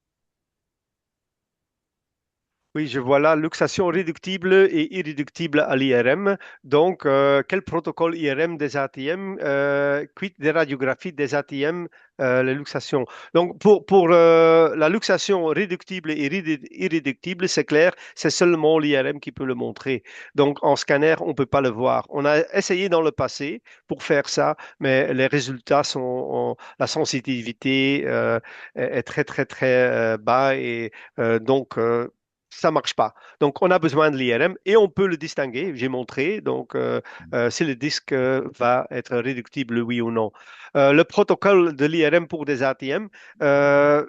Oui, je vois là luxation réductible et irréductible à l'IRM. Donc, quel protocole IRM des ATM, quid des radiographies des ATM, les luxations. Donc, pour la luxation réductible et irréductible, c'est clair, c'est seulement l'IRM qui peut le montrer. Donc, en scanner, on ne peut pas le voir. On a essayé dans le passé pour faire ça, mais les résultats sont, la sensitivité est très, très, très bas et donc, ça marche pas. Donc, on a besoin de l'IRM et on peut le distinguer. J'ai montré. Donc, si le disque va être réductible, oui ou non. Le protocole de l'IRM pour des ATM,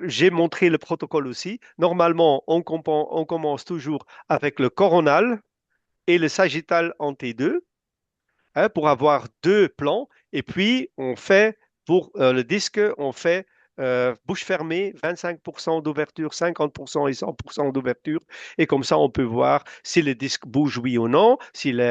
j'ai montré le protocole aussi. Normalement, on commence toujours avec le coronal et le sagittal en T2 pour avoir deux plans. Et puis, on fait pour le disque, on fait bouche fermée, 25% d'ouverture, 50% et 100% d'ouverture. Et comme ça, on peut voir si le disque bouge oui ou non, s'il y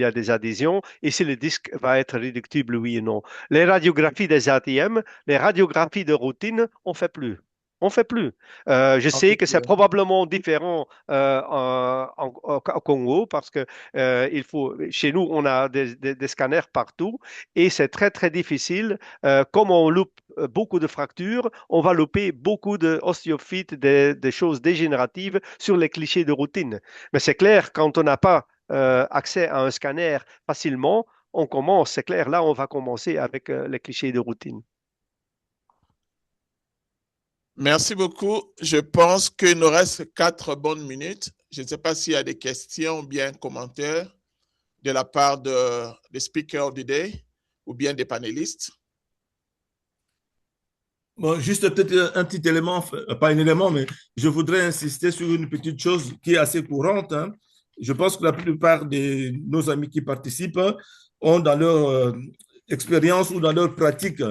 a des adhésions et si le disque va être réductible oui ou non. Les radiographies des ATM, les radiographies de routine, on ne fait plus. On ne fait plus. Je sais que c'est probablement différent au Congo parce que chez nous, on a des scanners partout et c'est très, très difficile. Comme on loupe beaucoup de fractures, on va louper beaucoup d'ostéophytes, des choses dégénératives sur les clichés de routine. Mais c'est clair, quand on n'a pas accès à un scanner facilement, on commence, c'est clair, là, on va commencer avec les clichés de routine. Merci beaucoup. Je pense qu'il nous reste 4 bonnes minutes. Je ne sais pas s'il y a des questions ou bien commentaires de la part des speakers du day ou bien des panélistes. Bon, juste peut-être un petit élément, pas un élément, mais je voudrais insister sur une petite chose qui est assez courante. Hein. Je pense que la plupart de nos amis qui participent ont dans leur expérience ou dans leur pratique,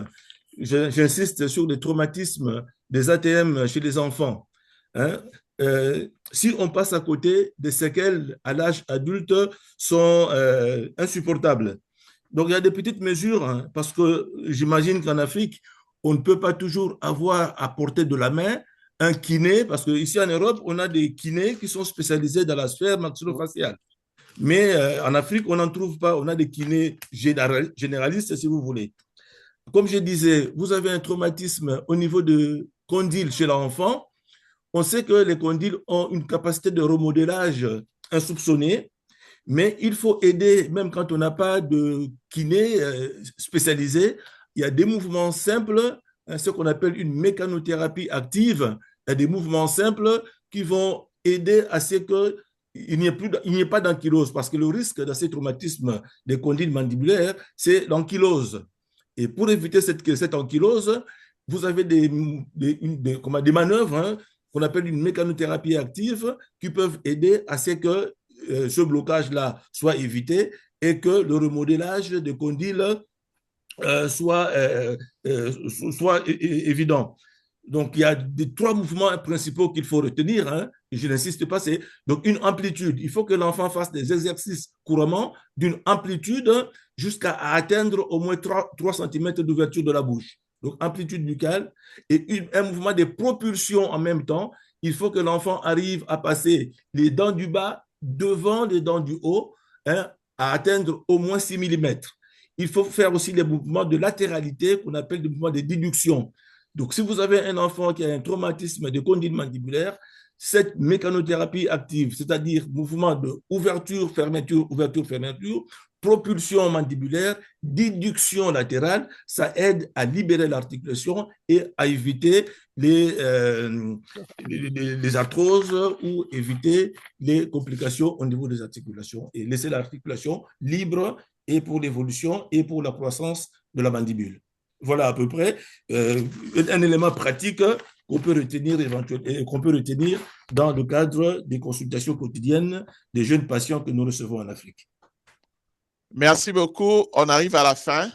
j'insiste sur les traumatismes des ATM chez les enfants. Hein. Si on passe à côté, des séquelles à l'âge adulte sont insupportables. Donc, il y a des petites mesures, hein, parce que j'imagine qu'en Afrique, on ne peut pas toujours avoir à portée de la main un kiné, parce qu'ici en Europe, on a des kinés qui sont spécialisés dans la sphère maxillofaciale. Mais en Afrique, on n'en trouve pas. On a des kinés généralistes, si vous voulez. Comme je disais, vous avez un traumatisme au niveau de condyle chez l'enfant. On sait que les condyles ont une capacité de remodelage insoupçonnée, mais il faut aider, même quand on n'a pas de kiné spécialisé, il y a des mouvements simples, ce qu'on appelle une mécanothérapie active, il y a des mouvements simples qui vont aider à ce qu'il n'y ait pas d'ankylose, parce que le risque de ces traumatismes des condyles mandibulaires, c'est l'ankylose. Et pour éviter cette ankylose, vous avez des manœuvres, hein, qu'on appelle une mécanothérapie active qui peuvent aider à ce que ce blocage-là soit évité et que le remodelage des condyles soit évident. Donc, il y a des 3 mouvements principaux qu'il faut retenir, hein, et je n'insiste pas, c'est donc une amplitude. Il faut que l'enfant fasse des exercices couramment d'une amplitude jusqu'à atteindre au moins 3 cm d'ouverture de la bouche. Donc, amplitude buccale et un mouvement de propulsion en même temps. Il faut que l'enfant arrive à passer les dents du bas devant les dents du haut, hein, à atteindre au moins 6 mm. Il faut faire aussi des mouvements de latéralité qu'on appelle des mouvements de déduction. Donc, si vous avez un enfant qui a un traumatisme de condyle mandibulaire, cette mécanothérapie active, c'est-à-dire mouvement de ouverture, fermeture, propulsion mandibulaire, déduction latérale, ça aide à libérer l'articulation et à éviter les arthroses ou éviter les complications au niveau des articulations et laisser l'articulation libre et pour l'évolution et pour la croissance de la mandibule. Voilà à peu près un élément pratique qu'on peut retenir dans le cadre des consultations quotidiennes des jeunes patients que nous recevons en Afrique. Merci beaucoup. On arrive à la fin.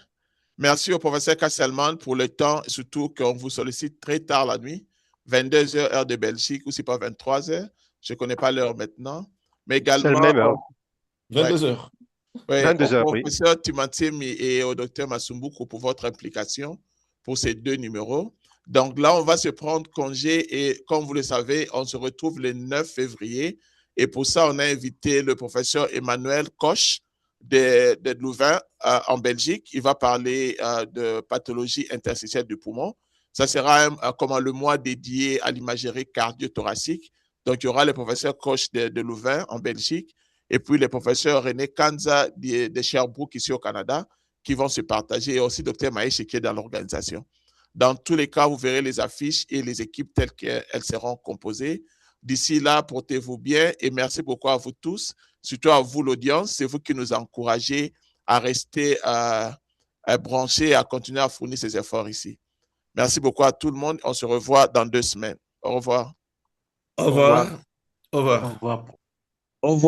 Merci au professeur Castelman pour le temps, et surtout qu'on vous sollicite très tard la nuit, 22h heure de Belgique ou si pas 23h. Je ne connais pas l'heure maintenant. mais C'est le également même heure. 22 heures. ouais, 22 au heures, oui. professeur Timatimi et au docteur Masumbuku pour votre implication pour ces 2 numéros. Donc là, on va se prendre congé et comme vous le savez, on se retrouve le 9 février. Et pour ça, on a invité le professeur Emmanuel Koch de Louvain en Belgique. Il va parler de pathologie interstitielle du poumon. Ça sera comme le mois dédié à l'imagerie cardio-thoracique. Donc, il y aura le professeur Koch de Louvain en Belgique et puis les professeurs René Kanza de Sherbrooke ici au Canada qui vont se partager et aussi Dr Maïche qui est dans l'organisation. Dans tous les cas, vous verrez les affiches et les équipes telles qu'elles seront composées. D'ici là, portez-vous bien et merci beaucoup à vous tous, surtout à vous l'audience. C'est vous qui nous encouragez à rester branchés et à continuer à fournir ces efforts ici. Merci beaucoup à tout le monde. On se revoit dans 2 semaines. Au revoir. Au revoir. Au revoir. Au revoir. Au revoir.